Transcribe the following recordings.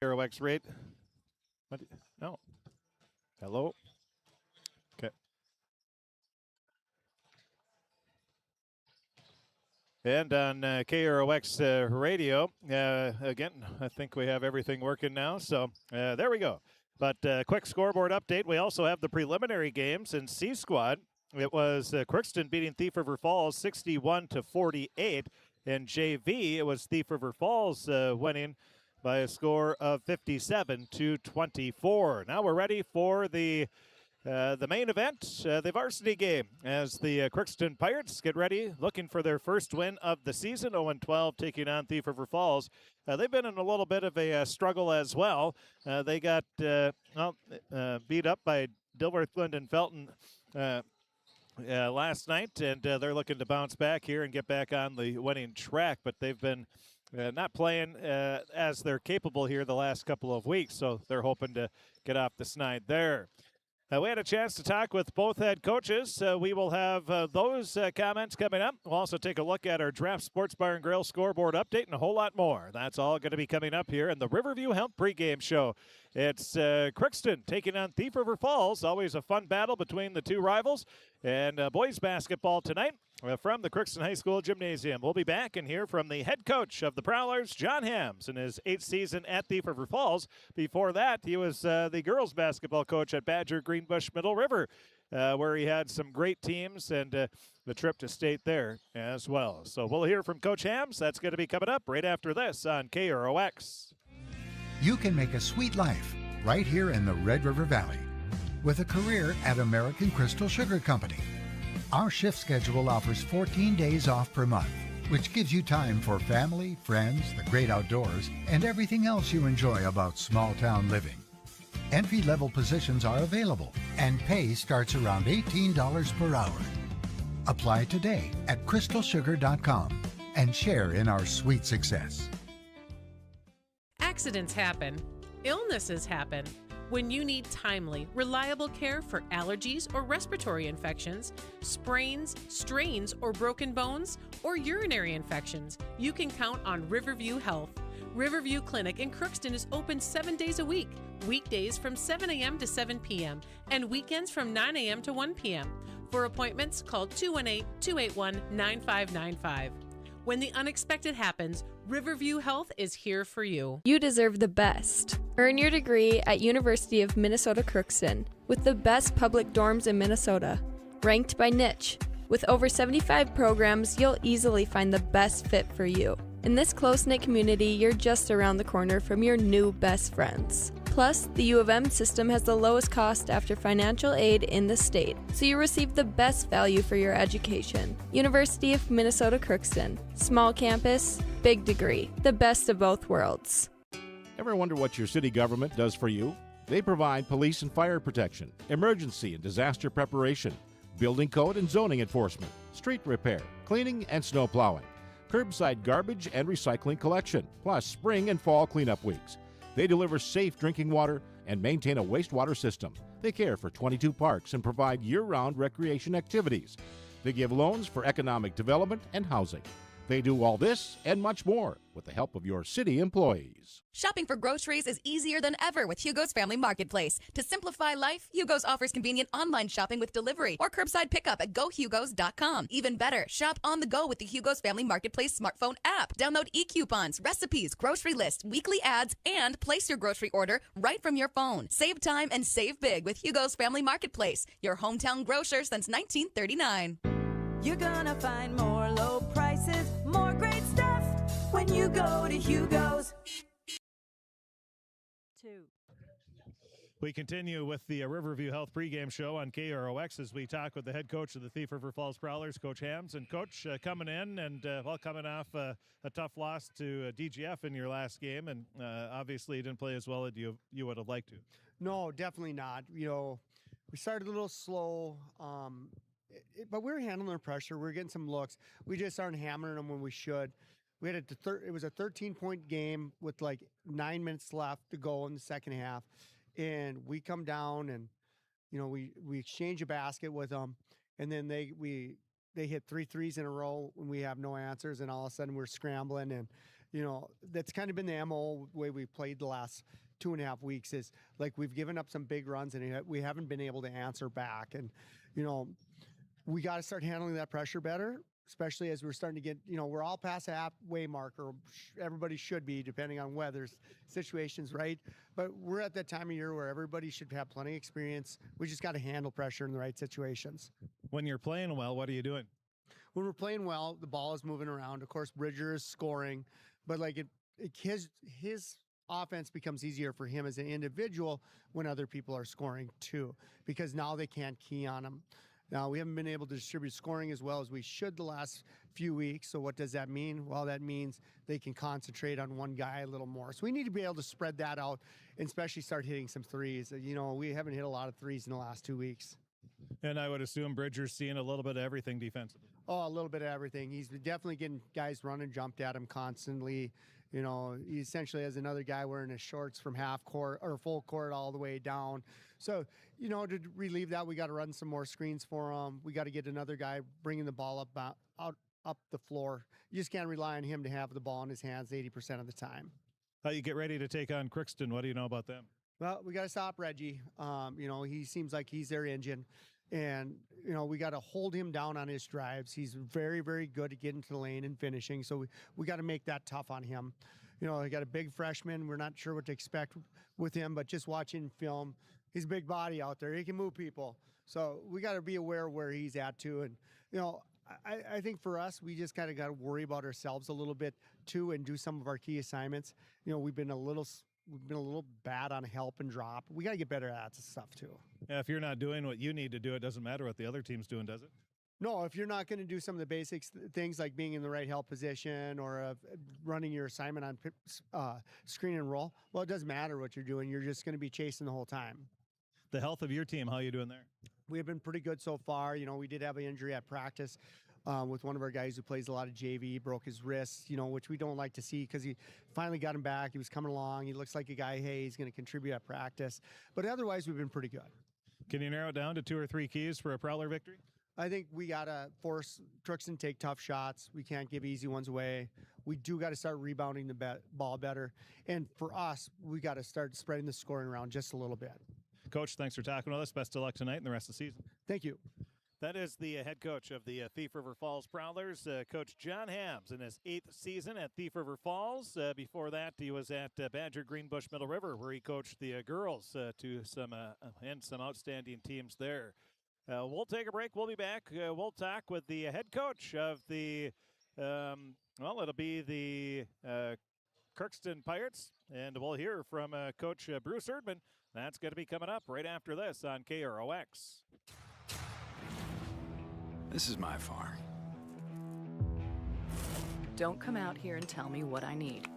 KROX rate. What? No. Hello. Okay. And on KROX radio, again, I think we have everything working now. So there we go. But quick scoreboard update. We also have the preliminary games in C Squad. It was Crookston beating Thief River Falls 61-48. In JV, it was Thief River Falls winning by a score of 57-24. Now we're ready for the main event, the varsity game, as the Crookston Pirates get ready, looking for their first win of the season, 0-12, taking on Thief River Falls. They've been in a little bit of a struggle as well. They got beat up by Dilworth, Glendon, Felton last night, and they're looking to bounce back here and get back on the winning track, but they've been not playing as they're capable here the last couple of weeks, so they're hoping to get off the snide there. We had a chance to talk with both head coaches. We will have those comments coming up. We'll also take a look at our Draft Sports Bar and Grill scoreboard update and a whole lot more. That's all going to be coming up here in the Riverview Health pregame show. It's Crookston taking on Thief River Falls. Always a fun battle between the two rivals. And boys basketball tonight from the Crookston High School Gymnasium. We'll be back and hear from the head coach of the Prowlers, John Hams, in his 8th season at Thief River Falls. Before that, he was the girls basketball coach at Badger Greenbush Middle River, where he had some great teams and the trip to state there as well. So we'll hear from Coach Hams. That's going to be coming up right after this on KROX. You can make a sweet life right here in the Red River Valley with a career at American Crystal Sugar Company. Our shift schedule offers 14 days off per month, which gives you time for family, friends, the great outdoors, and everything else you enjoy about small-town living. Entry-level positions are available, and pay starts around $18 per hour. Apply today at crystalsugar.com and share in our sweet success. Accidents happen. Illnesses happen. When you need timely, reliable care for allergies or respiratory infections, sprains, strains, or broken bones, or urinary infections, you can count on Riverview Health. Riverview Clinic in Crookston is open 7 days a week, weekdays from 7 a.m. to 7 p.m., and weekends from 9 a.m. to 1 p.m. For appointments, call 218-281-9595. When the unexpected happens, Riverview Health is here for you. You deserve the best. Earn your degree at University of Minnesota Crookston with the best public dorms in Minnesota, ranked by niche. With over 75 programs, you'll easily find the best fit for you. In this close-knit community, you're just around the corner from your new best friends. Plus, the U of M system has the lowest cost after financial aid in the state, so you receive the best value for your education. University of Minnesota Crookston. Small campus, big degree. The best of both worlds. Ever wonder what your city government does for you? They provide police and fire protection, emergency and disaster preparation, building code and zoning enforcement, street repair, cleaning and snow plowing, curbside garbage and recycling collection, plus spring and fall cleanup weeks. They deliver safe drinking water and maintain a wastewater system. They care for 22 parks and provide year-round recreation activities. They give loans for economic development and housing. They do all this and much more with the help of your city employees. Shopping for groceries is easier than ever with Hugo's Family Marketplace. To simplify life, Hugo's offers convenient online shopping with delivery or curbside pickup at gohugos.com. Even better, shop on the go with the Hugo's Family Marketplace smartphone app. Download e-coupons, recipes, grocery lists, weekly ads, and place your grocery order right from your phone. Save time and save big with Hugo's Family Marketplace, your hometown grocer since 1939. You're gonna find more low prices, more great stuff when you go to Hugo's. We continue with the Riverview Health pregame show on KROX as we talk with the head coach of the Thief River Falls Prowlers, Coach Hams. And Coach, coming in and coming off a tough loss to DGF in your last game, and obviously you didn't play as well as you would have liked to. No, definitely not. You know, we started a little slow. But we were handling pressure. We were getting some looks. We just aren't hammering them when we should. We had it was a 13-point game with like 9 minutes left to go in the second half, and we come down and we exchange a basket with them, and then they hit 3 threes in a row when we have no answers, and all of a sudden we're scrambling, and that's kind of been the MO way we played the last 2.5 weeks is like we've given up some big runs and we haven't been able to answer back. And, we got to start handling that pressure better, especially as we're starting to get, we're all past the halfway mark, or everybody should be, depending on weather situations, right? But we're at that time of year where everybody should have plenty of experience. We just got to handle pressure in the right situations. When you're playing well, what are you doing? When we're playing well, the ball is moving around. Of course, Bridger is scoring, but like his offense becomes easier for him as an individual when other people are scoring too, because now they can't key on him. Now, we haven't been able to distribute scoring as well as we should the last few weeks. So what does that mean? Well, that means they can concentrate on one guy a little more. So we need to be able to spread that out and especially start hitting some threes. We haven't hit a lot of threes in the last 2 weeks. And I would assume Bridger's seeing a little bit of everything defensively. Oh, a little bit of everything. He's definitely getting guys running, jumped at him constantly. He essentially has another guy wearing his shorts from half court or full court all the way down. So, to relieve that, we got to run some more screens for him. We got to get another guy bringing the ball up the floor. You just can't rely on him to have the ball in his hands 80% of the time. How you get ready to take on Crookston? What do you know about them? Well, we got to stop Reggie. He seems like he's their engine. And, we got to hold him down on his drives. He's very, very good at getting to the lane and finishing. So we got to make that tough on him. We got a big freshman. We're not sure what to expect with him, but just watching film, he's a big body out there. He can move people. So we got to be aware of where he's at too. And, I think for us, we just kind of got to worry about ourselves a little bit too and do some of our key assignments. We've been a little bad on help and drop. We got to get better at that stuff too. Yeah, if you're not doing what you need to do, it doesn't matter what the other team's doing, does it? No, if you're not going to do some of the basics, things like being in the right help position or running your assignment on screen and roll, well, it doesn't matter what you're doing. You're just going to be chasing the whole time. The health of your team, how are you doing there? We have been pretty good so far. We did have an injury at practice with one of our guys who plays a lot of JV, broke his wrist, which we don't like to see because he finally got him back. He was coming along. He looks like a guy, hey, he's going to contribute at practice. But otherwise, we've been pretty good. Can you narrow it down to 2 or 3 keys for a Prowler victory? I think we got to force Crookston to take tough shots. We can't give easy ones away. We do got to start rebounding the ball better. And for us, we got to start spreading the scoring around just a little bit. Coach, thanks for talking with us. Best of luck tonight and the rest of the season. Thank you. That is the head coach of the Thief River Falls Prowlers, Coach John Hams, in his 8th season at Thief River Falls. Before that, he was at Badger Greenbush Middle River, where he coached the girls to some outstanding teams there. We'll take a break. We'll be back. We'll talk with the head coach of the, it'll be the Crookston Pirates, and we'll hear from Coach Bruce Erdman. That's going to be coming up right after this on KROX. This is my farm. Don't come out here and tell me what I need.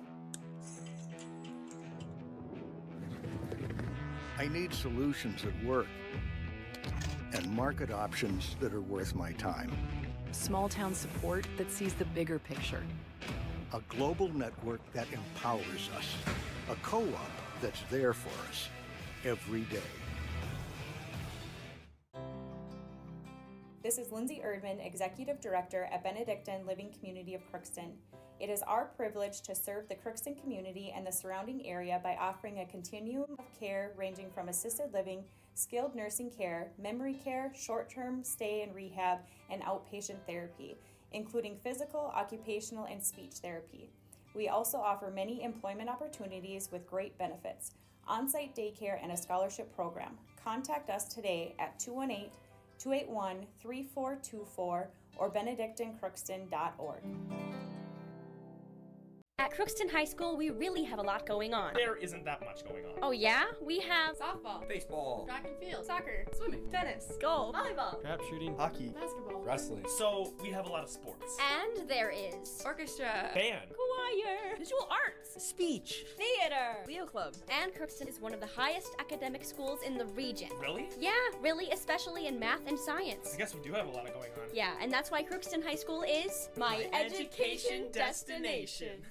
I need solutions that work and market options that are worth my time. Small town support that sees the bigger picture. A global network that empowers us. A co-op that's there for us every day. This is Lindsay Erdman, Executive Director at Benedictine Living Community of Crookston. It is our privilege to serve the Crookston community and the surrounding area by offering a continuum of care ranging from assisted living, skilled nursing care, memory care, short-term stay and rehab, and outpatient therapy, including physical, occupational, and speech therapy. We also offer many employment opportunities with great benefits, on-site daycare, and a scholarship program. Contact us today at 218-281-3424 or benedictinecrookston.org. At Crookston High School, we really have a lot going on. There isn't that much going on. Oh yeah? We have softball, baseball, track and field, soccer, swimming, tennis, golf, volleyball, crap shooting, hockey, basketball, wrestling. So we have a lot of sports. And there is orchestra, band, choir, visual arts, speech, theater, Leo Club. And Crookston is one of the highest academic schools in the region. Really? Yeah, really, especially in math and science. I guess we do have a lot of going on. Yeah, and that's why Crookston High School is my education destination.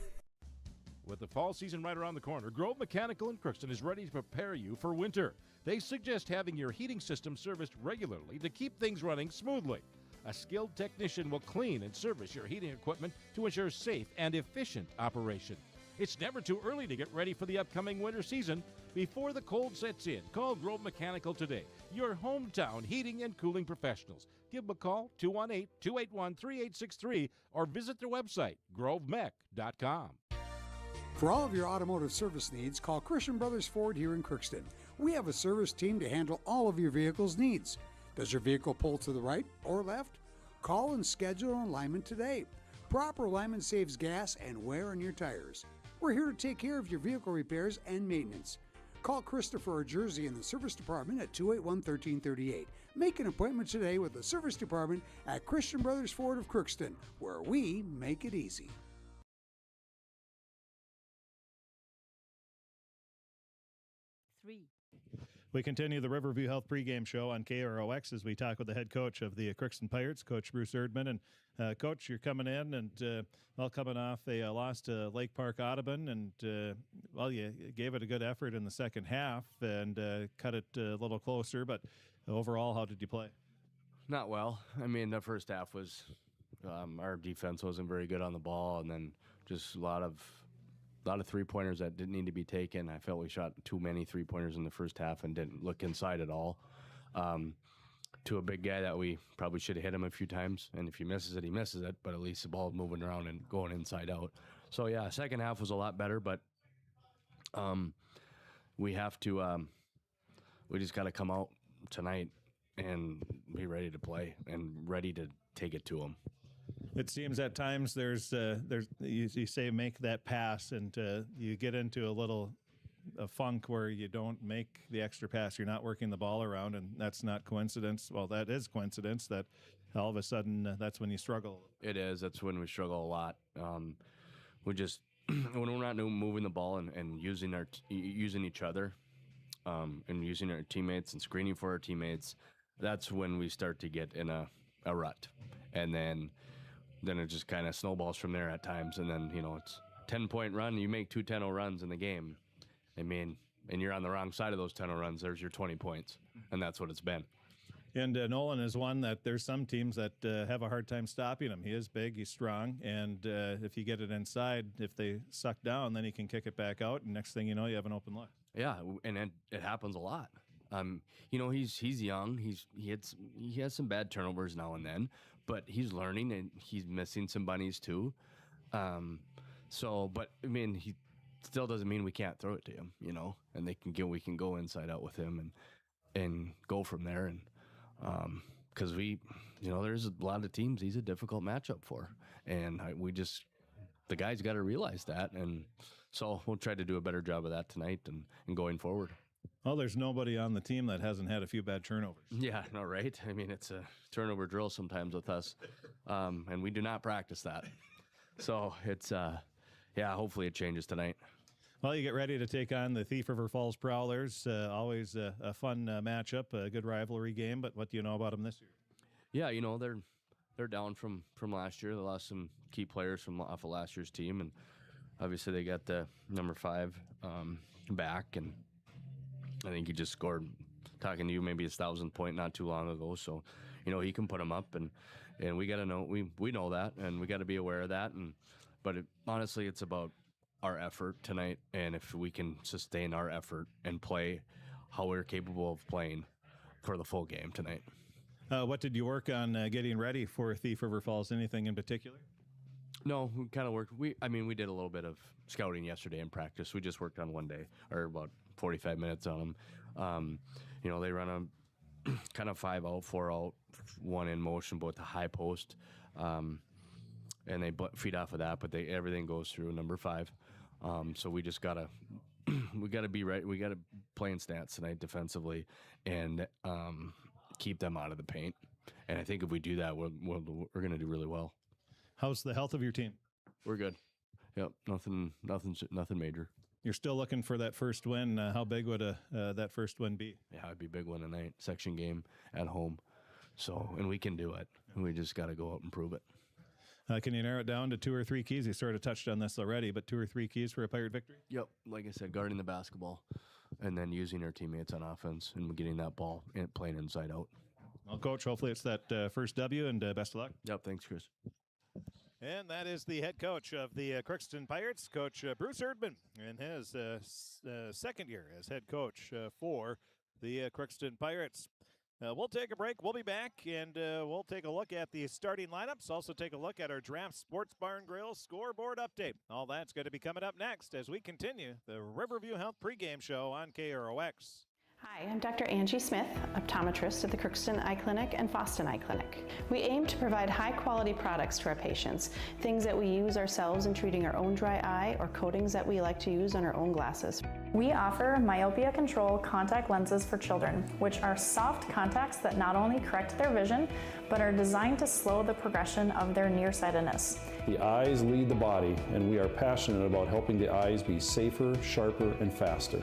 With the fall season right around the corner, Grove Mechanical in Crookston is ready to prepare you for winter. They suggest having your heating system serviced regularly to keep things running smoothly. A skilled technician will clean and service your heating equipment to ensure safe and efficient operation. It's never too early to get ready for the upcoming winter season. Before the cold sets in, call Grove Mechanical today, your hometown heating and cooling professionals. Give them a call, 218-281-3863, or visit their website, grovemech.com. For all of your automotive service needs, call Christian Brothers Ford here in Crookston. We have a service team to handle all of your vehicle's needs. Does your vehicle pull to the right or left? Call and schedule an alignment today. Proper alignment saves gas and wear on your tires. We're here to take care of your vehicle repairs and maintenance. Call Christopher or Jersey in the service department at 281-1338. Make an appointment today with the service department at Christian Brothers Ford of Crookston, where we make it easy. We continue the Riverview Health pregame show on KROX as we talk with the head coach of the Crookston Pirates, Coach Bruce Erdman. And Coach, you're coming in and coming off a loss to Lake Park Audubon, and you gave it a good effort in the second half and cut it a little closer. But overall, how did you play? Not well. I mean, the first half was our defense wasn't very good on the ball, and then just a lot of three-pointers that didn't need to be taken. I felt we shot too many three-pointers in the first half and didn't look inside at all. To a big guy that we probably should have hit him a few times, and if he misses it, he misses it, but at least the ball's moving around and going inside out. So, yeah, second half was a lot better, but we have to we just got to come out tonight and be ready to play and ready to take it to them. It seems at times there's you say make that pass and you get into a funk where you don't make the extra pass. You're not working the ball around, and that's not coincidence. Well, that is coincidence that all of a sudden that's when you struggle. It is. That's when we struggle a lot. We just when we're not moving the ball and using each other and using our teammates and screening for our teammates, that's when we start to get in a rut, and then it just kind of snowballs from there at times. And then, it's 10-point run. You make 2 10-0 runs in the game. I mean, and you're on the wrong side of those 10-0 runs. There's your 20 points. And that's what it's been. And Nolan is one that there's some teams that have a hard time stopping him. He is big, he's strong. And if you get it inside, if they suck down, then he can kick it back out. And next thing you know, you have an open look. Yeah, and it happens a lot. He's young. He has some bad turnovers now and then, but he's learning and he's missing some bunnies too. But I mean, he still doesn't mean we can't throw it to him, and we can go inside out with him and go from there. And because there's a lot of teams he's a difficult matchup for, and the guys got to realize that, and so we'll try to do a better job of that tonight and going forward. Well, there's nobody on the team that hasn't had a few bad turnovers. Yeah, no, right? I mean, it's a turnover drill sometimes with us, and we do not practice that. So it's, hopefully it changes tonight. Well, you get ready to take on the Thief RIver Falls Prowlers. Always a fun matchup, a good rivalry game. But what do you know about them this year? Yeah, they're down from last year. They lost some key players off of last year's team, and obviously they got the number 5 back, and I think he just scored, talking to you, maybe his 1,000th point not too long ago. So, he can put them up, and we got to know, we know that, and we got to be aware of that. But honestly, it's about our effort tonight, and if we can sustain our effort and play how we're capable of playing for the full game tonight. What did you work on getting ready for Thief RIver Falls? Anything in particular? No, we kind of worked. We did a little bit of scouting yesterday in practice. We just worked on one day, or about 45 minutes on them. They run a kind of 5 out, 4 out, 1 in motion, but with the high post, and they feed off of that. But everything goes through number 5. So we just gotta be right. We gotta play in stance tonight defensively, and keep them out of the paint. And I think if we do that, we're gonna do really well. How's the health of your team? We're good. Yep, nothing major. You're still looking for that first win. How big would that first win be? Yeah, it'd be a big one tonight. Section game at home. So, and we can do it. We just got to go out and prove it. Can you narrow it down to 2 or 3 keys? You sort of touched on this already, but 2 or 3 keys for a Pirate victory? Yep. Like I said, guarding the basketball and then using our teammates on offense and getting that ball and playing inside out. Well, Coach, hopefully it's that first W, and best of luck. Yep, thanks, Chris. And that is the head coach of the Crookston Pirates, Coach Bruce Erdman, in his second year as head coach for the Crookston Pirates. We'll take a break. We'll be back, and we'll take a look at the starting lineups. Also take a look at our Draft Sports Barn Grill scoreboard update. All that's going to be coming up next as we continue the Riverview Health pregame show on KROX. Hi, I'm Dr. Angie Smith, optometrist at the Crookston Eye Clinic and Foston Eye Clinic. We aim to provide high-quality products to our patients, things that we use ourselves in treating our own dry eye or coatings that we like to use on our own glasses. We offer myopia control contact lenses for children, which are soft contacts that not only correct their vision, but are designed to slow the progression of their nearsightedness. The eyes lead the body, and we are passionate about helping the eyes be safer, sharper, and faster.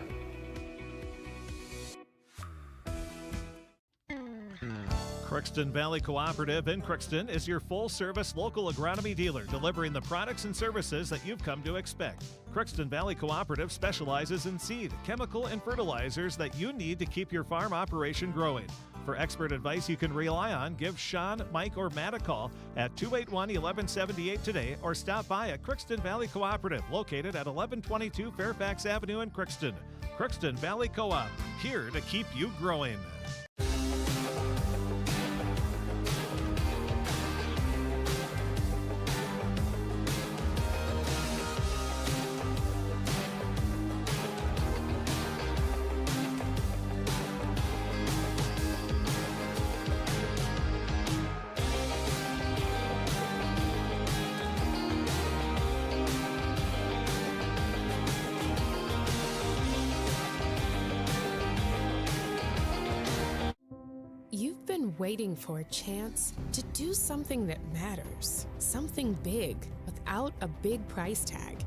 Crookston Valley Cooperative in Crookston is your full-service local agronomy dealer, delivering the products and services that you've come to expect. Crookston Valley Cooperative specializes in seed, chemical, and fertilizers that you need to keep your farm operation growing. For expert advice you can rely on, give Sean, Mike, or Matt a call at 281-1178 today, or stop by at Crookston Valley Cooperative, located at 1122 Fairfax Avenue in Crookston. Crookston Valley Co-op, here to keep you growing. You've been waiting for a chance to do something that matters, something big without a big price tag.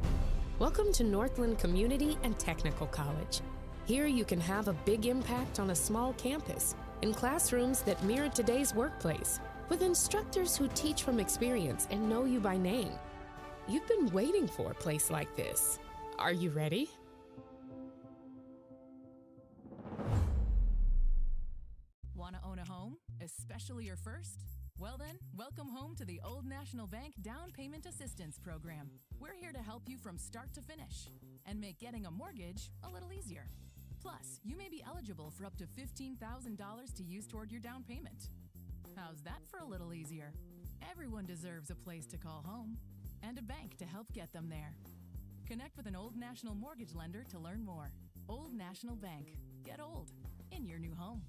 Welcome to Northland Community and Technical College. Here you can have a big impact on a small campus, in classrooms that mirror today's workplace, with instructors who teach from experience and know you by name. You've been waiting for a place like this. Are you ready? Want to own a home, especially your first? Well then, welcome home to the Old National Bank Down Payment Assistance Program. We're here to help you from start to finish and make getting a mortgage a little easier. Plus, you may be eligible for up to $15,000 to use toward your down payment. How's that for a little easier? Everyone deserves a place to call home and a bank to help get them there. Connect with an Old National mortgage lender to learn more. Old National Bank. Get old in your new home.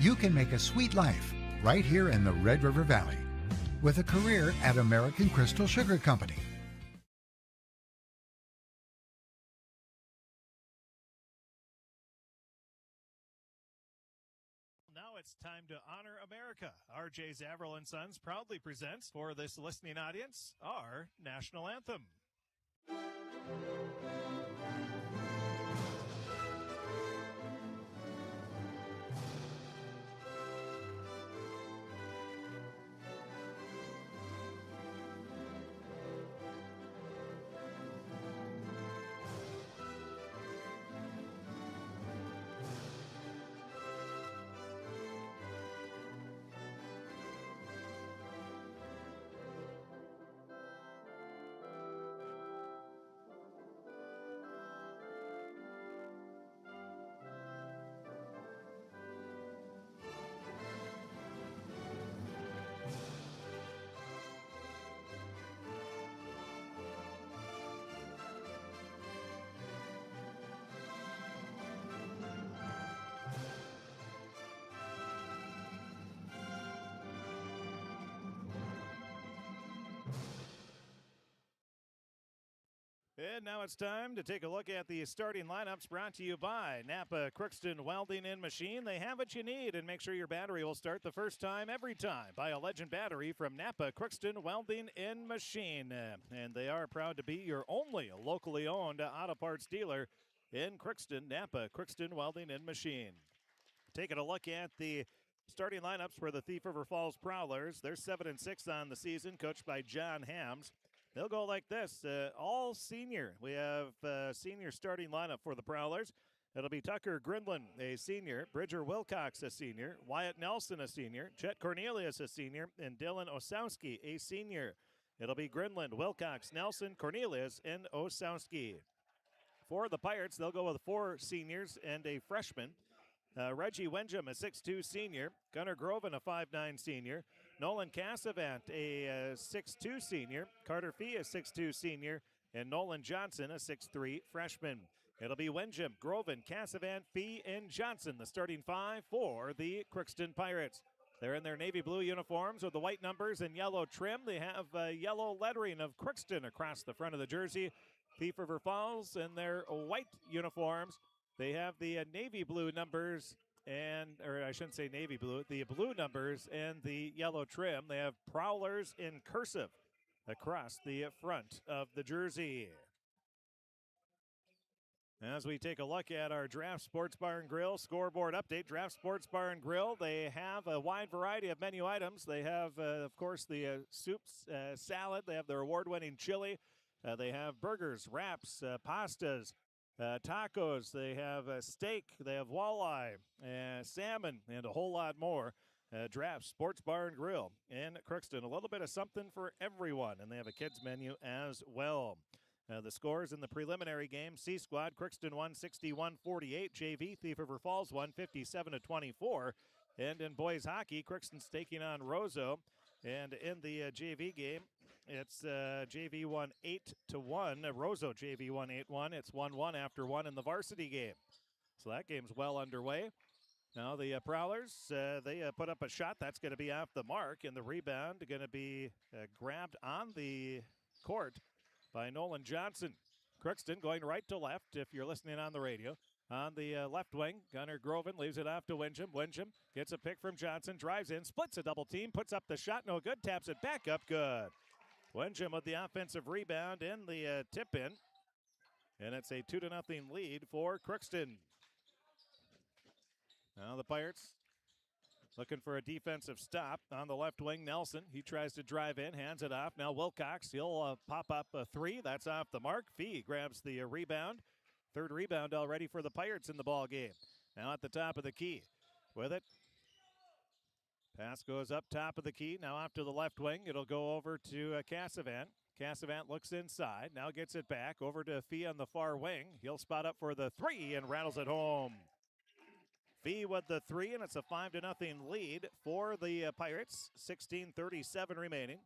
You can make a sweet life right here in the Red River Valley with a career at American Crystal Sugar Company. Now it's time to honor America. R.J. Zavril and Sons proudly presents for this listening audience our national anthem. And now it's time to take a look at the starting lineups brought to you by Napa Crookston Welding and Machine. They have what you need, and make sure your battery will start the first time every time. Buy a Legend battery from Napa Crookston Welding and Machine. And they are proud to be your only locally owned auto parts dealer in Crookston, Napa Crookston Welding and Machine. Taking a look at the starting lineups for the Thief River Falls Prowlers. They're 7-6 on the season, coached by John Hams. They'll go like this, all senior. We have senior starting lineup for the Prowlers. It'll be Tucker Grindlin, a senior, Bridger Wilcox, a senior, Wyatt Nelson, a senior, Chet Cornelius, a senior, and Dylan Osowski, a senior. It'll be Grindlin, Wilcox, Nelson, Cornelius, and Osowski. For the Pirates, they'll go with 4 seniors and a freshman. Reggie Wenjum, a 6'2 senior. Gunnar Groven, a 5'9 senior. Nolan Cassavant, a 6'2 senior. Carter Fee, a 6'2 senior. And Nolan Johnson, a 6'3 freshman. It'll be Wenjum, Groven, Cassavant, Fee, and Johnson, the starting 5 for the Crookston Pirates. They're in their navy blue uniforms with the white numbers and yellow trim. They have yellow lettering of Crookston across the front of the jersey. Thief River Falls in their white uniforms. They have the navy blue numbers or I shouldn't say navy blue, the blue numbers and the yellow trim. They have Prowlers in cursive across the front of the jersey. As we take a look at our Draft Sports Bar and Grill scoreboard update, Draft Sports Bar and Grill, they have a wide variety of menu items. They have, of course, the soups, salad. They have their award-winning chili. They have burgers, wraps, pastas, tacos. They have steak. They have walleye, salmon, and a whole lot more. Draft Sports Bar and Grill in Crookston. A little bit of something for everyone, and they have a kids menu as well. The scores in the preliminary game: C Squad, Crookston 161-48, JV, Thief River Falls 157-24. And in boys hockey, Crookston's taking on Roseau. And in the JV game, it's JV won 8-1. Roseau JV won 8-1. It's 1-1 after 1 in the varsity game. So that game's well underway. Now the Prowlers, they put up a shot. That's going to be off the mark. And the rebound going to be grabbed on the court by Nolan Johnson. Crookston going right to left if you're listening on the radio. On the left wing, Gunnar Groven leaves it off to Wenjum. Wenjum gets a pick from Johnson, drives in, splits a double team, puts up the shot, no good, taps it back up, good. Wenjum with the offensive rebound and the tip in. And it's a 2-0 lead for Crookston. Now the Pirates looking for a defensive stop on the left wing. Nelson, he tries to drive in, hands it off. Now Wilcox, he'll pop up a 3. That's off the mark. Fee grabs the rebound. Third rebound already for the Pirates in the ball game. Now at the top of the key with it. Pass goes up top of the key. Now off to the left wing. It'll go over to Cassavant. Cassavant looks inside. Now gets it back over to Fee on the far wing. He'll spot up for the 3 and rattles it home. Fee with the 3, and it's a 5-0 lead for the Pirates. 16:37 remaining.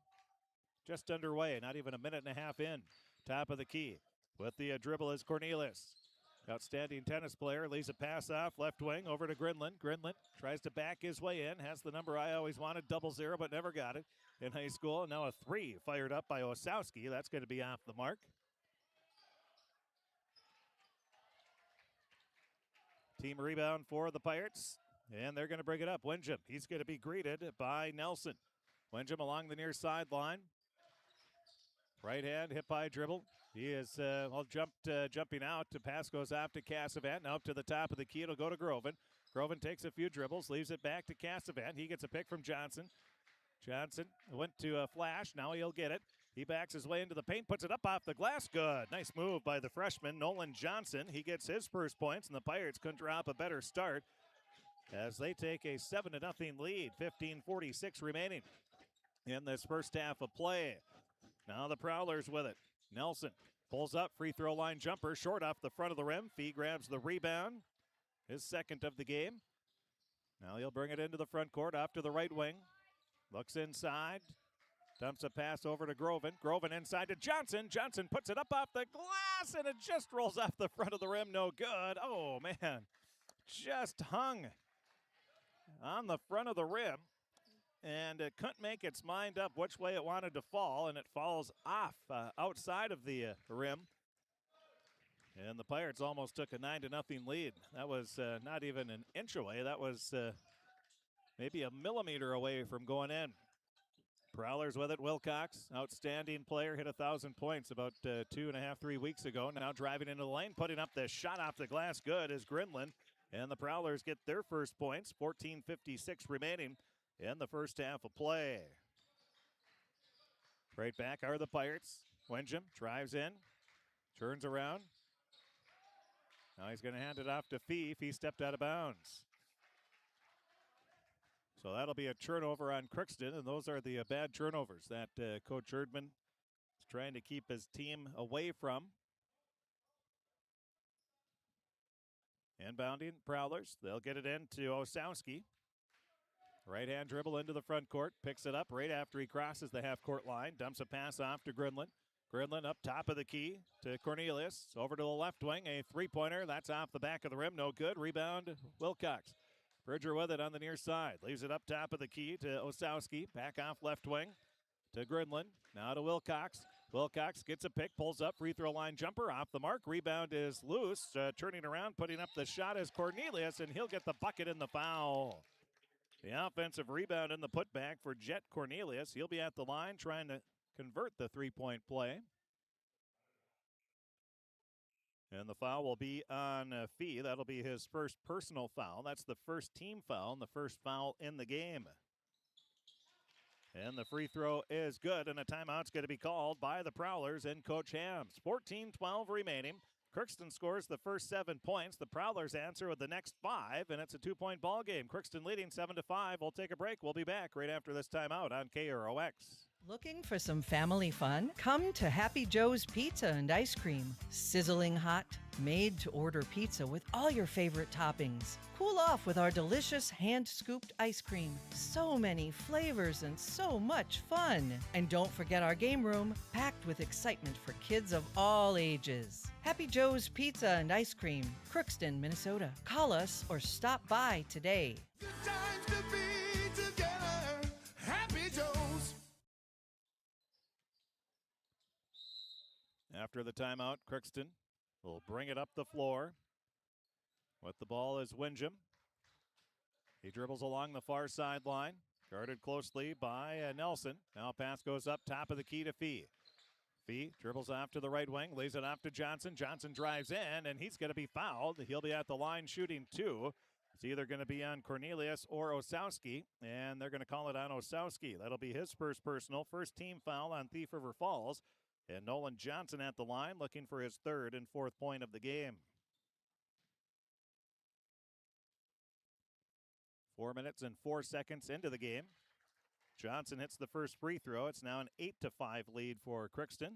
Just underway, not even a minute and a half in. Top of the key. With the dribble is Cornelius. Outstanding tennis player, leaves a pass off, left wing, over to Grindlin. Grindlin tries to back his way in, has the number I always wanted, 00, but never got it in high school. And now a 3 fired up by Osowski. That's going to be off the mark. Team rebound for the Pirates, and they're going to bring it up. Wenjum, he's going to be greeted by Nelson. Wenjum along the near sideline. Right hand, hip high dribble. He is jumping out. The pass goes off to Cassavant. Now up to the top of the key. It'll go to Groven. Groven takes a few dribbles, leaves it back to Cassavant. He gets a pick from Johnson. Johnson went to a flash. Now he'll get it. He backs his way into the paint, puts it up off the glass. Good. Nice move by the freshman, Nolan Johnson. He gets his first points, and the Pirates couldn't drop a better start as they take a 7-0 lead. 15:46 remaining in this first half of play. Now the Prowlers with it. Nelson pulls up, free throw line jumper, short off the front of the rim. Fee grabs the rebound, his second of the game. Now he'll bring it into the front court, off to the right wing. Looks inside, dumps a pass over to Groven. Groven inside to Johnson. Johnson puts it up off the glass, and it just rolls off the front of the rim. No good. Oh, man. Just hung on the front of the rim. And it couldn't make its mind up which way it wanted to fall, and it falls off outside of the rim. And the Pirates almost took a 9-0 lead. That was not even an inch away. That was maybe a millimeter away from going in. Prowlers with it. Wilcox, outstanding player, hit 1,000 points about 3 weeks ago. Now driving into the lane, putting up the shot off the glass. Good is Grinlin. And the Prowlers get their first points. 14:56 remaining in the first half of play. Right back are the Pirates. Wenjum drives in, turns around. Now he's going to hand it off to Thief. He stepped out of bounds. So that'll be a turnover on Crookston, and those are the bad turnovers that Coach Erdman is trying to keep his team away from. Inbounding Prowlers. They'll get it into Osowski. Right-hand dribble into the front court. Picks it up right after he crosses the half-court line. Dumps a pass off to Grinlin. Grinlin up top of the key to Cornelius. Over to the left wing. A three-pointer. That's off the back of the rim. No good. Rebound, Wilcox. Bridger with it on the near side. Leaves it up top of the key to Osowski. Back off left wing to Grinlin. Now to Wilcox. Wilcox gets a pick, pulls up, free throw line jumper, off the mark. Rebound is loose. Turning around, putting up the shot is Cornelius, and he'll get the bucket in the foul. The offensive rebound in the putback for Jet Cornelius. He'll be at the line trying to convert the three-point play. And the foul will be on Fee. That'll be his first personal foul. That's the first team foul and the first foul in the game. And the free throw is good, and a timeout's going to be called by the Prowlers and Coach Hams. 14-12 remaining. Crookston scores the first 7 points. The Prowlers answer with the next 5, and it's a 2-point ball game. Crookston leading 7-5. We'll take a break. We'll be back right after this timeout on KROX. Looking for some family fun? Come to Happy Joe's Pizza and Ice Cream. Sizzling hot, made-to-order pizza with all your favorite toppings. Cool off with our delicious hand-scooped ice cream. So many flavors and so much fun. And don't forget our game room, packed with excitement for kids of all ages. Happy Joe's Pizza and Ice Cream, Crookston, Minnesota. Call us or stop by today. After the timeout, Crookston will bring it up the floor. With the ball is Wenjum. He dribbles along the far sideline, guarded closely by Nelson. Now pass goes up top of the key to Fee. Fee dribbles off to the right wing, lays it off to Johnson. Johnson drives in, and he's going to be fouled. He'll be at the line shooting 2. It's either going to be on Cornelius or Osowski, and they're going to call it on Osowski. That'll be his first personal, first team foul on Thief River Falls. And Nolan Johnson at the line looking for his 3rd and 4th point of the game. 4 minutes and 4 seconds into the game. Johnson hits the first free throw. It's now an 8-5 lead for Crookston.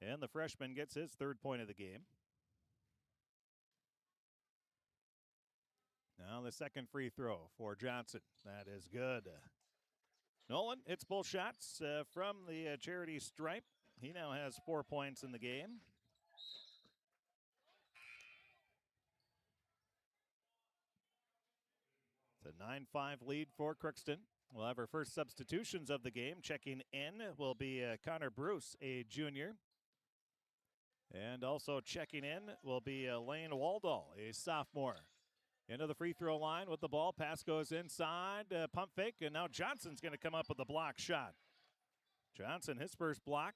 And the freshman gets his 3rd point of the game. Now the second free throw for Johnson. That is good. Nolan hits both shots from the charity stripe. He now has 4 points in the game. It's a 9-5 lead for Crookston. We'll have our first substitutions of the game. Checking in will be Connor Bruce, a junior. And also checking in will be Lane Waldall, a sophomore. Into the free throw line with the ball. Pass goes inside. Pump fake. And now Johnson's going to come up with a block shot. Johnson, his first block.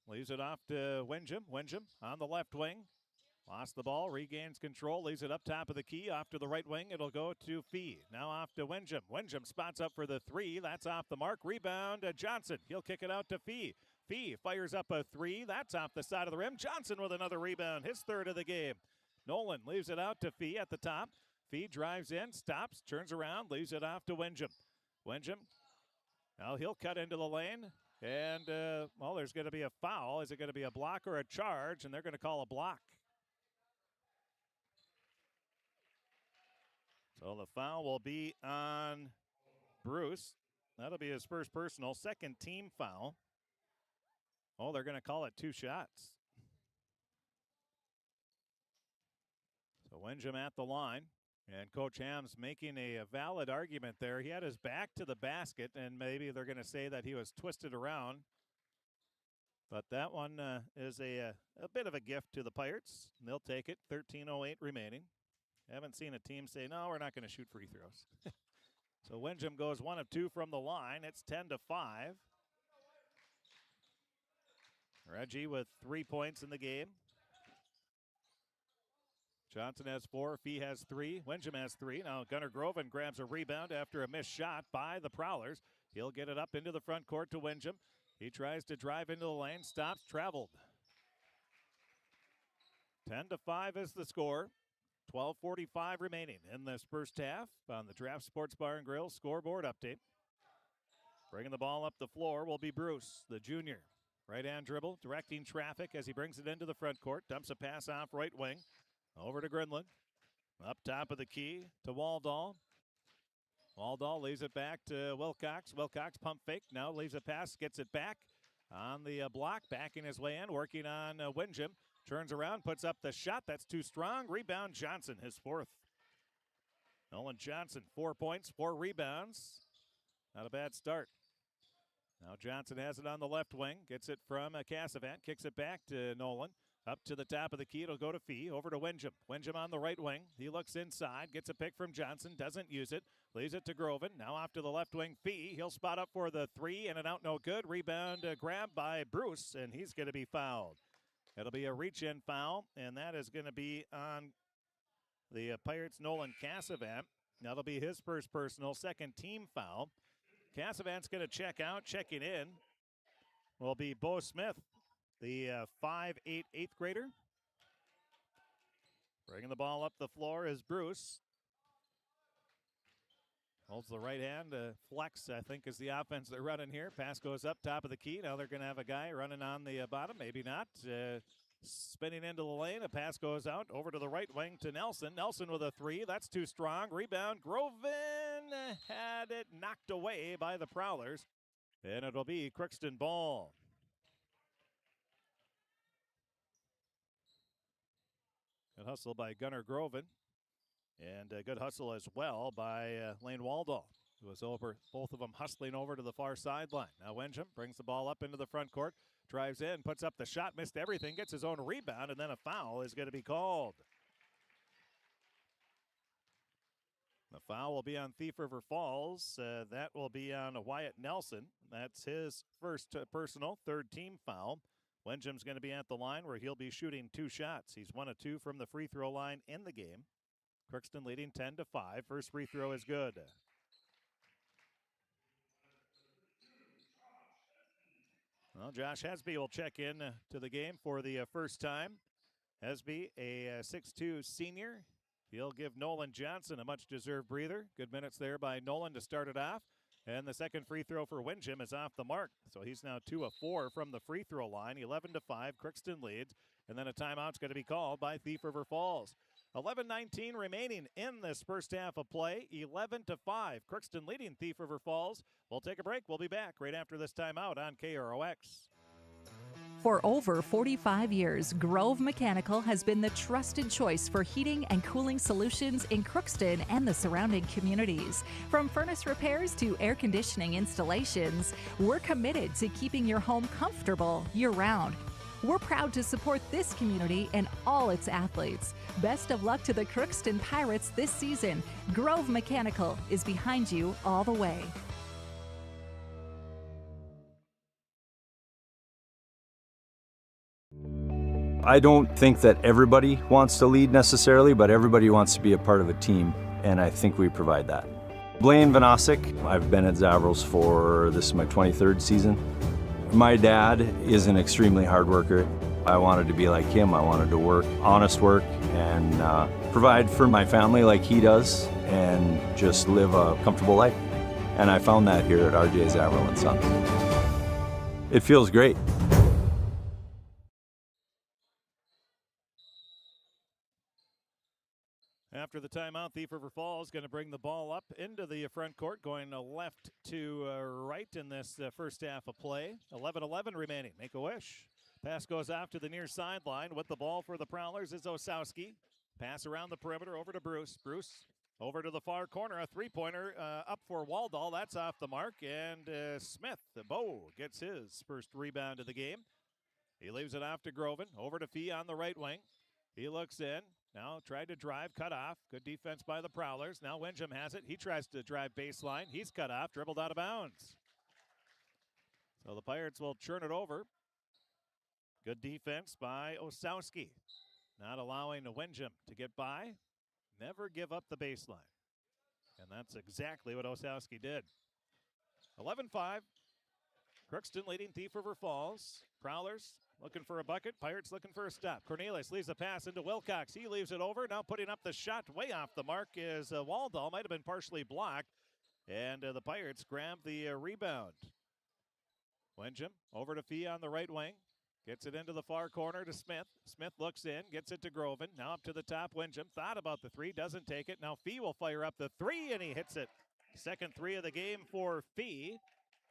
Leaves it off to Wenjum. Wenjum on the left wing. Lost the ball. Regains control. Leaves it up top of the key. Off to the right wing. It'll go to Fee. Now off to Wenjum. Wenjum spots up for the 3. That's off the mark. Rebound. Johnson. He'll kick it out to Fee. Fee fires up a 3. That's off the side of the rim. Johnson with another rebound. His 3rd of the game. Nolan leaves it out to Fee at the top. Fee drives in, stops, turns around, leaves it off to Wenjum. Wenjum, now he'll cut into the lane, and, well, there's going to be a foul. Is it going to be a block or a charge? And they're going to call a block. So the foul will be on Bruce. That'll be his first personal, 2nd team foul. Oh, they're going to call it 2 shots. So Wenjum at the line. And Coach Hams making a valid argument there. He had his back to the basket, and maybe they're going to say that he was twisted around. But that one is a bit of a gift to the Pirates. They'll take it. 13:08 remaining. Haven't seen a team say, no, we're not going to shoot free throws. So Windham goes 1 of 2 from the line. It's 10-5. Reggie with 3 points in the game. Johnson has 4. Fee has 3. Windham has 3. Now Gunnar Groven grabs a rebound after a missed shot by the Prowlers. He'll get it up into the front court to Windham. He tries to drive into the lane. Stops. Traveled. 10-5 is the score. 12:45 remaining in this first half on the Draft Sports Bar and Grill scoreboard update. Bringing the ball up the floor will be Bruce, the junior. Right-hand dribble, directing traffic as he brings it into the front court. Dumps a pass off right wing. Over to Grinland. Up top of the key to Waldall. Waldall leaves it back to Wilcox. Wilcox pump fake. Now leaves a pass, gets it back on the block. Backing his way in, working on Windham. Turns around, puts up the shot. That's too strong. Rebound Johnson, his 4th. Nolan Johnson, 4 points, 4 rebounds. Not a bad start. Now Johnson has it on the left wing. Gets it from Cassavant. Kicks it back to Nolan. Up to the top of the key. It'll go to Fee. Over to Windham. Windham on the right wing. He looks inside. Gets a pick from Johnson. Doesn't use it. Leaves it to Groven. Now off to the left wing. Fee. He'll spot up for the 3. In and out. No good. Rebound grab by Bruce. And he's going to be fouled. It'll be a reach-in foul. And that is going to be on the Pirates' Nolan Cassavant. That'll be his first personal. Second team foul. Cassavant's going to check out. Checking in will be Bo Smith, the 5'8" 8th grader. Bringing the ball up the floor is Bruce. Holds the right hand. Flex, I think, is the offense they're running here. Pass goes up top of the key. Now they're going to have a guy running on the bottom. Maybe not. Spinning into the lane. A pass goes out over to the right wing to Nelson. Nelson with a 3. That's too strong. Rebound. Groven had it knocked away by the Prowlers. And it'll be Crookston ball. Good hustle by Gunnar Groven. And a good hustle as well by Lane Waldall, who was over, both of them hustling over to the far sideline. Now Windham brings the ball up into the front court, drives in, puts up the shot, missed everything, gets his own rebound, and then a foul is going to be called. The foul will be on Thief River Falls. That will be on Wyatt Nelson. That's his first personal, 3rd team foul. Windham's going to be at the line where he'll be shooting 2 shots. He's 1 of 2 from the free throw line in the game. Crookston leading 10-5. First free throw is good. Well, Josh Hesby will check in to the game for the first time. Hesby, a 6'2" senior. He'll give Nolan Johnson a much-deserved breather. Good minutes there by Nolan to start it off. And the second free throw for Windham is off the mark. So he's now 2 of 4 from the free throw line. 11-5, Crookston leads. And then a timeout's going to be called by Thief River Falls. 11:19 remaining in this first half of play. 11-5, Crookston leading Thief River Falls. We'll take a break. We'll be back right after this timeout on KROX. For over 45 years, Grove Mechanical has been the trusted choice for heating and cooling solutions in Crookston and the surrounding communities. From furnace repairs to air conditioning installations, we're committed to keeping your home comfortable year-round. We're proud to support this community and all its athletes. Best of luck to the Crookston Pirates this season. Grove Mechanical is behind you all the way. I don't think that everybody wants to lead necessarily, but everybody wants to be a part of a team, and I think we provide that. Blaine Vanosic, I've been at Zavrals for, this is my 23rd season. My dad is an extremely hard worker. I wanted to be like him. I wanted to work, honest work, and provide for my family like he does, and just live a comfortable life. And I found that here at RJ Zavril & Sons. It feels great. After the timeout, Thief River Falls going to bring the ball up into the front court, going left to right in this first half of play. 11-11 remaining. Make a wish. Pass goes off to the near sideline. With the ball for the Prowlers is Osowski. Pass around the perimeter over to Bruce. Bruce over to the far corner. A three-pointer up for Waldall. That's off the mark. And Smith, the Bo, gets his first rebound of the game. He leaves it off to Groven. Over to Fee on the right wing. He looks in. Now tried to drive, cut off. Good defense by the Prowlers. Now Windham has it. He tries to drive baseline. He's cut off, dribbled out of bounds. So the Pirates will churn it over. Good defense by Osowski. Not allowing Windham to get by. Never give up the baseline. And that's exactly what Osowski did. 11-5. Crookston leading Thief River Falls. Prowlers looking for a bucket. Pirates looking for a stop. Cornelius leaves a pass into Wilcox. He leaves it over. Now putting up the shot way off the mark is Waldall. Might have been partially blocked. And the Pirates grab the rebound. Windham over to Fee on the right wing. Gets it into the far corner to Smith. Smith looks in, gets it to Groven. Now up to the top, Windham. Thought about the three, doesn't take it. Now Fee will fire up the three, and he hits it. Second three of the game for Fee.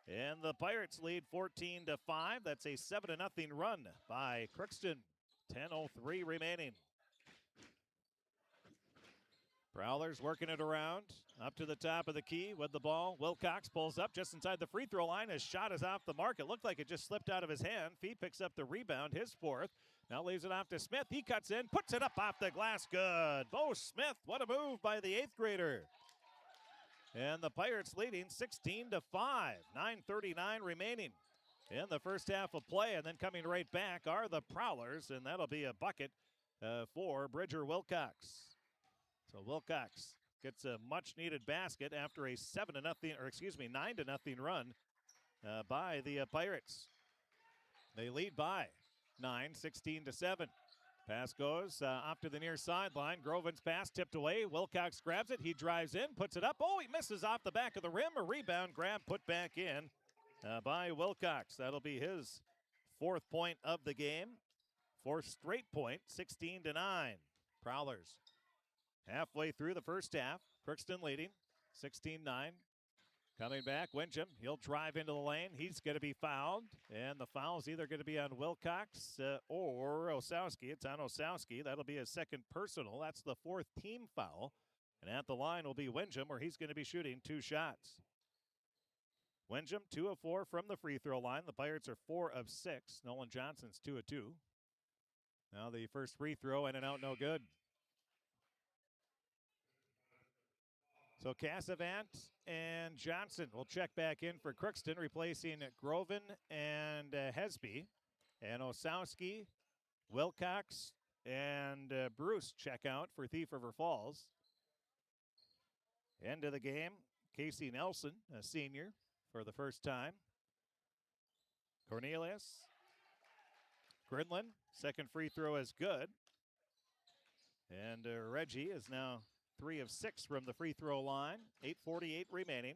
And the Pirates lead 14-5. That's a 7-0 run by Crookston. 10:03 remaining. Prowlers working it around. Up to the top of the key with the ball. Wilcox pulls up just inside the free throw line. His shot is off the mark. It looked like it just slipped out of his hand. Fee picks up the rebound, his fourth. Now leaves it off to Smith. He cuts in, puts it up off the glass. Good. Bo Smith, what a move by the 8th grader. And the Pirates leading 16-5. 9:39 remaining in the first half of play. And then coming right back are the Prowlers, and that'll be a bucket for Bridger Wilcox. So Wilcox gets a much-needed basket after a 9-0 run by the Pirates. They lead by 9, 16-7. Pass goes off to the near sideline. Groven's pass tipped away. Wilcox grabs it. He drives in, puts it up. Oh, he misses off the back of the rim. A rebound grab put back in by Wilcox. That'll be his 4th point of the game. 4th straight point, 16-9. Prowlers halfway through the first half. Crookston leading 16-9. Coming back, Windham. He'll drive into the lane. He's going to be fouled. And the foul's either going to be on Wilcox or Osowski. It's on Osowski. That'll be his second personal. That's the 4th team foul. And at the line will be Windham, where he's going to be shooting 2 shots. Windham, 2 of 4 from the free throw line. The Pirates are 4 of 6. Nolan Johnson's 2 of 2. Now the first free throw in and out, no good. So Cassavant and Johnson will check back in for Crookston, replacing Groven and Hesby. And Osowski, Wilcox, and Bruce check out for Thief River Falls. End of the game, Casey Nelson, a senior, for the first time. Cornelius, Grinlin, second free throw is good. And Reggie is now 3 of 6 from the free throw line. 8:48 remaining.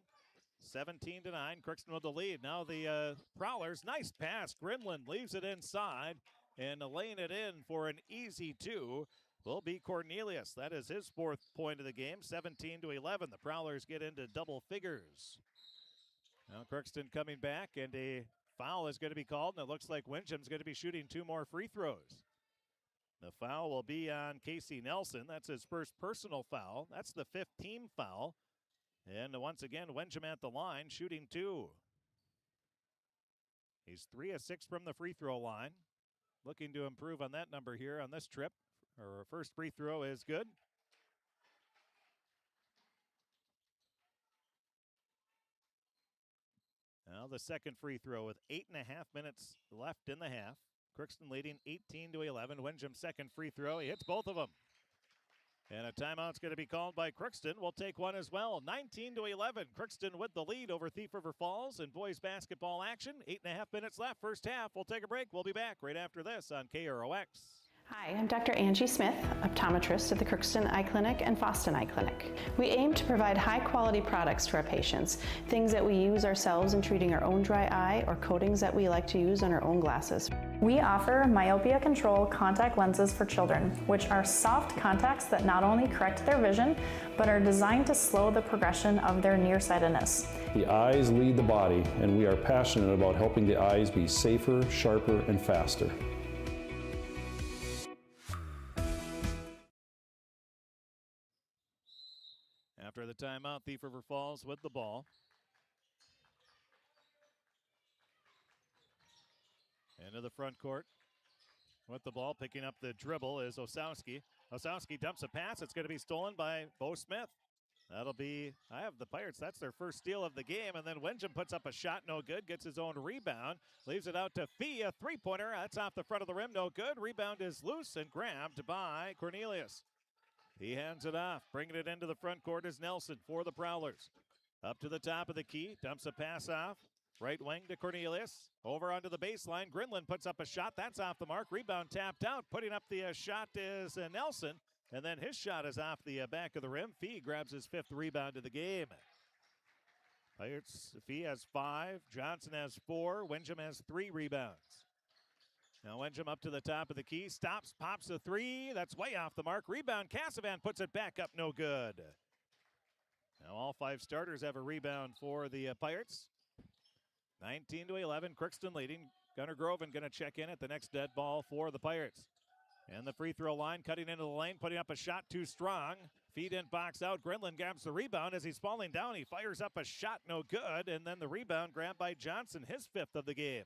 17-9. Crookston with the lead. Now the Prowlers. Nice pass. Grinlin leaves it inside and laying it in for an easy 2 will be Cornelius. That is his 4th point of the game. 17-11. The Prowlers get into double figures. Now Crookston coming back, and a foul is going to be called, and it looks like Windham's going to be shooting 2 more free throws. The foul will be on Casey Nelson. That's his first personal foul. That's the 5th team foul. And once again, Windham at the line, shooting 2. He's 3 of 6 from the free throw line. Looking to improve on that number here on this trip. Our first free throw is good. Now the second free throw with 8.5 minutes left in the half. Crookston leading 18-11. Windham's second free throw. He hits both of them. And a timeout's going to be called by Crookston. We'll take one as well. 19-11. Crookston with the lead over Thief River Falls in boys basketball action. 8.5 minutes left. First half. We'll take a break. We'll be back right after this on KROX. Hi, I'm Dr. Angie Smith, optometrist at the Crookston Eye Clinic and Foston Eye Clinic. We aim to provide high-quality products to our patients, things that we use ourselves in treating our own dry eye or coatings that we like to use on our own glasses. We offer myopia control contact lenses for children, which are soft contacts that not only correct their vision, but are designed to slow the progression of their nearsightedness. The eyes lead the body, and we are passionate about helping the eyes be safer, sharper, and faster. After the timeout, Thief River Falls with the ball. Into the front court. with the ball. Picking up the dribble is Osowski. Osowski dumps a pass. It's going to be stolen by Bo Smith. That'll be, I have the Pirates. That's their first steal of the game. And then Windjam puts up a shot, no good. Gets his own rebound. Leaves it out to Fee, a three-pointer. That's off the front of the rim, no good. Rebound is loose and grabbed by Cornelius. He hands it off. Bringing it into the front court is Nelson for the Prowlers. Up to the top of the key. Dumps a pass off. Right wing to Cornelius. Over onto the baseline. Grinland puts up a shot. That's off the mark. Rebound tapped out. Putting up the shot is Nelson. And then his shot is off the back of the rim. Fee grabs his 5th rebound of the game. Pirates, Fee has 5. Johnson has 4. Windjam has 3 rebounds. Now Windjam up to the top of the key. Stops, pops a 3. That's way off the mark. Rebound. Cassavan puts it back up. No good. Now all 5 starters have a rebound for the Pirates. 19-11. Crookston leading. Gunnar Groven going to check in at the next dead ball for the Pirates. And the free throw line, cutting into the lane, putting up a shot too strong. Feed in, box out. Grinland grabs the rebound as he's falling down. He fires up a shot, no good. And then the rebound grabbed by Johnson, his 5th of the game.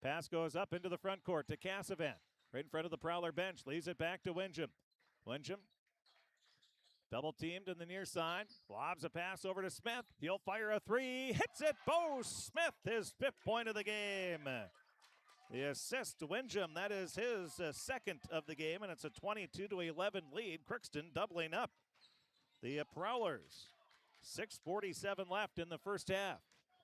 Pass goes up into the front court to Cassavan. Right in front of the Prowler bench. Leaves it back to Windjam. Windjam double teamed in the near side. Lobs a pass over to Smith. He'll fire a 3. Hits it. Bo Smith, his 5th point of the game. The assist to Windjam, that is his 2nd of the game, and it's a 22-11 lead. Crookston doubling up. The Prowlers, 6:47 left in the first half.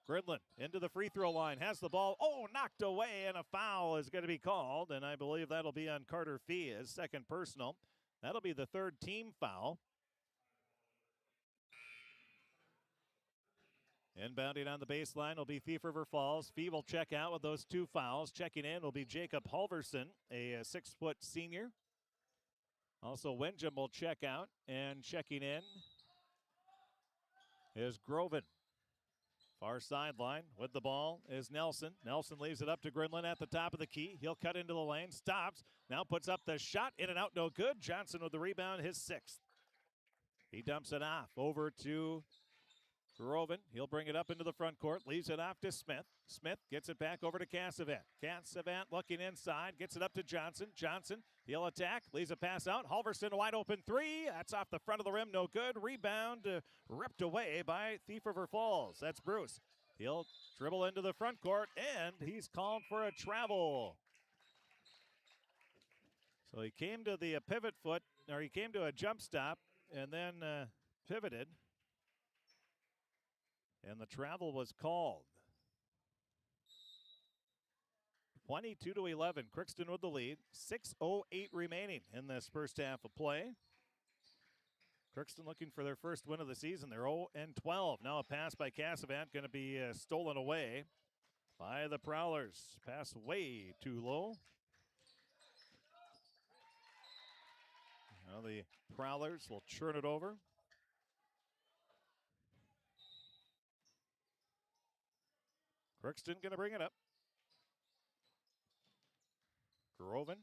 Gridland into the free throw line, has the ball. Oh, knocked away, and a foul is going to be called, and I believe that'll be on Carter Fee, his 2nd personal. That'll be the 3rd team foul. Inbounding on the baseline will be Thief River Falls. Fee will check out with those 2 fouls. Checking in will be Jacob Halverson, a 6-foot senior. Also, Windjam will check out, and checking in is Groven. Far sideline with the ball is Nelson. Nelson leaves it up to Grinland at the top of the key. He'll cut into the lane, stops, now puts up the shot, in and out, no good. Johnson with the rebound, his 6th. He dumps it off over to Groven. He'll bring it up into the front court, leaves it off to Smith. Smith gets it back over to Cassavan. Cassavan looking inside, gets it up to Johnson. Johnson, he'll attack, leaves a pass out. Halverson, a wide open 3. That's off the front of the rim, no good. Rebound ripped away by Thief River Falls. That's Bruce. He'll dribble into the front court, and he's called for a travel. So he came to the pivot foot, or he came to a jump stop, and then pivoted. And the travel was called. 22-11, Crookston with the lead. 6:08 remaining in this first half of play. Crookston looking for their first win of the season. They're 0-12. Now a pass by Cassavan going to be stolen away by the Prowlers. Pass way too low. Now the Prowlers will churn it over. Crookston going to bring it up. Groven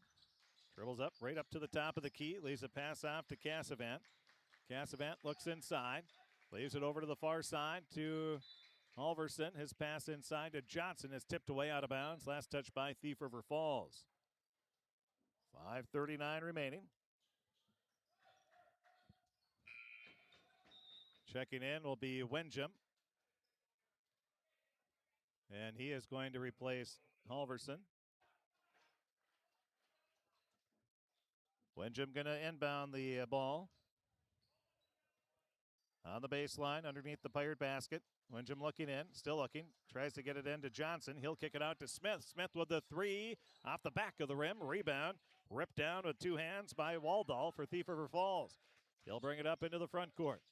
dribbles up, right up to the top of the key. Leaves a pass off to Cassavan. Cassavan looks inside. Leaves it over to the far side to Halverson. His pass inside to Johnson is tipped away out of bounds. Last touch by Thief River Falls. 5:39 remaining. Checking in will be Windjam. And he is going to replace Halverson. Windjam going to inbound the ball. On the baseline, underneath the Pirate basket. Windjam looking in, still looking. Tries to get it into Johnson. He'll kick it out to Smith. Smith with the 3 off the back of the rim. Rebound. Ripped down with 2 hands by Waldall for Thief River Falls. He'll bring it up into the front court.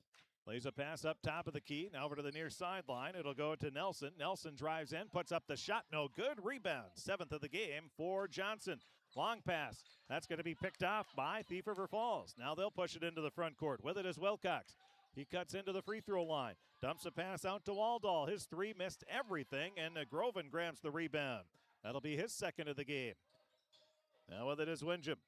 Lays a pass up top of the key. Now over to the near sideline. It'll go to Nelson. Nelson drives in, puts up the shot. No good. Rebound. 7th of the game for Johnson. Long pass. That's going to be picked off by Thief River Falls. Now they'll push it into the front court. With it is Wilcox. He cuts into the free throw line. Dumps a pass out to Waldall. His 3 missed everything, and Groven grabs the rebound. That'll be his 2nd of the game. Now with it is Windjam.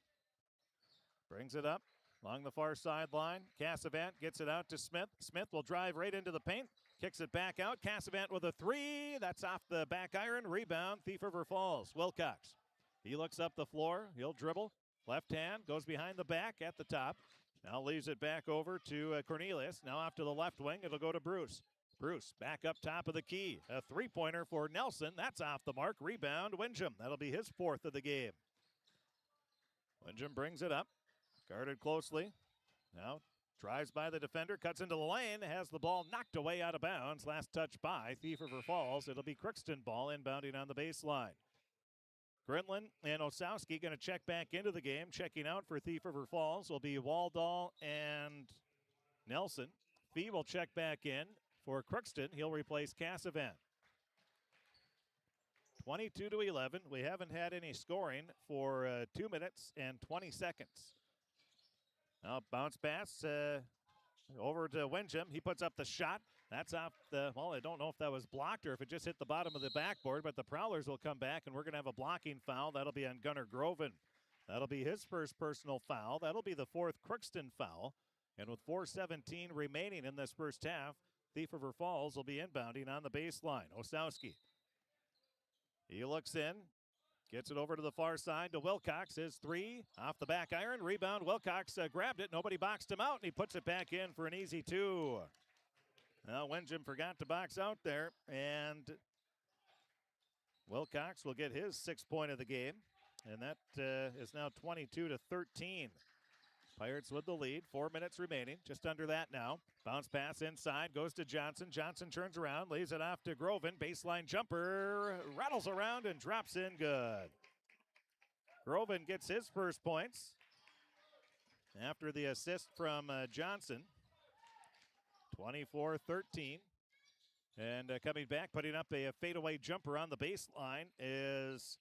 Brings it up. Along the far sideline, Cassavan gets it out to Smith. Smith will drive right into the paint, kicks it back out. Cassavan with a 3. That's off the back iron. Rebound, Thief River Falls. Wilcox He looks up the floor. He'll dribble. Left hand goes behind the back at the top. Now leaves it back over to Cornelius. Now off to the left wing. It'll go to Bruce. Bruce back up top of the key. A three-pointer for Nelson. That's off the mark. Rebound, Windjam. That'll be his fourth of the game. Windjam brings it up. Guarded closely. Now drives by the defender. Cuts into the lane. Has the ball knocked away out of bounds. Last touch by Thief River Falls. It'll be Crookston ball inbounding on the baseline. Grinlin and Osowski going to check back into the game. Checking out for Thief River Falls will be Waldall and Nelson. Fee will check back in for Crookston. He'll replace Cassavant. 22-11. We haven't had any scoring for 2 minutes and 20 seconds. Now bounce pass over to Windjam. He puts up the shot. That's off the, well, I don't know if that was blocked or if it just hit the bottom of the backboard, but the Prowlers will come back, and we're going to have a blocking foul. That'll be on Gunnar Groven. That'll be his first personal foul. That'll be the fourth Crookston foul. And with 4:17 remaining in this first half, Thief River Falls will be inbounding on the baseline. Osowski. He looks in. Gets it over to the far side to Wilcox. His three off the back iron. Rebound. Wilcox grabbed it. Nobody boxed him out, and he puts it back in for an easy two. Now, Windjam forgot to box out there, and Wilcox will get his 6th point of the game, and that is now 22-13. Pirates with the lead. 4 minutes remaining. Just under that now. Bounce pass inside. Goes to Johnson. Johnson turns around. Leaves it off to Groven. Baseline jumper. Rattles around and drops in good. Groven gets his first points after the assist from Johnson. 24-13. And coming back, putting up a fadeaway jumper on the baseline is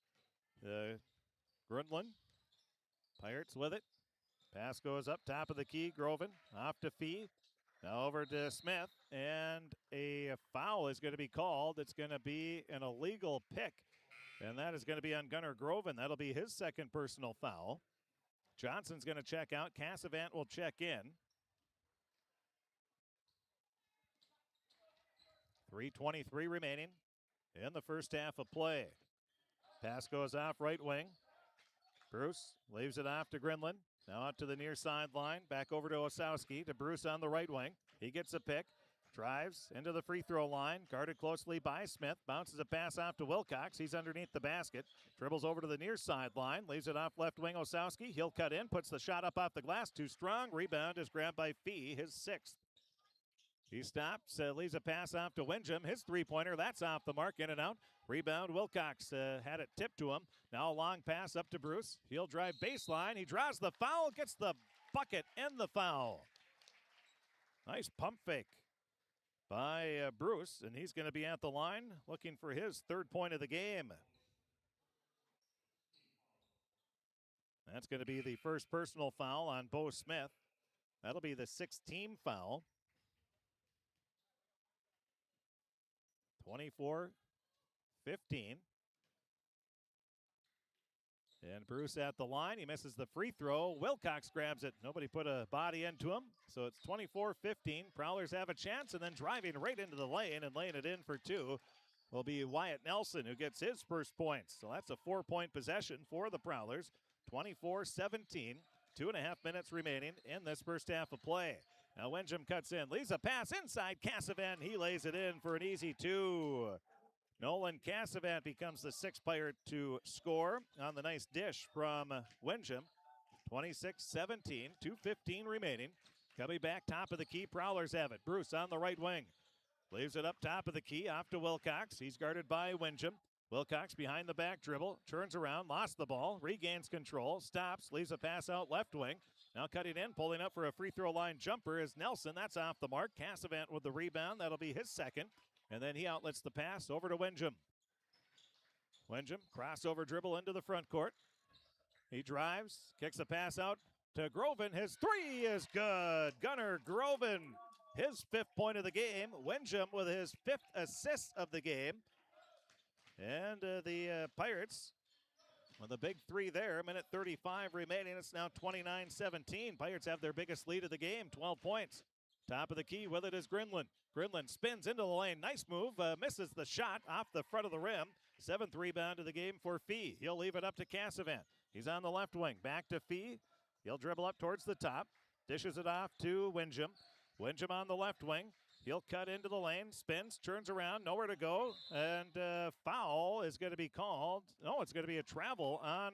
Grundlin. Pirates with it. Pass goes up, top of the key, Groven, off to Fee. Now over to Smith, and a foul is going to be called. It's going to be an illegal pick, and that is going to be on Gunnar Groven. That'll be his second personal foul. Johnson's going to check out. Cassavant will check in. 3:23 remaining in the first half of play. Pass goes off right wing. Bruce leaves it off to Grinlin. Now out to the near sideline. Back over to Osowski, to Bruce on the right wing. He gets a pick. Drives into the free throw line. Guarded closely by Smith. Bounces a pass off to Wilcox. He's underneath the basket. Dribbles over to the near sideline. Leaves it off left wing Osowski. He'll cut in. Puts the shot up off the glass. Too strong. Rebound is grabbed by Fee, his 6th. He stops, leaves a pass off to Windjam. His three-pointer, that's off the mark, in and out. Rebound, Wilcox had it tipped to him. Now a long pass up to Bruce. He'll drive baseline. He draws the foul, gets the bucket and the foul. Nice pump fake by Bruce, and he's going to be at the line looking for his 3rd point of the game. That's going to be the first personal foul on Bo Smith. That'll be the 6th team foul. 24-15. And Bruce at the line. He misses the free throw. Wilcox grabs it. Nobody put a body into him. So it's 24-15. Prowlers have a chance, and then driving right into the lane and laying it in for 2 will be Wyatt Nelson, who gets his first points. So that's a 4-point possession for the Prowlers. 24-17. 2.5 minutes remaining in this first half of play. Now Windjam cuts in, leaves a pass inside Cassavant. He lays it in for an easy 2. Nolan Cassavant becomes the 6th Pirate to score on the nice dish from Windjam. 26-17, 2:15 remaining. Coming back top of the key, Prowlers have it. Bruce on the right wing. Leaves it up top of the key, off to Wilcox. He's guarded by Windjam. Wilcox behind the back dribble, turns around, lost the ball, regains control, stops, leaves a pass out left wing. Now cutting in, pulling up for a free throw line jumper is Nelson. That's off the mark. Cassavant with the rebound. That'll be his 2nd. And then he outlets the pass over to Windjam. Windjam, crossover dribble into the front court. He drives, kicks a pass out to Groven. His 3 is good. Gunnar Groven, his 5th point of the game. Windjam with his 5th assist of the game. And the Pirates with a big 3 there. Minute 35 remaining. It's now 29-17. Pirates have their biggest lead of the game, 12 points. Top of the key with it is Grinland. Grinland spins into the lane. Nice move. Misses the shot off the front of the rim. 7th rebound of the game for Fee. He'll leave it up to Cassavant. He's on the left wing. Back to Fee. He'll dribble up towards the top. Dishes it off to Windjam. Windjam on the left wing. He'll cut into the lane. Spins. Turns around. Nowhere to go. And foul is going to be called. No, it's going to be a travel on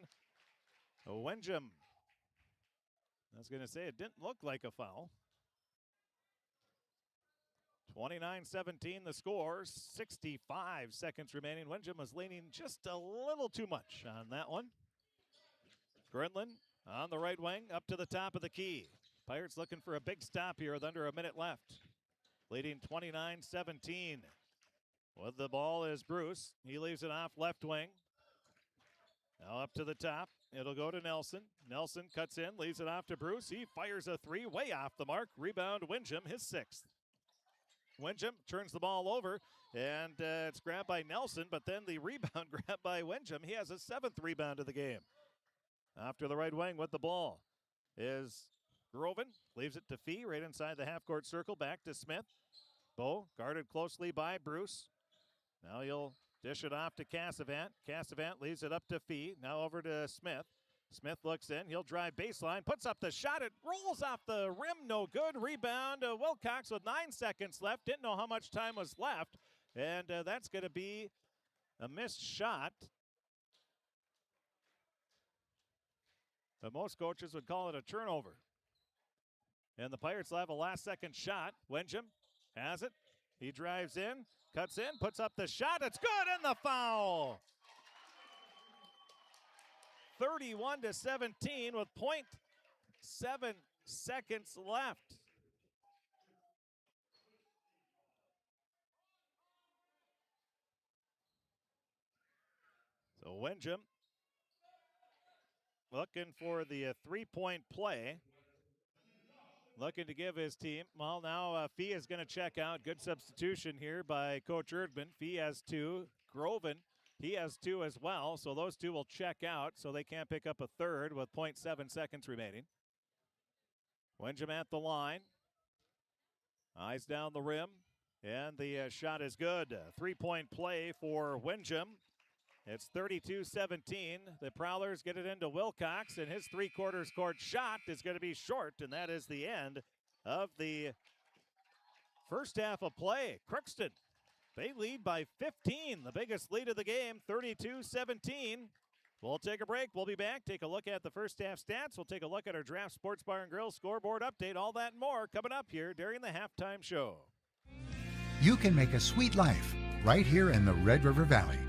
Windjam. I was going to say it didn't look like a foul. 29-17 the score, 65 seconds remaining. Windjam was leaning just a little too much on that one. Grinland on the right wing, up to the top of the key. Pirates looking for a big stop here with under a minute left. Leading 29-17. With the ball is Bruce. He leaves it off left wing. Now up to the top. It'll go to Nelson. Nelson cuts in, leaves it off to Bruce. He fires a three way off the mark. Rebound Windjam, his 6th. Windjam turns the ball over, and it's grabbed by Nelson, but then the rebound grabbed by Windjam. He has a 7th rebound of the game. After the right wing with the ball is Groven. Leaves it to Fee right inside the half-court circle. Back to Smith. Bow guarded closely by Bruce. Now he'll dish it off to Cassavant. Cassavant leaves it up to Fee. Now over to Smith. Smith looks in. He'll drive baseline. Puts up the shot. It rolls off the rim. No good. Rebound. Wilcox with 9 seconds left. Didn't know how much time was left. And that's going to be a missed shot. But most coaches would call it a turnover. And the Pirates will have a last-second shot. Windjam has it. He drives in, cuts in, puts up the shot. It's good, and the foul. 31-17 with 0.7 seconds left. So Windjam looking for the three-point play. Looking to give his team, well, now Fee is going to check out. Good substitution here by Coach Erdman. Fee has 2. Groven, he has 2 as well. So those 2 will check out, so they can't pick up a third with 0.7 seconds remaining. Windjam at the line. Eyes down the rim, and the shot is good. Three-point play for Windjam. It's 32-17. The Prowlers get it into Wilcox, and his three-quarters court shot is going to be short, and that is the end of the first half of play. Crookston, they lead by 15, the biggest lead of the game, 32-17. We'll take a break. We'll be back. Take a look at the first half stats. We'll take a look at our Draft Sports Bar and Grill scoreboard update. All that and more coming up here during the halftime show. You can make a sweet life right here in the Red River Valley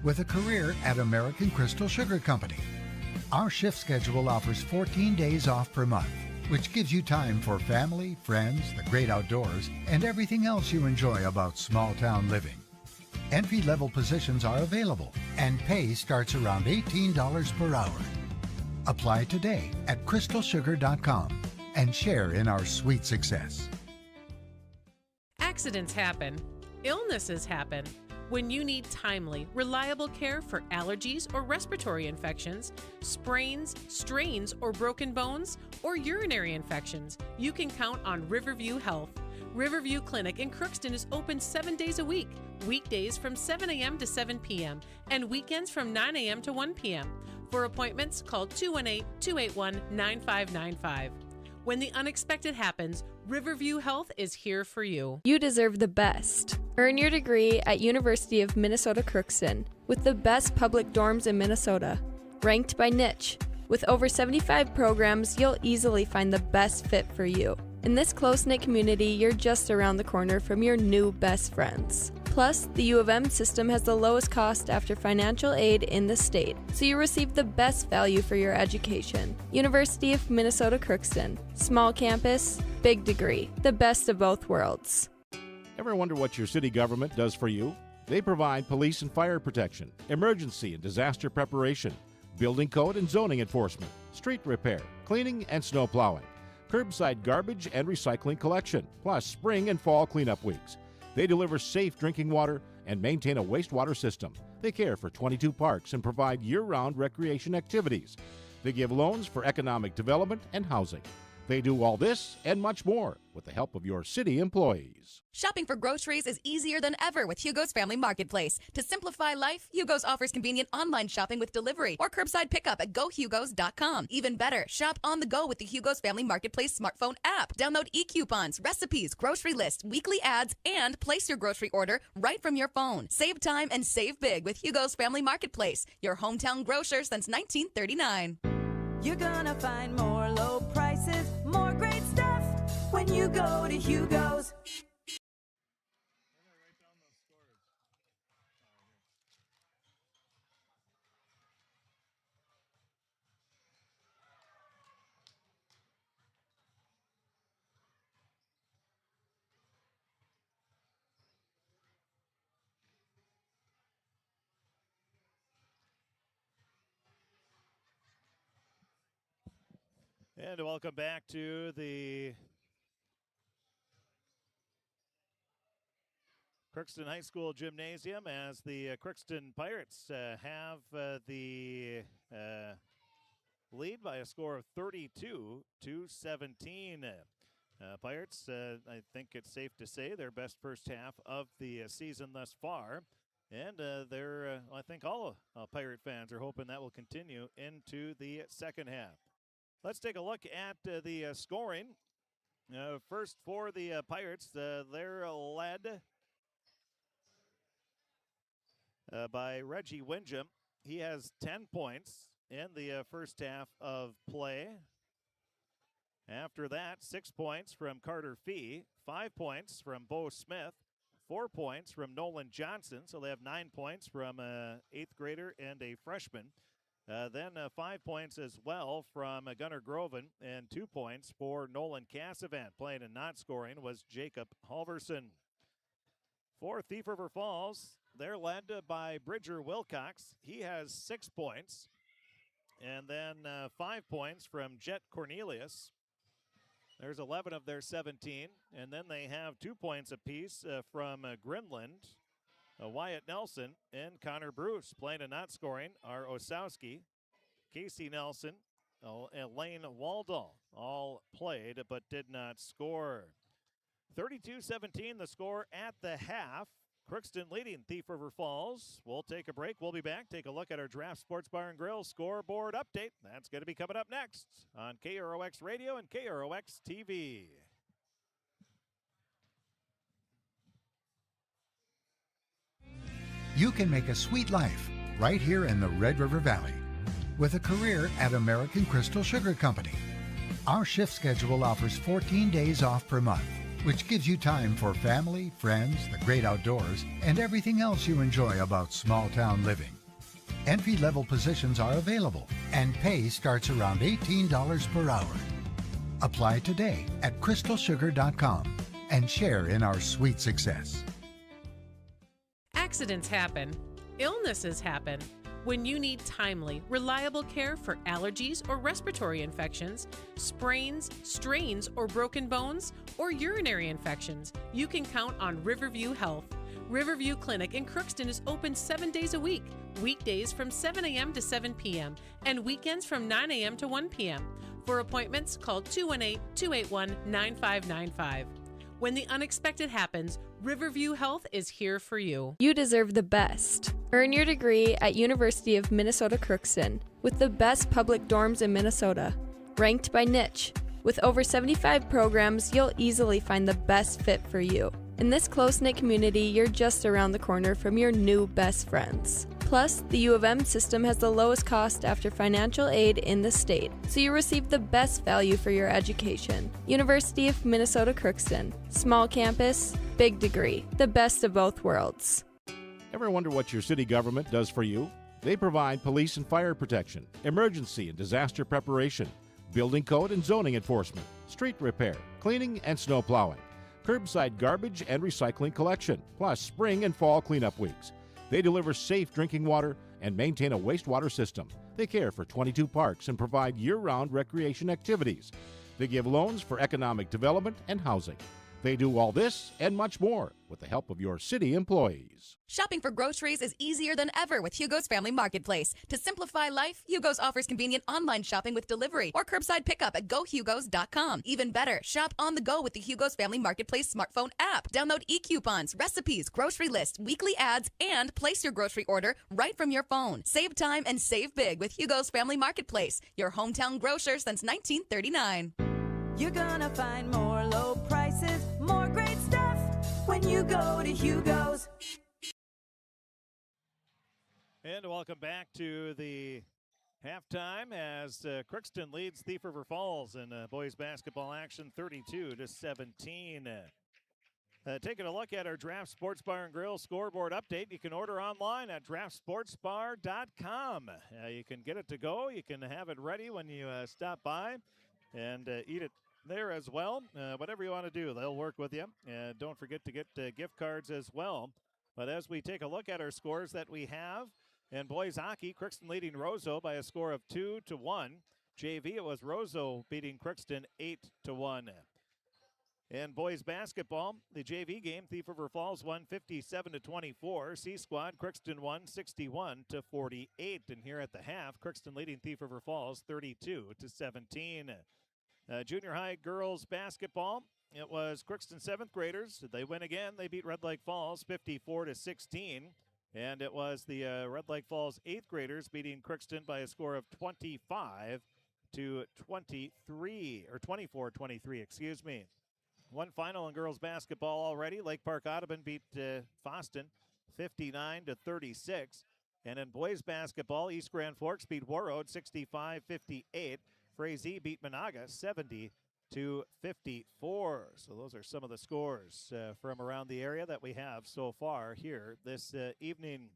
with a career at American Crystal Sugar Company. Our shift schedule offers 14 days off per month, which gives you time for family, friends, the great outdoors, and everything else you enjoy about small-town living. Entry-level positions are available, and pay starts around $18 per hour. Apply today at crystalsugar.com and share in our sweet success. Accidents happen. Illnesses happen. When you need timely, reliable care for allergies or respiratory infections, sprains, strains, or broken bones, or urinary infections, you can count on Riverview Health. Riverview Clinic in Crookston is open 7 days a week, weekdays from 7 a.m. to 7 p.m., and weekends from 9 a.m. to 1 p.m. For appointments, call 218-281-9595. When the unexpected happens, Riverview Health is here for you. You deserve the best. Earn your degree at University of Minnesota Crookston with the best public dorms in Minnesota, ranked by niche. With over 75 programs, you'll easily find the best fit for you. In this close-knit community, you're just around the corner from your new best friends. Plus, the U of M system has the lowest cost after financial aid in the state, so you receive the best value for your education. University of Minnesota Crookston. Small campus, big degree. The best of both worlds. Ever wonder what your city government does for you? They provide police and fire protection, emergency and disaster preparation, building code and zoning enforcement, street repair, cleaning and snow plowing, curbside garbage and recycling collection, plus spring and fall cleanup weeks. They deliver safe drinking water and maintain a wastewater system. They care for 22 parks and provide year-round recreation activities. They give loans for economic development and housing. They do all this and much more with the help of your city employees. Shopping for groceries is easier than ever with Hugo's Family Marketplace. To simplify life, Hugo's offers convenient online shopping with delivery or curbside pickup at gohugos.com. Even better, shop on the go with the Hugo's Family Marketplace smartphone app. Download e-coupons, recipes, grocery lists, weekly ads, and place your grocery order right from your phone. Save time and save big with Hugo's Family Marketplace, your hometown grocer since 1939. You're gonna find more low prices, more great stuff when you go to Hugo's. And welcome back to the Crookston High School Gymnasium as the Crookston Pirates have the lead by a score of 32-17. Pirates, I think it's safe to say, their best first half of the season thus far. And I think all Pirate fans are hoping that will continue into the second half. Let's take a look at the scoring. First for the Pirates, they're led by Reggie Windjam. He has 10 points in the first half of play. After that, 6 points from Carter Fee, 5 points from Bo Smith, 4 points from Nolan Johnson. So they have 9 points from an 8th grader and a freshman. Then 5 points as well from Gunnar Groven and 2 points for Nolan Cassavant. Playing and not scoring was Jacob Halverson. For Thief River Falls, they're led by Bridger Wilcox. He has 6 points. And then 5 points from Jet Cornelius. There's 11 of their 17. And then they have 2 points apiece from Grinland. Wyatt Nelson and Connor Bruce. Playing and not scoring are Osowski, Casey Nelson, and Lane Waldall. All played but did not score. 32-17 the score at the half. Crookston leading Thief River Falls. We'll take a break. We'll be back. Take a look at our Draft Sports Bar and Grill scoreboard update. That's going to be coming up next on KROX Radio and KROX TV. You can make a sweet life right here in the Red River Valley with a career at American Crystal Sugar Company. Our shift schedule offers 14 days off per month, which gives you time for family, friends, the great outdoors, and everything else you enjoy about small town living. Entry-level positions are available, and pay starts around $18 per hour. Apply today at crystalsugar.com and share in our sweet success. Accidents happen. Illnesses happen. When you need timely, reliable care for allergies or respiratory infections, sprains, strains, or broken bones, or urinary infections, you can count on Riverview Health. Riverview Clinic in Crookston is open 7 days a week, weekdays from 7 a.m. to 7 p.m., and weekends from 9 a.m. to 1 p.m. For appointments, call 218-281-9595. When the unexpected happens, Riverview Health is here for you. You deserve the best. Earn your degree at University of Minnesota Crookston with the best public dorms in Minnesota, ranked by niche. With over 75 programs, you'll easily find the best fit for you. In this close-knit community, you're just around the corner from your new best friends. Plus, the U of M system has the lowest cost after financial aid in the state, so you receive the best value for your education. University of Minnesota Crookston. Small campus, big degree. The best of both worlds. Ever wonder what your city government does for you? They provide police and fire protection, emergency and disaster preparation, building code and zoning enforcement, street repair, cleaning and snow plowing, curbside garbage and recycling collection, plus spring and fall cleanup weeks. They deliver safe drinking water and maintain a wastewater system. They care for 22 parks and provide year-round recreation activities. They give loans for economic development and housing. They do all this and much more with the help of your city employees. Shopping for groceries is easier than ever with Hugo's Family Marketplace. To simplify life, Hugo's offers convenient online shopping with delivery or curbside pickup at gohugos.com. Even better, shop on the go with the Hugo's Family Marketplace smartphone app. Download e-coupons, recipes, grocery lists, weekly ads, and place your grocery order right from your phone. Save time and save big with Hugo's Family Marketplace, your hometown grocer since 1939. You're gonna find more low prices, more great stuff when you go to Hugo's. And welcome back to the halftime as Crookston leads Thief River Falls in boys basketball action 32-17. Taking a look at our Draft Sports Bar and Grill scoreboard update. You can order online at draftsportsbar.com. You can get it to go. You can have it ready when you stop by and eat it there as well. Whatever you want to do, they'll work with you. Don't forget to get gift cards as well. But as we take a look at our scores that we have, in boys hockey, Crookston leading Roseau by a score of 2-1. JV, it was Roseau beating Crookston 8-1. In boys basketball, the JV game, Thief River Falls won 57-24. C Squad, Crookston won 61-48. And here at the half, Crookston leading Thief River Falls 32-17. Junior high girls basketball, it was Crookston 7th graders. They win again. They beat Red Lake Falls 54-16. And it was the Red Lake Falls 8th graders beating Crookston by a score of 25-23, or 24-23, excuse me. One final in girls basketball already. Lake Park Audubon beat Foston 59-36. And in boys basketball, East Grand Forks beat Warroad 65-58. Frazee beat Monaga 70-54. So those are some of the scores from around the area that we have so far here this evening.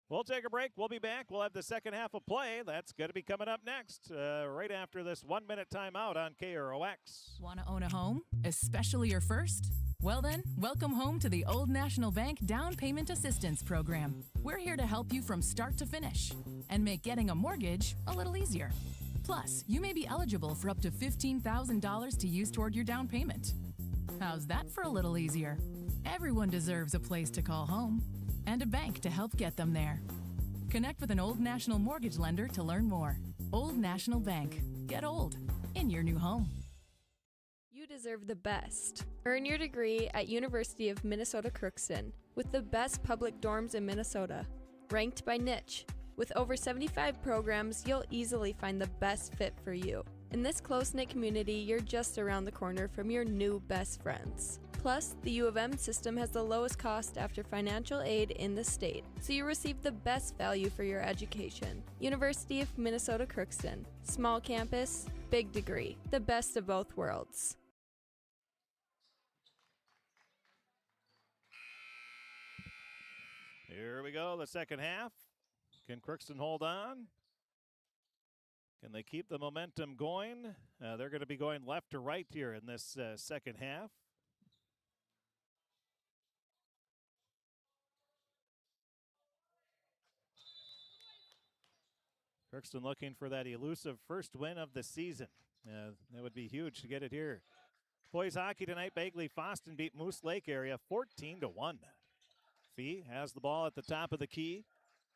We'll take a break. We'll be back. We'll have the second half of play. That's going to be coming up next, right after this 1-minute timeout on KROX. Want to own a home, especially your first? Well then, welcome home to the Old National Bank Down Payment Assistance Program. We're here to help you from start to finish and make getting a mortgage a little easier. Plus, you may be eligible for up to $15,000 to use toward your down payment. How's that for a little easier? Everyone deserves a place to call home and a bank to help get them there. Connect with an Old National mortgage lender to learn more. Old National Bank. Get old in your new home. You deserve the best. Earn your degree at University of Minnesota Crookston with the best public dorms in Minnesota, ranked by niche. With over 75 programs, you'll easily find the best fit for you. In this close-knit community, you're just around the corner from your new best friends. Plus, the U of M system has the lowest cost after financial aid in the state, so you receive the best value for your education. University of Minnesota Crookston. Small campus, big degree. The best of both worlds. Here we go, the second half. Can Crookston hold on? Can they keep the momentum going? They're going to be going left to right here in this second half. Crookston looking for that elusive first win of the season. That would be huge to get it here. Boys hockey tonight, Bagley Foston beat Moose Lake area 14-1. Fee has the ball at the top of the key.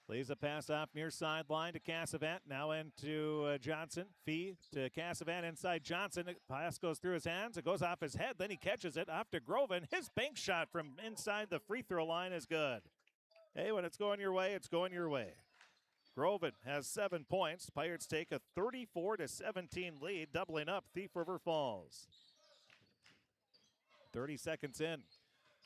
Plays a pass off near sideline to Cassavant. Now into Johnson. Fee to Cassavant inside Johnson. Pass goes through his hands. It goes off his head. Then he catches it off to Groven. His bank shot from inside the free throw line is good. Hey, when it's going your way, it's going your way. Groven has 7 points. Pirates take a 34-17 lead, doubling up Thief River Falls. 30 seconds in.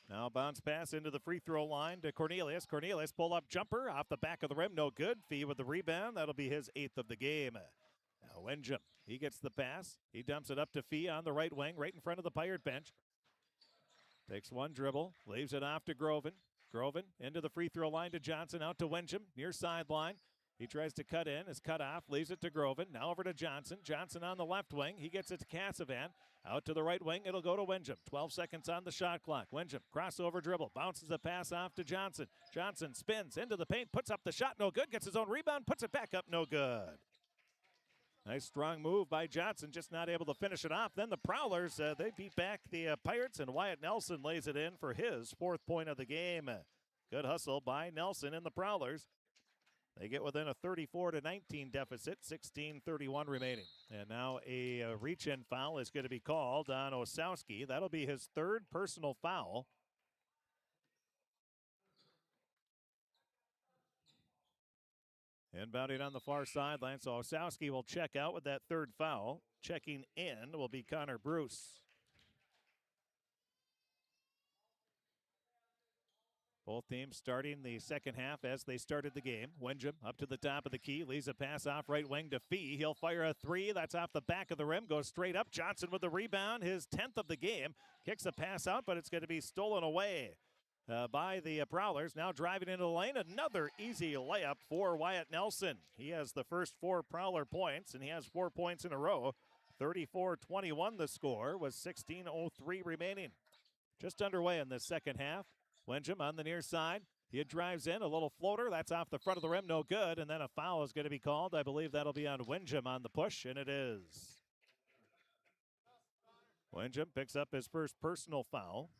Now bounce pass into the free throw line to Cornelius. Cornelius pull-up jumper off the back of the rim. No good. Fee with the rebound. That'll be his 8th of the game. Now Wenjum, he gets the pass. He dumps it up to Fee on the right wing, right in front of the Pirate bench. Takes one dribble, leaves it off to Groven. Groven into the free throw line to Johnson, out to Wenjum, near sideline. He tries to cut in, is cut off, leaves it to Groven. Now over to Johnson. Johnson on the left wing. He gets it to Cassavant. Out to the right wing, it'll go to Wenjum. 12 seconds on the shot clock. Wenjum, crossover dribble, bounces a pass off to Johnson. Johnson spins into the paint, puts up the shot, no good. Gets his own rebound, puts it back up, no good. Nice strong move by Johnson, just not able to finish it off. Then the Prowlers, they beat back the Pirates, and Wyatt Nelson lays it in for his 4th point of the game. Good hustle by Nelson and the Prowlers. They get within a 34-19 deficit, 16:31 remaining. And now a reach-in foul is going to be called on Osowski. That'll be his 3rd personal foul. Inbounding on the far sideline, so Osowski will check out with that 3rd foul. Checking in will be Connor Bruce. Both teams starting the second half as they started the game. Wenjum up to the top of the key, leaves a pass off right wing to Fee. He'll fire a 3. That's off the back of the rim, goes straight up. Johnson with the rebound, his 10th of the game. Kicks a pass out, but it's going to be stolen away by the Prowlers. Now driving into the lane, another easy layup for Wyatt Nelson. He has the first 4 Prowler points, and he has 4 points in a row. 34-21 the score, with 16:03 remaining. Just underway in the second half. Wenjum on the near side. He drives in, a little floater. That's off the front of the rim, no good. And then a foul is going to be called. I believe that'll be on Wenjum on the push, and it is. Wenjum picks up his first personal foul.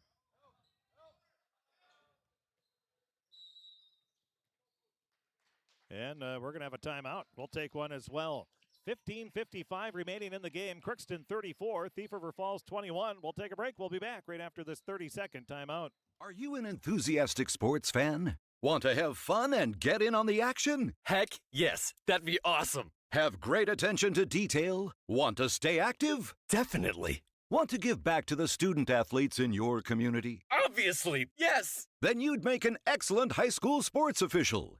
And we're going to have a timeout. We'll take one as well. 15:55 remaining in the game. Crookston 34, Thief River Falls 21. We'll take a break. We'll be back right after this 30-second timeout. Are you an enthusiastic sports fan? Want to have fun and get in on the action? Heck, yes. That'd be awesome. Have great attention to detail? Want to stay active? Definitely. Want to give back to the student athletes in your community? Obviously, yes. Then you'd make an excellent high school sports official.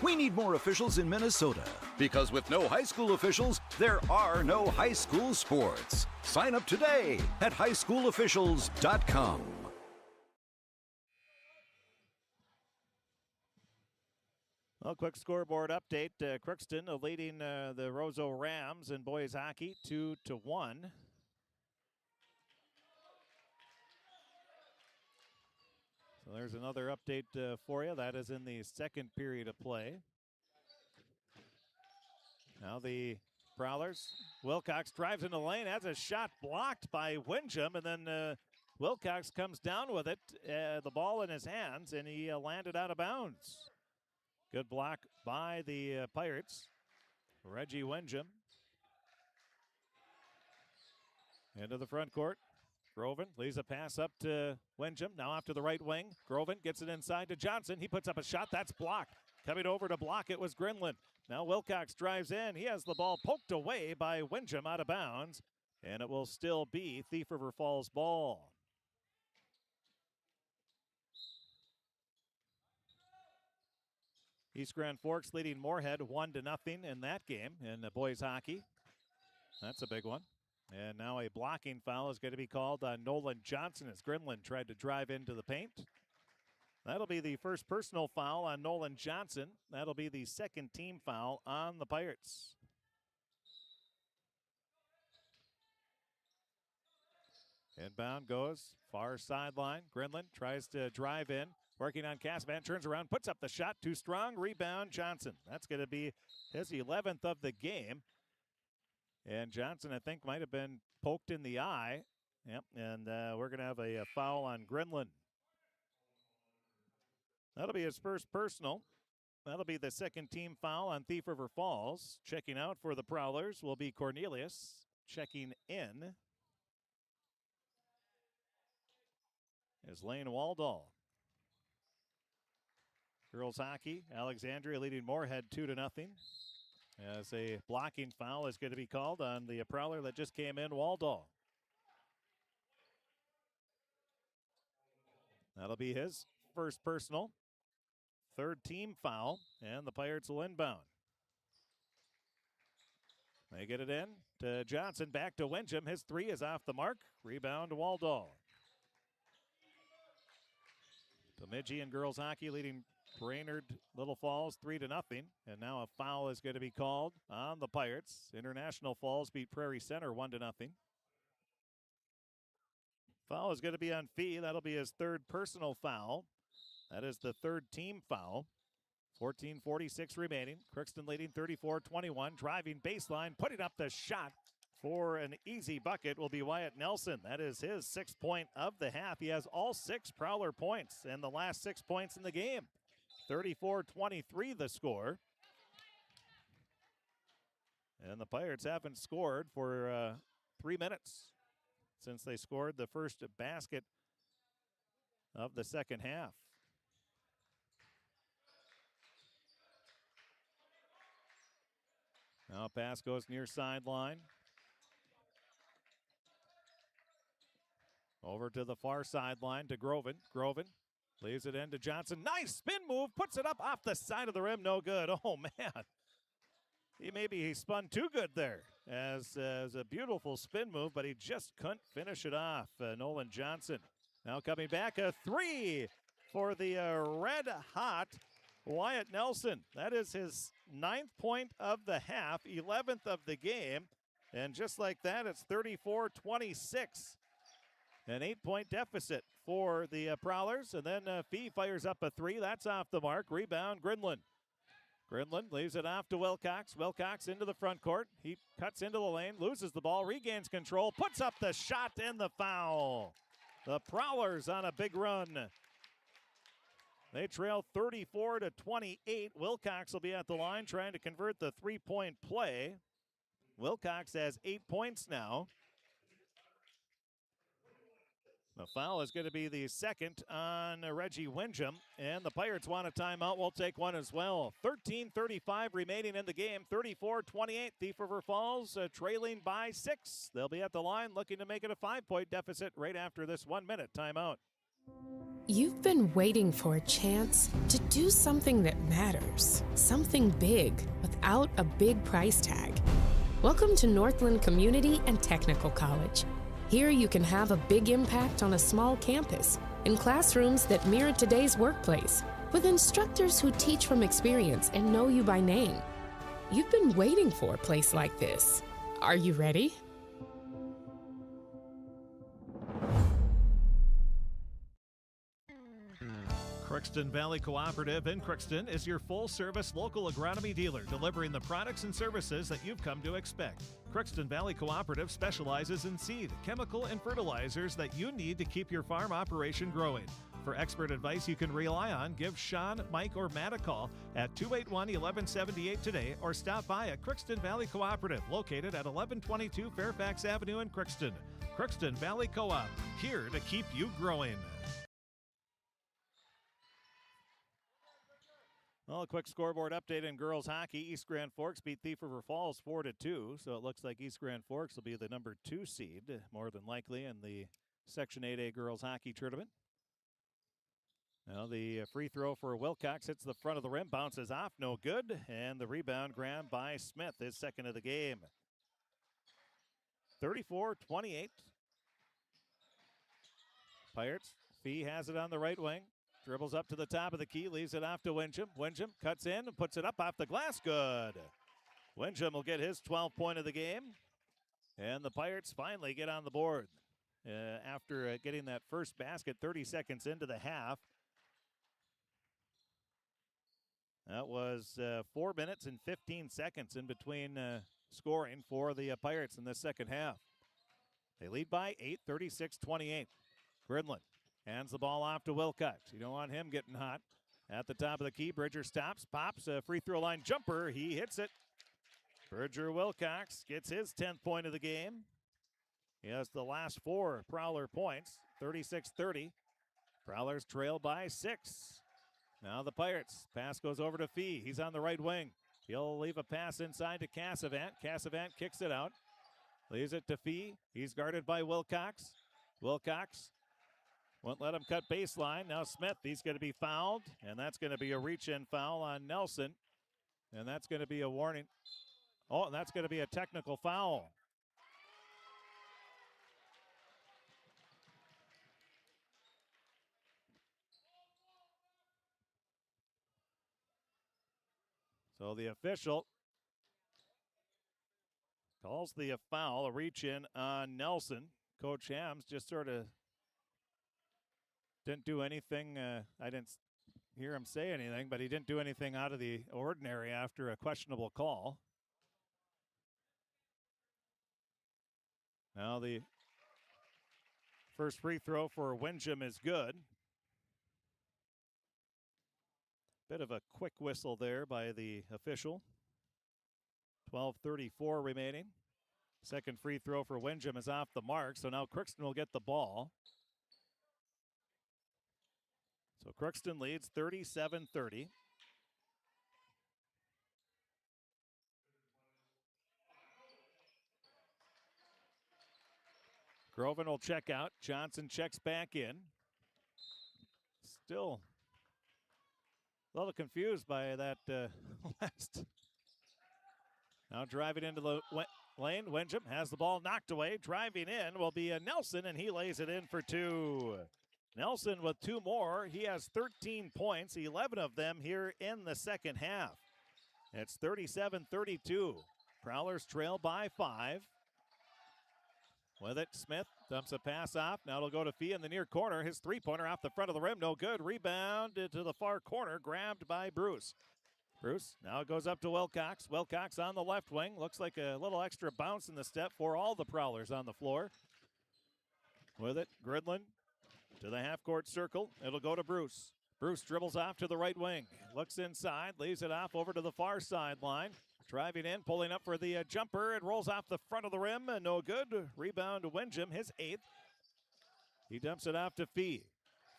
We need more officials in Minnesota, because with no high school officials, there are no high school sports. Sign up today at highschoolofficials.com. Well, quick scoreboard update. Crookston leading the Roseau Rams in boys hockey 2-1. So there's another update for you. That is in the second period of play. Now the Prowlers. Wilcox drives into the lane, has a shot blocked by Wenjum, and then Wilcox comes down with it, the ball in his hands, and he landed out of bounds. Good block by the Pirates. Reggie Wenjum. Into the front court. Groven leaves a pass up to Wenjum. Now off to the right wing. Groven gets it inside to Johnson. He puts up a shot. That's blocked. Coming over to block it was Grinlund. Now Wilcox drives in. He has the ball poked away by Wenjum out of bounds. And it will still be Thief River Falls ball. East Grand Forks leading Moorhead 1-0 in that game in the boys hockey. That's a big one. And now a blocking foul is going to be called on Nolan Johnson as Grinlund tried to drive into the paint. That'll be the first personal foul on Nolan Johnson. That'll be the second team foul on the Pirates. Inbound goes far sideline. Grinlund tries to drive in. Working on Casavan, turns around, puts up the shot, too strong, rebound Johnson. That's going to be his 11th of the game. And Johnson, I think, might have been poked in the eye. Yep, and we're going to have a foul on Grinlund. That'll be his first personal. That'll be the second team foul on Thief River Falls. Checking out for the Prowlers will be Cornelius. Checking in is Lane Waldall. Girls hockey, Alexandria leading Moorhead 2-0. As a blocking foul is going to be called on the Prowler that just came in, Waldall. That'll be his first personal. Third team foul, and the Pirates will inbound. They get it in to Johnson, back to Wenjum. His 3 is off the mark. Rebound to Waldall. Bemidji and girls hockey leading Brainerd Little Falls 3-0. And now a foul is going to be called on the Pirates. International Falls beat Prairie Center 1-0. Foul is going to be on Fee. That'll be his third personal foul. That is the third team foul. 14:46 remaining. Crookston leading 34-21. Driving baseline, putting up the shot for an easy bucket will be Wyatt Nelson. That is his 6th point of the half. He has all 6 Prowler points and the last 6 points in the game. 34-23 the score. And the Pirates haven't scored for 3 minutes since they scored the first basket of the second half. Now pass goes near sideline. Over to the far sideline to Groven. Groven leaves it in to Johnson. Nice spin move. Puts it up off the side of the rim. No good. Oh, man. He spun too good there. As a beautiful spin move, but he just couldn't finish it off. Nolan Johnson now coming back. A 3 for the red-hot Wyatt Nelson. That is his 9th point of the half, 11th of the game. And just like that, it's 34-26. An 8-point deficit for the Prowlers. And then Fee fires up a 3. That's off the mark. Rebound, Grinland. Grinland leaves it off to Wilcox. Wilcox into the front court. He cuts into the lane, loses the ball, regains control, puts up the shot and the foul. The Prowlers on a big run. They trail 34-28. Wilcox will be at the line trying to convert the 3-point play. Wilcox has 8 points now. The foul is going to be the second on Reggie Windham, and the Pirates want a timeout. We'll take one as well. 13:35 remaining in the game, 34-28. Thief River Falls trailing by 6. They'll be at the line looking to make it a 5-point deficit right after this 1-minute timeout. You've been waiting for a chance to do something that matters, something big without a big price tag. Welcome to Northland Community and Technical College. Here you can have a big impact on a small campus, in classrooms that mirror today's workplace, with instructors who teach from experience and know you by name. You've been waiting for a place like this. Are you ready? Crookston Valley Cooperative in Crookston is your full-service local agronomy dealer, delivering the products and services that you've come to expect. Crookston Valley Cooperative specializes in seed, chemical, and fertilizers that you need to keep your farm operation growing. For expert advice you can rely on, give Sean, Mike, or Matt a call at 281-1178 today or stop by at Crookston Valley Cooperative, located at 1122 Fairfax Avenue in Crookston. Crookston Valley Co-op, here to keep you growing. Well, a quick scoreboard update in girls hockey. East Grand Forks beat Thief River Falls 4-2, so it looks like East Grand Forks will be the number 2 seed, more than likely, in the Section 8A girls hockey tournament. Now the free throw for Wilcox hits the front of the rim, bounces off, no good, and the rebound grabbed by Smith, his second of the game. 34-28. Pirates. Fee has it on the right wing. Dribbles up to the top of the key, leaves it off to Windham. Windham cuts in and puts it up off the glass. Good. Windham will get his 12th point of the game. And the Pirates finally get on the board. After getting that first basket 30 seconds into the half. That was 4 minutes and 15 seconds in between scoring for the Pirates in the second half. They lead by 8, 36-28. Gridlin hands the ball off to Wilcox. You don't want him getting hot. At the top of the key, Bridger stops, pops a free throw line jumper. He hits it. Bridger Wilcox gets his 10th point of the game. He has the last 4 Prowler points, 36-30. Prowlers trail by 6. Now the Pirates. Pass goes over to Fee. He's on the right wing. He'll leave a pass inside to Cassavant. Cassavant kicks it out. Leaves it to Fee. He's guarded by Wilcox. Wilcox won't let him cut baseline. Now Smith, he's going to be fouled, and that's going to be a reach-in foul on Nelson. And that's going to be a warning. Oh, and that's going to be a technical foul. So the official calls the foul, a reach-in on Nelson. Coach Hams just sort of didn't do anything. I didn't hear him say anything, but he didn't do anything out of the ordinary after a questionable call. Now the first free throw for Windjam is good. Bit of a quick whistle there by the official. 12:34 remaining. Second free throw for Windjam is off the mark, so now Crookston will get the ball. So Crookston leads 37-30. Groven will check out. Johnson checks back in. Still a little confused by that last. Now driving into the lane. Windjam has the ball knocked away. Driving in will be Nelson, and he lays it in for two. Nelson with two more. He has 13 points, 11 of them here in the second half. It's 37-32. Prowlers trail by 5. With it, Smith dumps a pass off. Now it'll go to Fee in the near corner. His three-pointer off the front of the rim. No good. Rebound to the far corner. Grabbed by Bruce. Bruce now it goes up to Wilcox. Wilcox on the left wing. Looks like a little extra bounce in the step for all the Prowlers on the floor. With it, Gridlin to the half-court circle. It'll go to Bruce. Bruce dribbles off to the right wing. Looks inside. Leaves it off over to the far sideline. Driving in, pulling up for the jumper. It rolls off the front of the rim. No good. Rebound to Windjam, his 8th. He dumps it off to Fee.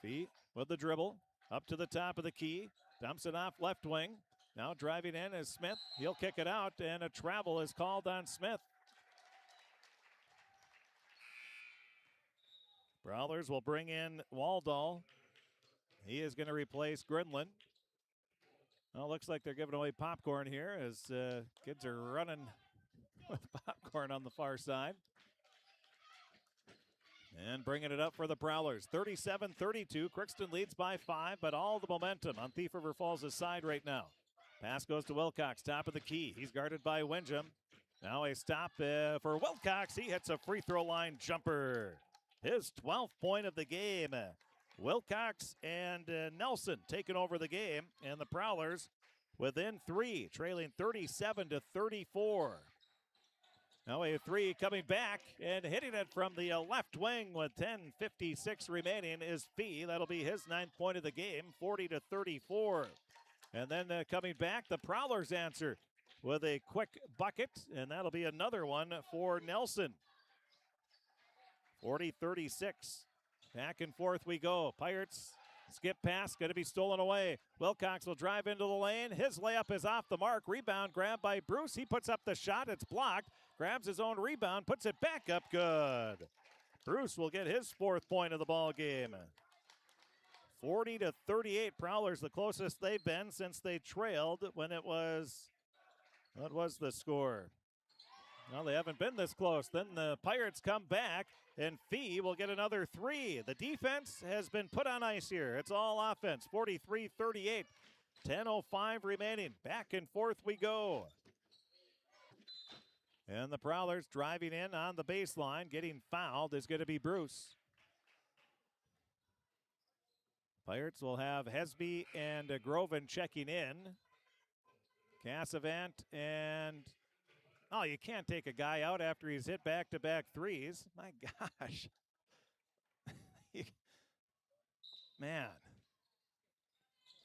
Fee with the dribble. Up to the top of the key. Dumps it off left wing. Now driving in is Smith. He'll kick it out, and a travel is called on Smith. Prowlers will bring in Waldall. He is going to replace Gridlin. Well, looks like they're giving away popcorn here as kids are running with popcorn on the far side. And bringing it up for the Prowlers. 37-32. Crookston leads by 5, but all the momentum on Thief River Falls' side right now. Pass goes to Wilcox, top of the key. He's guarded by Windjam. Now a stop for Wilcox. He hits a free throw line jumper. His 12th point of the game. Wilcox and Nelson taking over the game, and the Prowlers within 3, trailing 37-34. Now a 3 coming back and hitting it from the left wing with 10:56 remaining is Fee. That'll be his 9th point of the game, 40-34. And then coming back, the Prowlers answer with a quick bucket, and that'll be another one for Nelson. 40-36. Back and forth we go. Pirates skip pass, going to be stolen away. Wilcox will drive into the lane. His layup is off the mark. Rebound grab by Bruce. He puts up the shot. It's blocked. Grabs his own rebound, puts it back up good. Bruce will get his 4th point of the ball game. 40-38. Prowlers the closest they've been since they trailed when it was, what was the score? Well, they haven't been this close. Then the Pirates come back, and Fee will get another 3. The defense has been put on ice here. It's all offense. 43-38. 10:05 remaining. Back and forth we go. And the Prowlers driving in on the baseline. Getting fouled is going to be Bruce. Pirates will have Hesby and Groven checking in. Cassavant and... Oh, you can't take a guy out after he's hit back-to-back threes. My gosh. Man.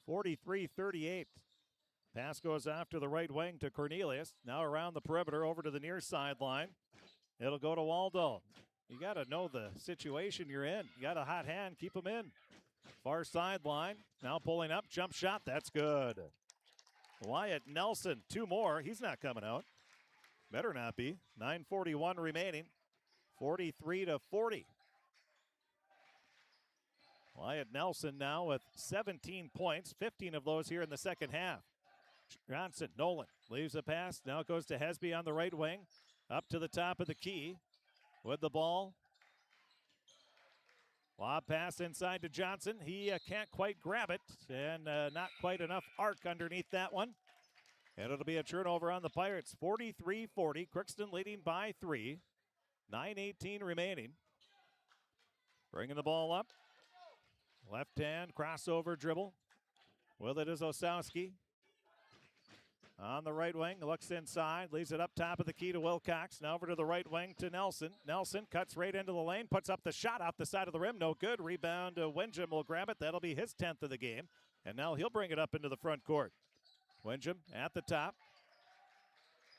43-38. Pass goes off to the right wing to Cornelius. Now around the perimeter over to the near sideline. It'll go to Waldo. You got to know the situation you're in. You got a hot hand, keep him in. Far sideline. Now pulling up, jump shot. That's good. Wyatt Nelson, 2 more. He's not coming out. Better not be. 9:41 remaining. 43-40. Wyatt Nelson now with 17 points, 15 of those here in the second half. Johnson, Nolan leaves a pass. Now it goes to Hesby on the right wing. Up to the top of the key with the ball. Lob pass inside to Johnson. He can't quite grab it, and not quite enough arc underneath that one. And it'll be a turnover on the Pirates. 43-40. Crookston leading by 3. 9:18 remaining. Bringing the ball up. Left hand crossover dribble. With it is Osowski. On the right wing, looks inside, leaves it up top of the key to Wilcox. Now over to the right wing to Nelson. Nelson cuts right into the lane, puts up the shot off the side of the rim. No good. Rebound. Windjam will grab it. That'll be his 10th of the game. And now he'll bring it up into the front court. Windjam at the top.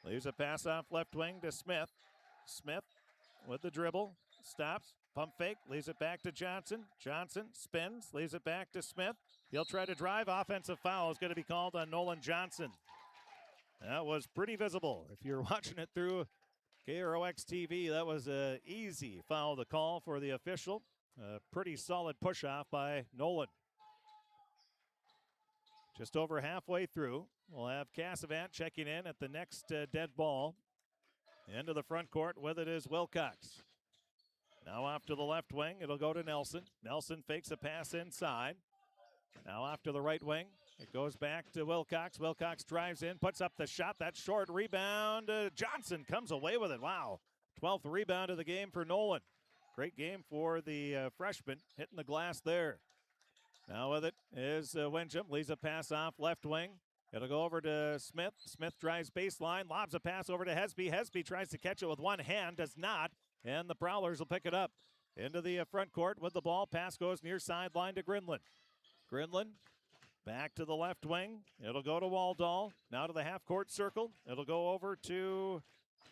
Leaves a pass off left wing to Smith. Smith with the dribble. Stops. Pump fake. Leaves it back to Johnson. Johnson spins. Leaves it back to Smith. He'll try to drive. Offensive foul is going to be called on Nolan Johnson. That was pretty visible. If you're watching it through KROX TV, that was an easy foul to call for the official. A pretty solid push-off by Nolan. Just over halfway through, we'll have Cassavant checking in at the next dead ball. Into the front court with it is Wilcox. Now off to the left wing, it'll go to Nelson. Nelson fakes a pass inside. Now off to the right wing. It goes back to Wilcox. Wilcox drives in, puts up the shot. That short rebound. Johnson comes away with it. Wow. 12th rebound of the game for Nolan. Great game for the freshman, hitting the glass there. Now with it is Windjam. Leaves a pass off left wing. It'll go over to Smith. Smith drives baseline, lobs a pass over to Hesby. Hesby tries to catch it with one hand, does not, and the Prowlers will pick it up. Into the front court with the ball. Pass goes near sideline to Grinlund. Grinlund back to the left wing. It'll go to Waldall. Now to the half-court circle. It'll go over to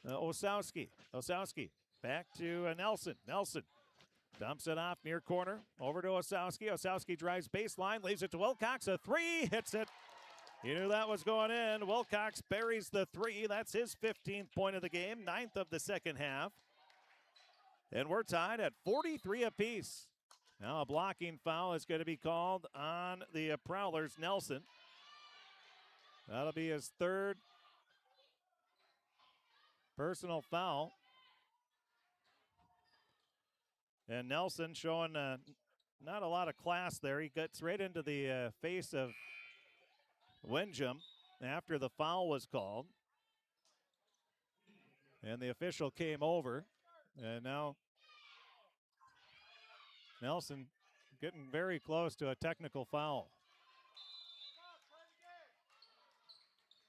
Osowski. Osowski back to Nelson. Nelson dumps it off near corner. Over to Osowski. Osowski drives baseline. Leaves it to Wilcox. A three. Hits it. You knew that was going in. Wilcox buries the three. That's his 15th point of the game. 9th of the second half. And we're tied at 43 apiece. Now a blocking foul is going to be called on the Prowlers. Nelson. That'll be his third personal foul. And Nelson showing not a lot of class there. He gets right into the face of Windjam after the foul was called. And the official came over. And now Nelson getting very close to a technical foul.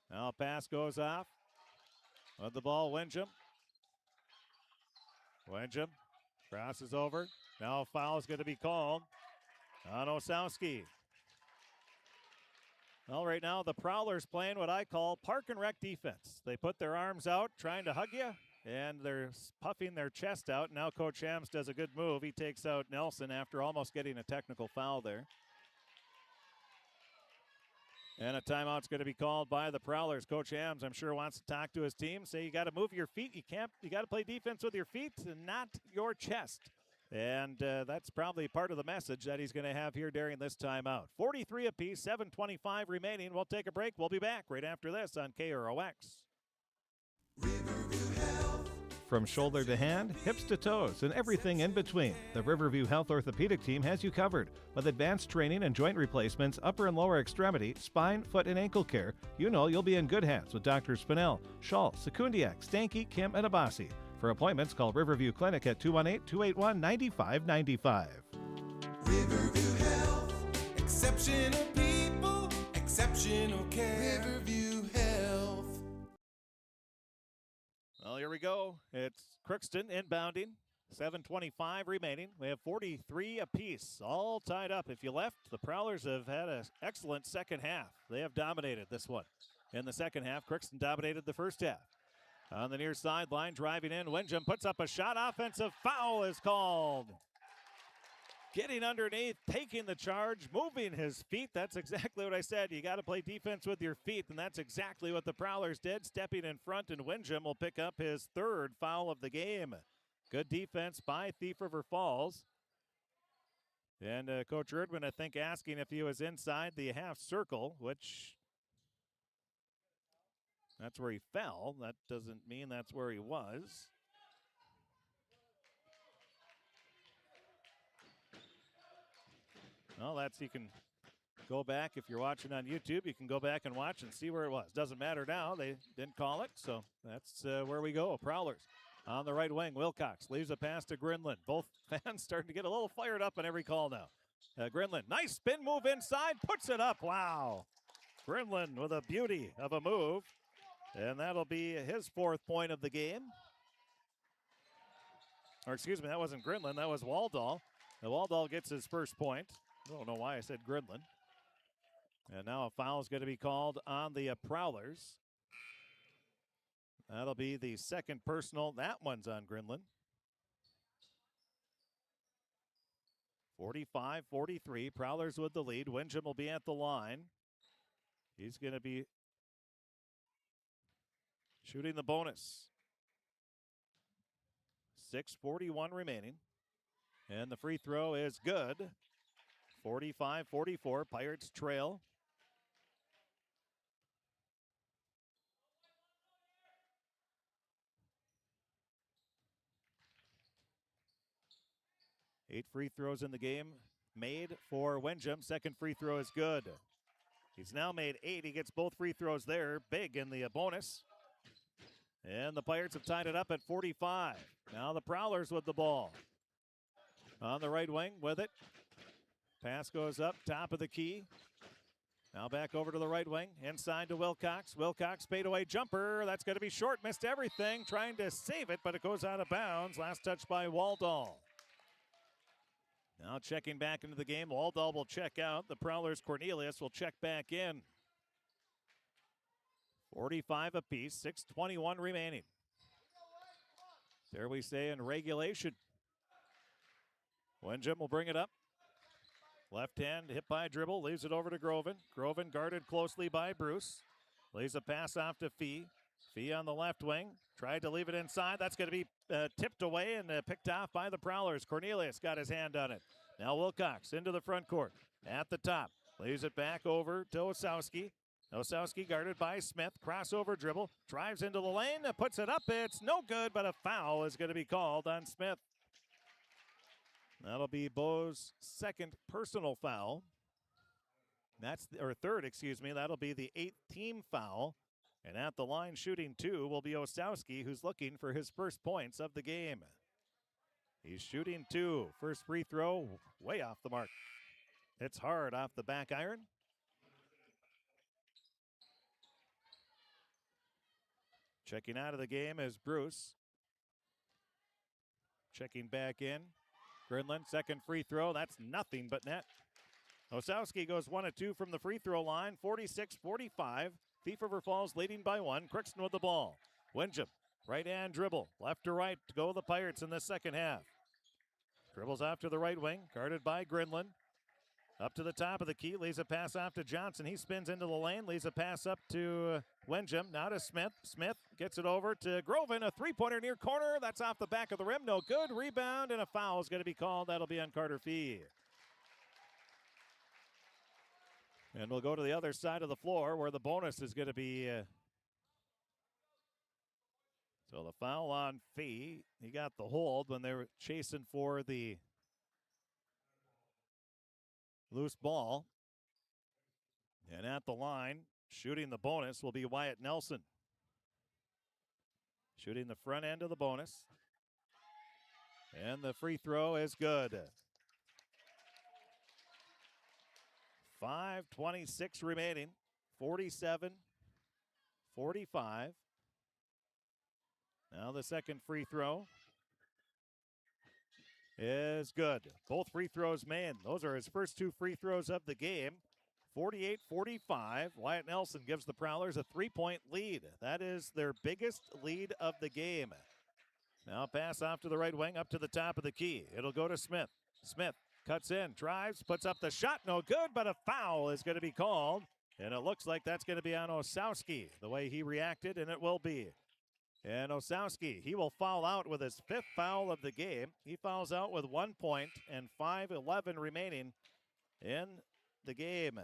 Now a pass goes off. With the ball, Windjam. Windjam crosses over. Now a foul is going to be called on Osowski. Well, right now the Prowlers playing what I call park and rec defense. They put their arms out trying to hug you, and they're puffing their chest out. Now Coach Hams does a good move. He takes out Nelson after almost getting a technical foul there. And a timeout's going to be called by the Prowlers. Coach Hams, I'm sure, wants to talk to his team. Say you got to move your feet. You got to play defense with your feet and not your chest. And that's probably part of the message that he's going to have here during this timeout. 43 apiece, 7:25 remaining. We'll take a break. We'll be back right after this on KROX. From shoulder to hand, hips to toes, and everything in between, the Riverview Health Orthopedic Team has you covered. With advanced training and joint replacements, upper and lower extremity, spine, foot, and ankle care, you know you'll be in good hands with Drs. Spinell, Schall, Sekundiak, Stanky, Kim, and Abassi. For appointments, call Riverview Clinic at 218-281-9595. Riverview Health, exceptional people, exceptional care. Riverview Health. Well, here we go. It's Crookston inbounding. 7:25 remaining. We have 43 apiece, all tied up. If you left, the Prowlers have had an excellent second half. They have dominated this one. In the second half, Crookston dominated the first half. On the near sideline, driving in, Windjam puts up a shot. Offensive foul is called. Getting underneath, taking the charge, moving his feet. That's exactly what I said. You got to play defense with your feet, and that's exactly what the Prowlers did. Stepping in front, and Windjam will pick up his third foul of the game. Good defense by Thief River Falls. And Coach Erdman, I think, asking if he was inside the half circle, which that's where he fell. That doesn't mean that's where he was. Well, you can go back. If you're watching on YouTube, you can go back and watch and see where it was. Doesn't matter now. They didn't call it, so that's where we go. Prowlers on the right wing. Wilcox leaves a pass to Grinlund. Both fans starting to get a little fired up on every call now. Grinlin, nice spin move inside, puts it up. Wow. Grinlin with a beauty of a move. And that'll be his 4th point of the game. Or excuse me, that wasn't Grinlin, that was Waldall. And Waldall gets his first point. I don't know why I said Grinlin. And now a foul is going to be called on the Prowlers. That'll be the 2nd personal. That one's on Grinlin. 45-43. Prowlers with the lead. Windjam will be at the line. He's going to be shooting the bonus. 6:41 remaining. And the free throw is good. 45-44. Pirates trail. Eight free throws in the game made for Windjam. 2nd free throw is good. He's now made 8. He gets both free throws there. Big in the bonus. And the Pirates have tied it up at 45. Now the Prowlers with the ball. On the right wing with it. Pass goes up, top of the key. Now back over to the right wing. Inside to Wilcox. Wilcox fadeaway jumper. That's going to be short. Missed everything. Trying to save it, but it goes out of bounds. Last touch by Waldall. Now checking back into the game. Waldall will check out. The Prowlers' Cornelius will check back in. 45 apiece, 6:21 remaining. There we say in regulation. Windjam will bring it up. Left hand hit by dribble, leaves it over to Groven. Groven guarded closely by Bruce. Lays a pass off to Fee. Fee on the left wing. Tried to leave it inside. That's going to be tipped away and picked off by the Prowlers. Cornelius got his hand on it. Now Wilcox into the front court. At the top. Leaves it back over to Osowski. Osowski guarded by Smith. Crossover dribble. Drives into the lane. Puts it up. It's no good, but a foul is going to be called on Smith. That'll be Bo's 2nd personal foul. Or 3rd, excuse me. That'll be the 8th team foul. And at the line shooting 2 will be Osowski, who's looking for his first points of the game. He's shooting 2. First free throw, way off the mark. It's hard off the back iron. Checking out of the game is Bruce. Checking back in. Grinlin, 2nd free throw. That's nothing but net. Osowski goes 1 of 2 from the free throw line. 46-45. Thief River Falls leading by 1. Crookston with the ball. Windjam, right hand dribble. Left to right to go the Pirates in the second half. Dribbles off to the right wing. Guarded by Grinlin. Up to the top of the key. Leaves a pass off to Johnson. He spins into the lane. Leaves a pass up to Windjam. Now to Smith. Smith gets it over to Groven. A three-pointer near corner. That's off the back of the rim. No good. Rebound and a foul is going to be called. That'll be on Carter Fee. And we'll go to the other side of the floor where the bonus is going to be. So the foul on Fee. He got the hold when they were chasing for the loose ball. And at the line, shooting the bonus will be Wyatt Nelson. Shooting the front end of the bonus. And the free throw is good. 5:26 remaining. 47-45. Now the second free throw is good. Both free throws made. Those are his first 2 free throws of the game. 48-45. Wyatt Nelson gives the Prowlers a 3-point lead. That is their biggest lead of the game. Now pass off to the right wing, up to the top of the key. It'll go to Smith. Smith cuts in, drives, puts up the shot. No good, but a foul is going to be called. And it looks like that's going to be on Osowski, the way he reacted, and it will be. And Osowski, he will foul out with his 5th foul of the game. He fouls out with 1 point and 5:11 remaining in the game.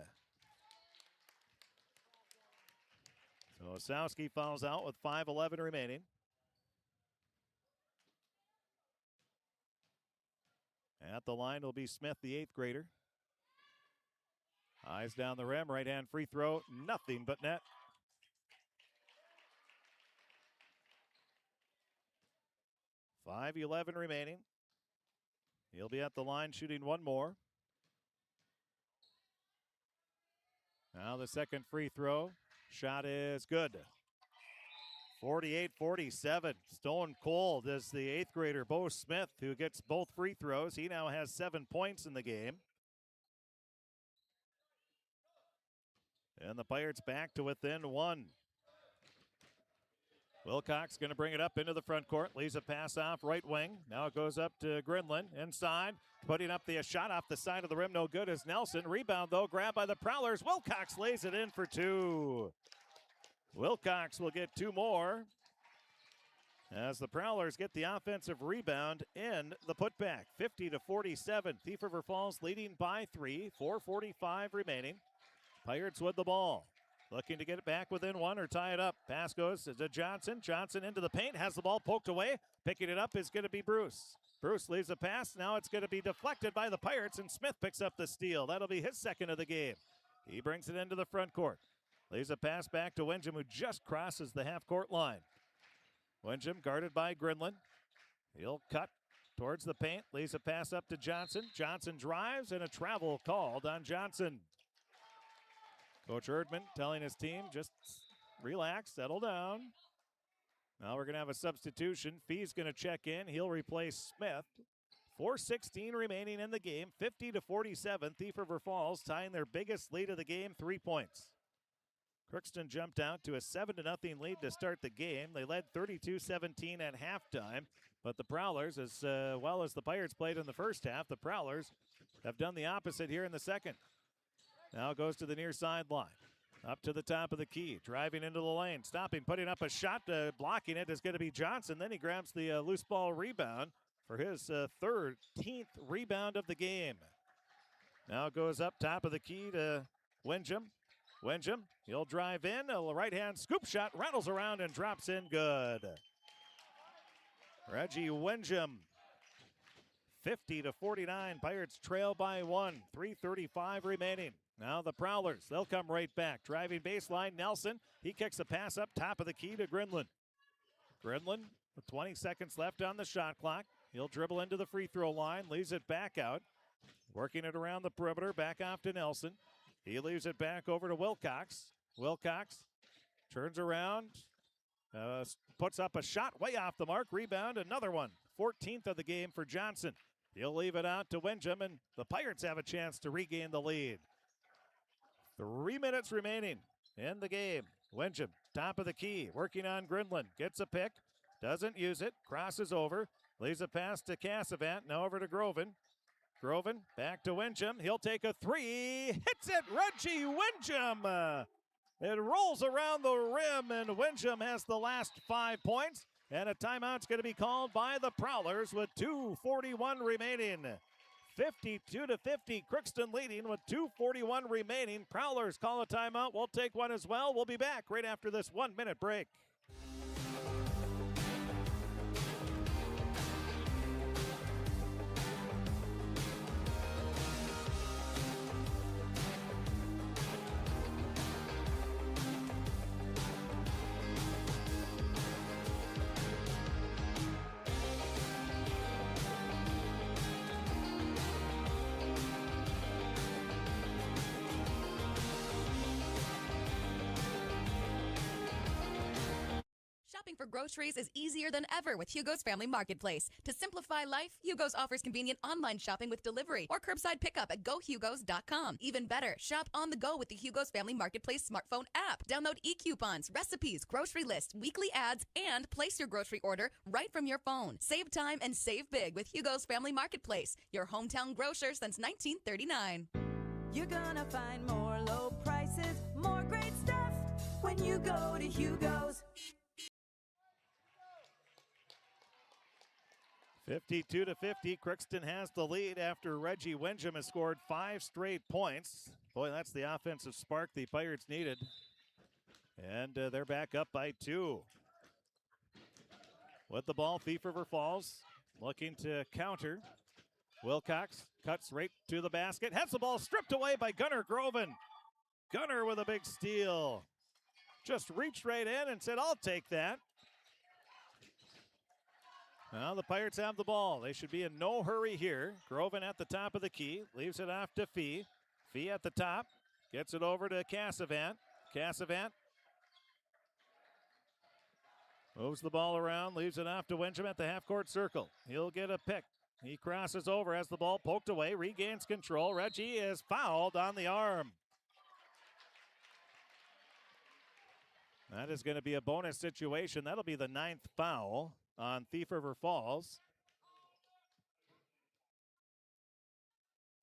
So Osowski fouls out with 5:11 remaining. At the line will be Smith, the 8th grader. Eyes down the rim, right-hand free throw, nothing but net. 5:11 remaining. He'll be at the line shooting 1 more. Now the second free throw. Shot is good. 48-47. Stone cold is the 8th grader, Bo Smith, who gets both free throws. He now has 7 points in the game. And the Pirates back to within 1. Wilcox going to bring it up into the front court. Leaves a pass off right wing. Now it goes up to Grinlin inside. Putting up the shot off the side of the rim. No good as Nelson. Rebound, though, grabbed by the Prowlers. Wilcox lays it in for 2. Wilcox will get 2 more as the Prowlers get the offensive rebound in the putback. 50-47. Thief River Falls leading by 3. 4:45 remaining. Pirates with the ball. Looking to get it back within 1 or tie it up. Pass goes to Johnson. Johnson into the paint. Has the ball poked away. Picking it up is going to be Bruce. Bruce leaves a pass. Now it's going to be deflected by the Pirates, and Smith picks up the steal. That'll be his second of the game. He brings it into the front court. Leaves a pass back to Wenjum, who just crosses the half-court line. Wenjum guarded by Grinlin. He'll cut towards the paint. Leaves a pass up to Johnson. Johnson drives, and a travel called on Johnson. Coach Erdman telling his team, just relax, settle down. Now we're going to have a substitution. Fee's going to check in. He'll replace Smith. 4:16 remaining in the game. 50-47. Thief River Falls tying their biggest lead of the game, 3 points. Crookston jumped out to a 7-0 lead to start the game. They led 32-17 at halftime. But the Prowlers, as well as the Pirates played in the first half, the Prowlers have done the opposite here in the second. Now goes to the near sideline. Up to the top of the key. Driving into the lane. Stopping, putting up a shot. Blocking it is going to be Johnson. Then he grabs the loose ball rebound for his 13th rebound of the game. Now goes up top of the key to Wenjum. Wenjum, he'll drive in. A right-hand scoop shot. Rattles around and drops in good. Reggie Wenjum. 50-49. Pirates trail by 1. 3:35 remaining. Now the Prowlers, they'll come right back. Driving baseline, Nelson. He kicks a pass up top of the key to Grinlin. Grinlin with 20 seconds left on the shot clock. He'll dribble into the free throw line, leaves it back out. Working it around the perimeter, back off to Nelson. He leaves it back over to Wilcox. Wilcox turns around, puts up a shot way off the mark. Rebound, another one. 14th of the game for Johnson. He'll leave it out to Wenjum, and the Pirates have a chance to regain the lead. 3 minutes remaining in the game. Wenjum, top of the key, working on Grinlin. Gets a pick, doesn't use it, crosses over, leaves a pass to Cassavant, now over to Groven. Groven, back to Wenjum. He'll take a 3, hits it, Reggie Wenjum. It rolls around the rim, and Wenjum has the last 5 points. And a timeout's going to be called by the Prowlers with 2:41 remaining. 52-50, Crookston leading with 2:41 remaining. Prowlers call a timeout. We'll take one as well. We'll be back right after this 1-minute break. Shopping for groceries is easier than ever with Hugo's Family Marketplace. To simplify life, Hugo's offers convenient online shopping with delivery or curbside pickup at gohugos.com. Even better, shop on the go with the Hugo's Family Marketplace smartphone app. Download e-coupons, recipes, grocery lists, weekly ads, and place your grocery order right from your phone. Save time and save big with Hugo's Family Marketplace, your hometown grocer since 1939. You're gonna find more low prices, more great stuff when you go to Hugo's. 52-50, Crookston has the lead after Reggie Wenjum has scored 5 straight points. Boy, that's the offensive spark the Pirates needed. And they're back up by 2. With the ball, Thief River Falls looking to counter. Wilcox cuts right to the basket. Has the ball stripped away by Gunnar Groven. Gunnar with a big steal. Just reached right in and said, I'll take that. Now the Pirates have the ball. They should be in no hurry here. Groven at the top of the key. Leaves it off to Fee. Fee at the top. Gets it over to Cassavant. Cassavant moves the ball around, leaves it off to Wincham at the half-court circle. He'll get a pick. He crosses over as the ball poked away, regains control. Reggie is fouled on the arm. That is going to be a bonus situation. That'll be the 9th foul on Thief River Falls.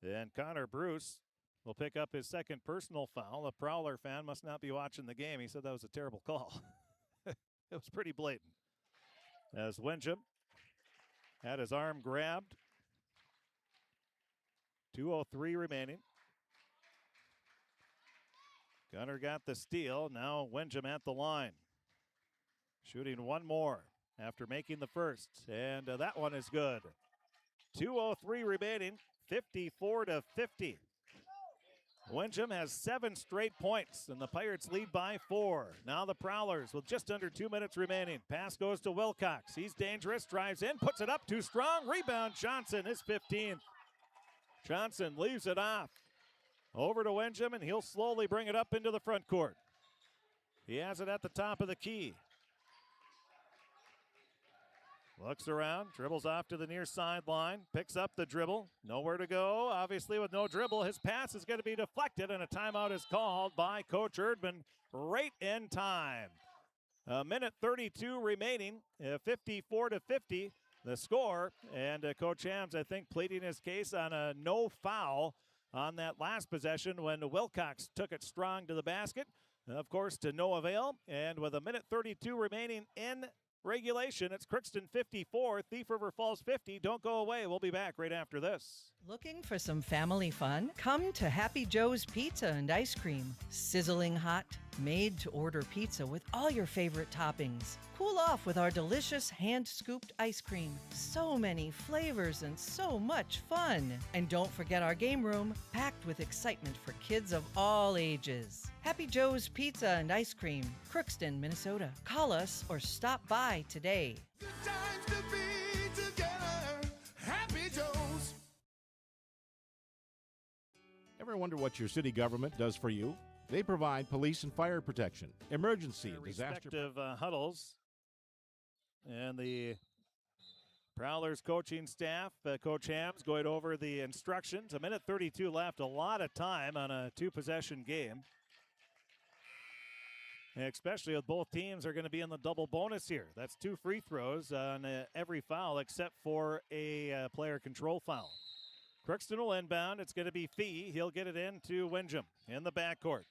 And Connor Bruce will pick up his 2nd personal foul. A Prowler fan must not be watching the game. He said that was a terrible call. It was pretty blatant. As Wincham had his arm grabbed. 2:03 remaining. Gunner got the steal. Now Wincham at the line. Shooting one more after making the first. And that one is good. 2:03 remaining. 54-50. Wincham has 7 straight points, and the Pirates lead by 4. Now the Prowlers with just under 2 minutes remaining. Pass goes to Wilcox. He's dangerous, drives in, puts it up too strong. Rebound, Johnson, his 15th. Johnson leaves it off. Over to Wincham, and he'll slowly bring it up into the front court. He has it at the top of the key. Looks around, dribbles off to the near sideline, picks up the dribble. Nowhere to go. Obviously, with no dribble, his pass is going to be deflected, and a timeout is called by Coach Erdman right in time. A minute 32 remaining, 54-50, the score. And Coach Hams, I think, pleading his case on a no foul on that last possession when Wilcox took it strong to the basket. Of course, to no avail. And with a minute 32 remaining in regulation, it's Crookston 54, Thief River Falls 50. Don't go away. We'll be back right after this. Looking for some family fun? Come to Happy Joe's Pizza and Ice Cream. Sizzling hot, made-to-order pizza with all your favorite toppings. Cool off with our delicious hand-scooped ice cream. So many flavors and so much fun. And don't forget our game room, packed with excitement for kids of all ages. Happy Joe's Pizza and Ice Cream, Crookston, Minnesota. Call us or stop by today. Times to be together. Happy Joe's. Ever wonder what your city government does for you? They provide police and fire protection, emergency and disaster. Respective huddles. And the Prowlers coaching staff, Coach Hams going over the instructions. A minute 32 left, a lot of time on a 2-possession game. Especially with both teams are going to be in the double bonus here. That's 2 free throws on every foul except for a player control foul. Crookston will inbound. It's going to be Fee. He'll get it into Wincham in the backcourt.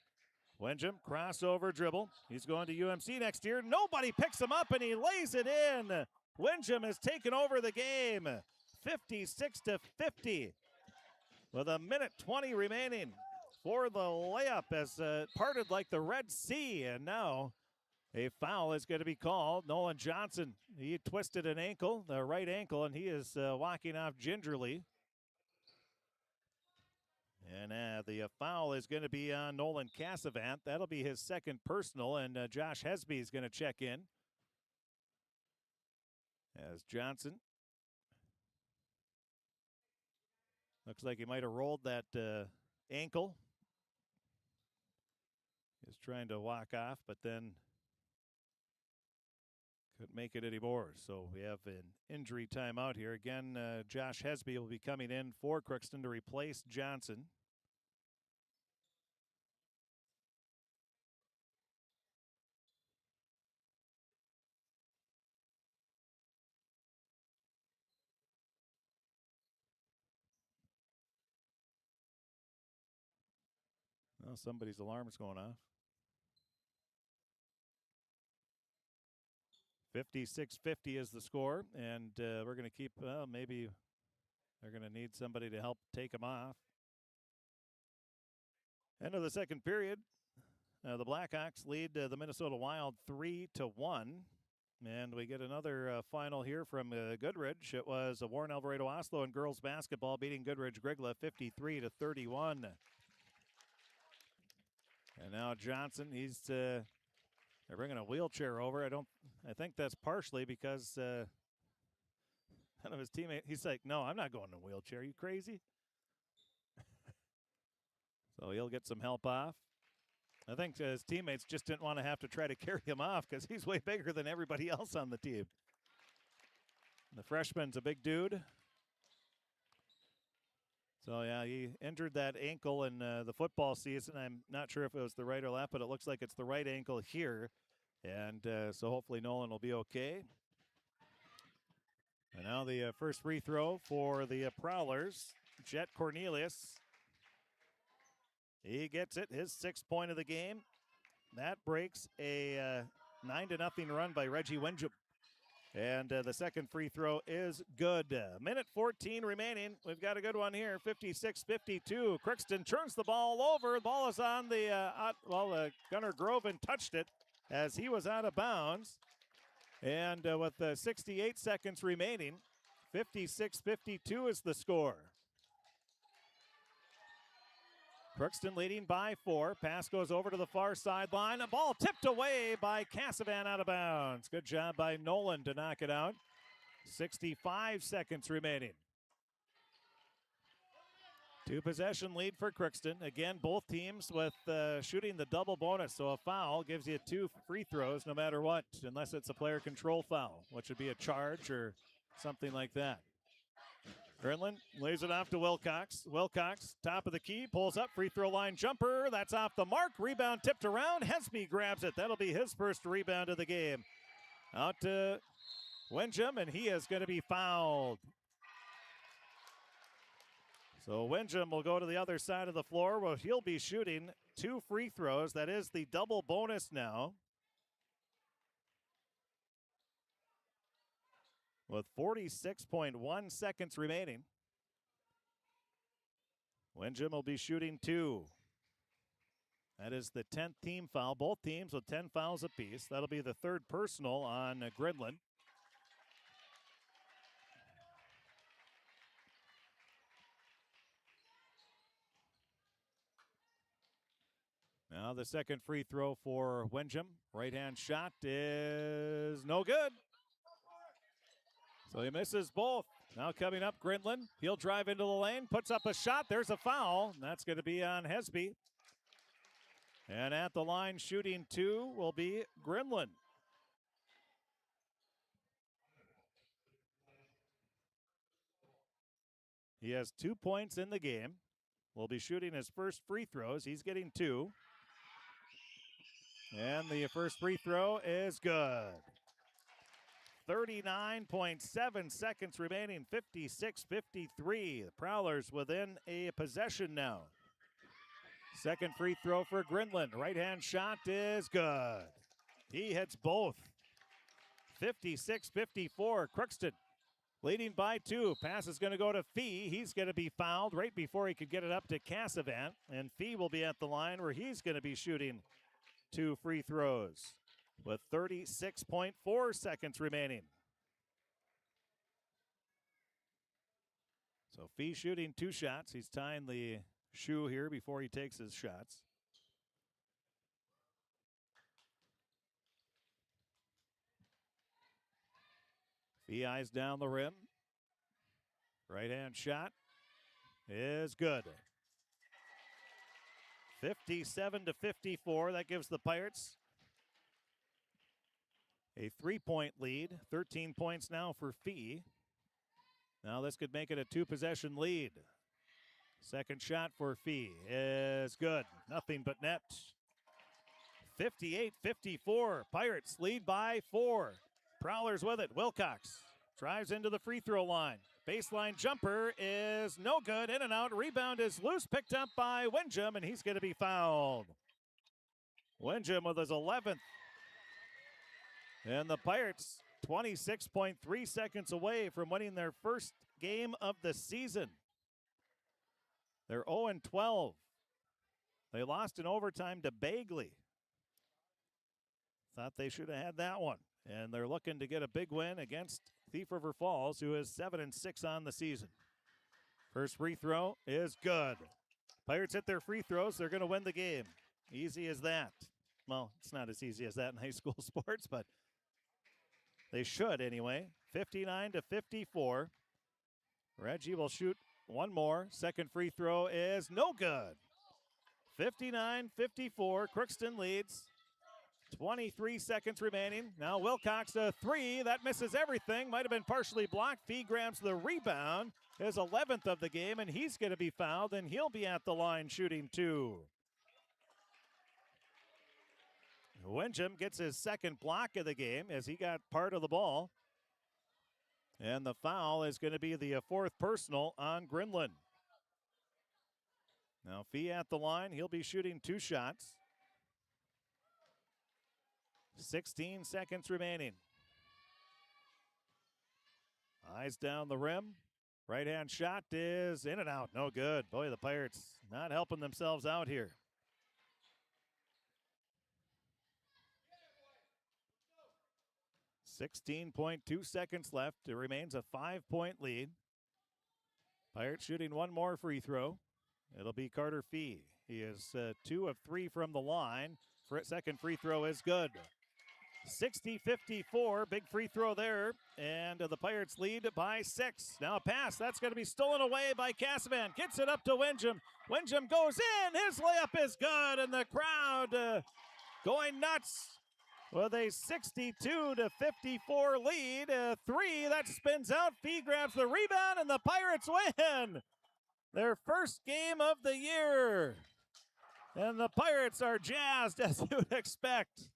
Wincham, crossover dribble. He's going to UMC next year. Nobody picks him up, and he lays it in. Wincham has taken over the game, 56-50, with a minute 20 remaining for the layup as parted like the Red Sea. And now a foul is going to be called. Nolan Johnson, he twisted an ankle, the right ankle, and he is walking off gingerly. And the foul is going to be on Nolan Cassavant. That'll be his 2nd personal, and Josh Hesby is going to check in. As Johnson looks like he might have rolled that ankle. He's trying to walk off, but then couldn't make it anymore. So we have an injury timeout here. Again, Josh Hesby will be coming in for Crookston to replace Johnson. Well, somebody's alarm is going off. 56-50 is the score, and we're going to keep, maybe they're going to need somebody to help take them off. End of the second period. The Blackhawks lead the Minnesota Wild 3-1. And we get another final here from Goodridge. It was Warren Alvarado Oslo in girls basketball beating Goodridge Grigla 53-31. And now Johnson, they're bringing a wheelchair over. I think that's partially because none of his teammates, he's like, no, I'm not going in a wheelchair. Are you crazy? So he'll get some help off. I think his teammates just didn't want to have to try to carry him off because he's way bigger than everybody else on the team. The freshman's a big dude. So, yeah, he injured that ankle in the football season. I'm not sure if it was the right or left, but it looks like it's the right ankle here. And so hopefully Nolan will be okay. And now the first free throw for the Prowlers. Jet Cornelius. He gets it, his 6th point of the game. That breaks a 9-0 run by Reggie Windjam. And the second free throw is good. Minute 14 remaining. We've got a good one here, 56-52. Crookston turns the ball over. The ball is on the, Gunnar Groven touched it as he was out of bounds. And with 68 seconds remaining, 56-52 is the score. Crookston leading by 4. Pass goes over to the far sideline. A ball tipped away by Cassavan out of bounds. Good job by Nolan to knock it out. 65 seconds remaining. 2-possession lead for Crookston. Again, both teams with shooting the double bonus. So a foul gives you 2 free throws no matter what, unless it's a player control foul, which would be a charge or something like that. Grinlin lays it off to Wilcox. Wilcox, top of the key, pulls up, free throw line jumper. That's off the mark. Rebound tipped around. Hesby grabs it. That'll be his first rebound of the game. Out to Windjam, and he is going to be fouled. So Windjam will go to the other side of the floor where he'll be shooting 2 free throws. That is the double bonus now. With 46.1 seconds remaining. Windjam will be shooting 2. That is the 10th team foul. Both teams with 10 fouls apiece. That'll be the 3rd personal on Gridlin. Now the second free throw for Windjam. Right-hand shot is no good. So he misses both. Now coming up, Grinlin. He'll drive into the lane, puts up a shot. There's a foul. That's going to be on Hesby. And at the line, shooting 2 will be Grinlin. He has 2 points in the game. Will be shooting his first free throws. He's getting 2. And the first free throw is good. 39.7 seconds remaining, 56-53. The Prowlers within a possession now. Second free throw for Grinlin. Right-hand shot is good. He hits both. 56-54, Crookston leading by 2. Pass is going to go to Fee. He's going to be fouled right before he could get it up to Cassavan. And Fee will be at the line where he's going to be shooting 2 free throws with 36.4 seconds remaining. So Fee shooting 2 shots. He's tying the shoe here before he takes his shots. Fee eyes down the rim. Right-hand shot is good. 57-54. That gives the Pirates a 3-point lead. 13 points now for Fee. Now this could make it a 2-possession lead. Second shot for Fee is good. Nothing but net. 58-54. Pirates lead by 4. Prowlers with it. Wilcox drives into the free throw line. Baseline jumper is no good. In and out. Rebound is loose. Picked up by Windjam, and he's going to be fouled. Windjam with his 11th. And the Pirates 26.3 seconds away from winning their first game of the season. They're 0-12. They lost in overtime to Bagley. Thought they should have had that one. And they're looking to get a big win against Thief River Falls, who is 7-6 on the season. First free throw is good. Pirates hit their free throws. They're going to win the game. Easy as that. Well, it's not as easy as that in high school sports, but they should anyway. 59-54. Reggie will shoot one more. Second free throw is no good. 59-54. Crookston leads. 23 seconds remaining. Now Wilcox a three. That misses everything. Might have been partially blocked. Fee grabs the rebound. His 11th of the game, and he's going to be fouled, and he'll be at the line shooting two. Windham gets his second block of the game as he got part of the ball. And the foul is going to be the fourth personal on Grinland. Now Fee at the line. He'll be shooting two shots. 16 seconds remaining. Eyes down the rim. Right-hand shot is in and out. No good. Boy, the Pirates not helping themselves out here. .2 seconds left. It remains a 5-point lead. Pirates shooting one more free throw. It'll be Carter Fee. He is 2 of 3 from the line. Second free throw is good. 60-54, big free throw there, and the Pirates lead by 6. Now a pass, that's going to be stolen away by Casavan. Gets it up to Windham. Windham goes in, his layup is good, and the crowd going nuts with a 62-54 lead. A three that spins out. Fee grabs the rebound, and the Pirates win their first game of the year. And the Pirates are jazzed, as you would expect.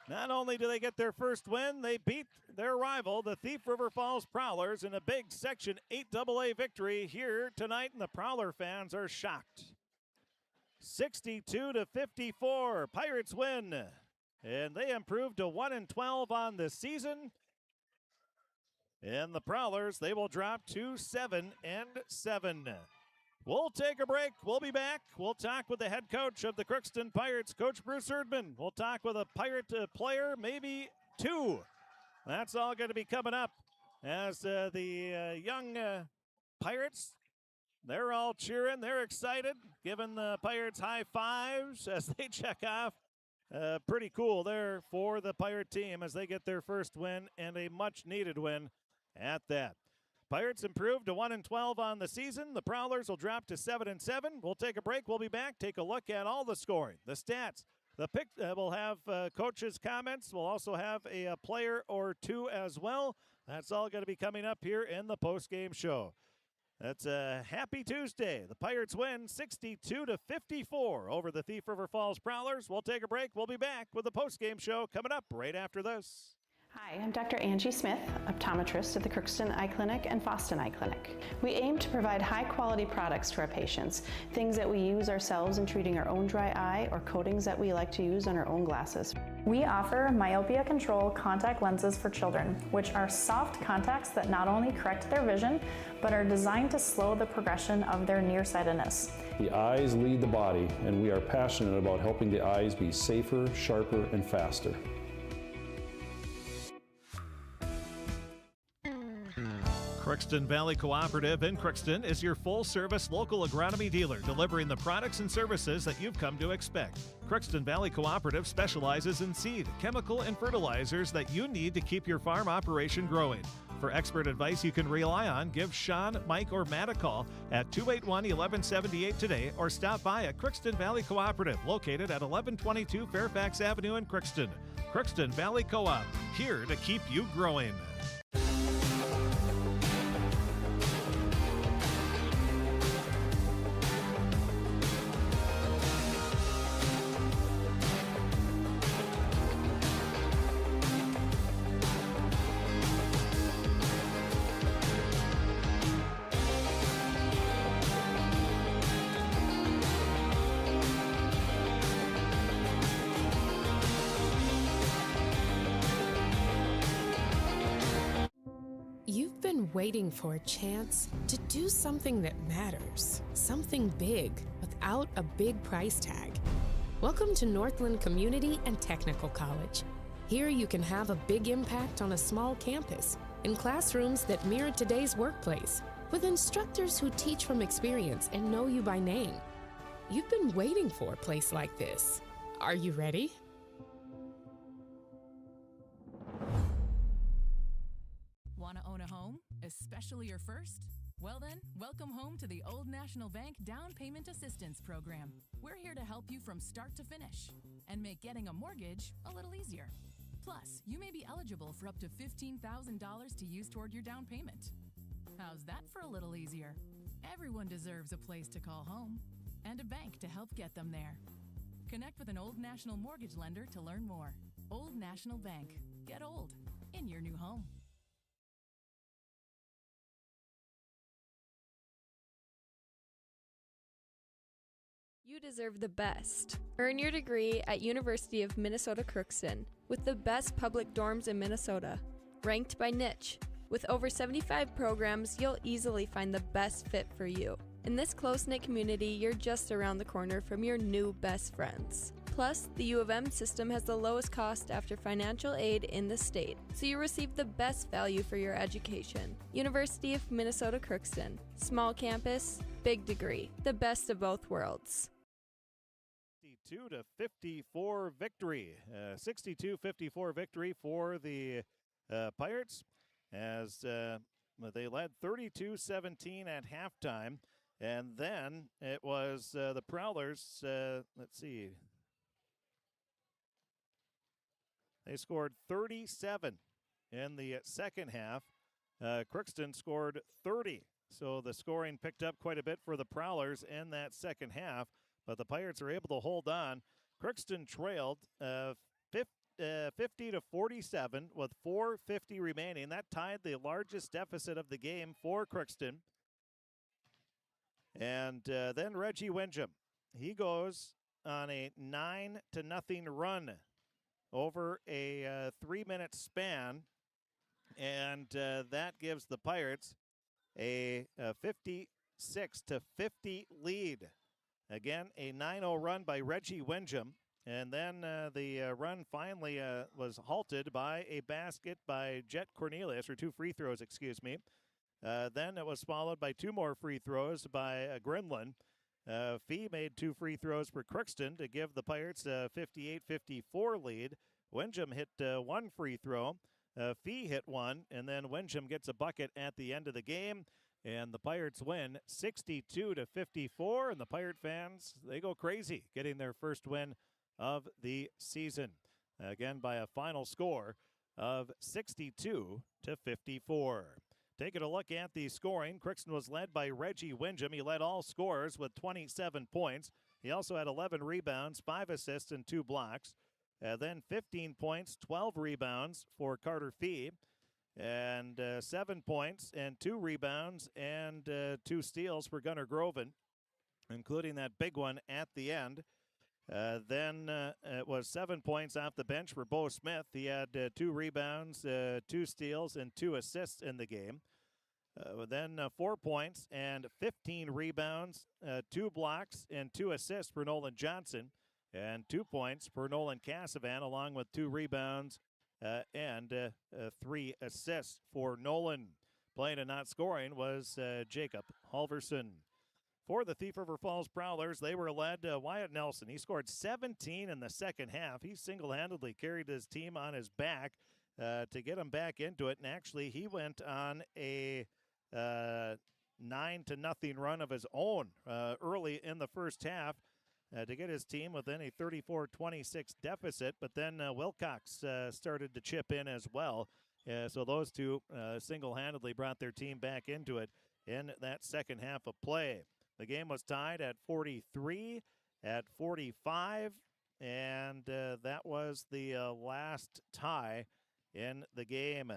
Not only do they get their first win, they beat their rival, the Thief RIver Falls Prowlers, in a big Section 8 AA victory here tonight, and the Prowler fans are shocked. 62-54, Pirates win, and they improved to 1-12 on the season. And the Prowlers, they will drop to 7-7. We'll take a break. We'll be back. We'll talk with the head coach of the Crookston Pirates, Coach Bruce Erdman. We'll talk with a Pirate player, maybe two. That's all going to be coming up as the young Pirates, they're all cheering. They're excited, giving the Pirates high fives as they check off. Pretty cool there for the Pirate team as they get their first win, and a much-needed win at that. Pirates improved to 1-12 on the season. The Prowlers will drop to 7-7. We'll take a break. We'll be back. Take a look at all the scoring, the stats. The pick. We'll have coaches' comments. We'll also have a player or two as well. That's all going to be coming up here in the post-game show. That's a happy Tuesday. The Pirates win 62-54 over the Thief RIver Falls Prowlers. We'll take a break. We'll be back with the post-game show coming up right after this. Hi, I'm Dr. Angie Smith, optometrist at the Crookston Eye Clinic and Foston Eye Clinic. We aim to provide high-quality products to our patients, things that we use ourselves in treating our own dry eye or coatings that we like to use on our own glasses. We offer myopia control contact lenses for children, which are soft contacts that not only correct their vision, but are designed to slow the progression of their nearsightedness. The eyes lead the body, and we are passionate about helping the eyes be safer, sharper, and faster. Crookston Valley Cooperative in Crookston is your full-service local agronomy dealer, delivering the products and services that you've come to expect. Crookston Valley Cooperative specializes in seed, chemical, and fertilizers that you need to keep your farm operation growing. For expert advice you can rely on, give Sean, Mike, or Matt a call at 281-1178 today, or stop by at Crookston Valley Cooperative, located at 1122 Fairfax Avenue in Crookston. Crookston Valley Co-op, here to keep you growing. Waiting for a chance to do something that matters, something big without a big price tag. Welcome to Northland Community and Technical College. Here you can have a big impact on a small campus, in classrooms that mirror today's workplace, with instructors who teach from experience and know you by name. You've been waiting for a place like this. Are you ready? Want to own a home, especially your first? Well then, welcome home to the Old National Bank Down Payment Assistance Program. We're here to help you from start to finish and make getting a mortgage a little easier. Plus, you may be eligible for up to $15,000 to use toward your down payment. How's that for a little easier? Everyone deserves a place to call home and a bank to help get them there. Connect with an Old National mortgage lender to learn more. Old National Bank. Get old in your new home. You deserve the best. Earn your degree at University of Minnesota Crookston with the best public dorms in Minnesota, ranked by niche. With over 75 programs, you'll easily find the best fit for you. In this close-knit community, you're just around the corner from your new best friends. Plus, the U of M system has the lowest cost after financial aid in the state, so you receive the best value for your education. University of Minnesota Crookston. Small campus, big degree. The best of both worlds. 62-54 victory. 62-54 victory for the Pirates as they led 32-17 at halftime. And then it was the Prowlers, let's see. They scored 37 in the second half. Crookston scored 30. So the scoring picked up quite a bit for the Prowlers in that second half. But the Pirates are able to hold on. Crookston trailed 50-47 with 4:50 remaining. That tied the largest deficit of the game for Crookston. And then Reggie Windham, he goes on a 9-0 run over a 3-minute span, and that gives the Pirates a 56-50 lead. Again, a 9-0 run by Reggie Windham, and then the run finally was halted by a basket by Jet Cornelius, or 2 free throws, excuse me. Then it was followed by 2 more free throws by Grinlin. Fee made 2 free throws for Crookston to give the Pirates a 58-54 lead. Windham hit 1 free throw. Fee hit 1, and then Windham gets a bucket at the end of the game. And the Pirates win 62-54, and the Pirate fans, they go crazy getting their first win of the season. Again, by a final score of 62-54. Taking a look at the scoring, Crookston was led by Reggie Windham. He led all scorers with 27 points. He also had 11 rebounds, 5 assists, and 2 blocks. Then 15 points, 12 rebounds for Carter Fee. And 7 points and 2 rebounds and 2 steals for Gunnar Groven, including that big one at the end. Then it was 7 points off the bench for Bo Smith. He had 2 rebounds, 2 steals, and 2 assists in the game. Then 4 points and 15 rebounds, 2 blocks, and 2 assists for Nolan Johnson, and 2 points for Nolan Cassavan, along with 2 rebounds and 3 assists for Nolan. Playing and not scoring was Jacob Halverson. For the Thief River Falls Prowlers, they were led Wyatt Nelson. He scored 17 in the second half. He single-handedly carried his team on his back to get him back into it. And actually, he went on a 9-0 run of his own early in the first half to get his team within a 34-26 deficit. But then Wilcox started to chip in as well. So those two single-handedly brought their team back into it in that second half of play. The game was tied at 43 at 45, and that was the last tie in the game.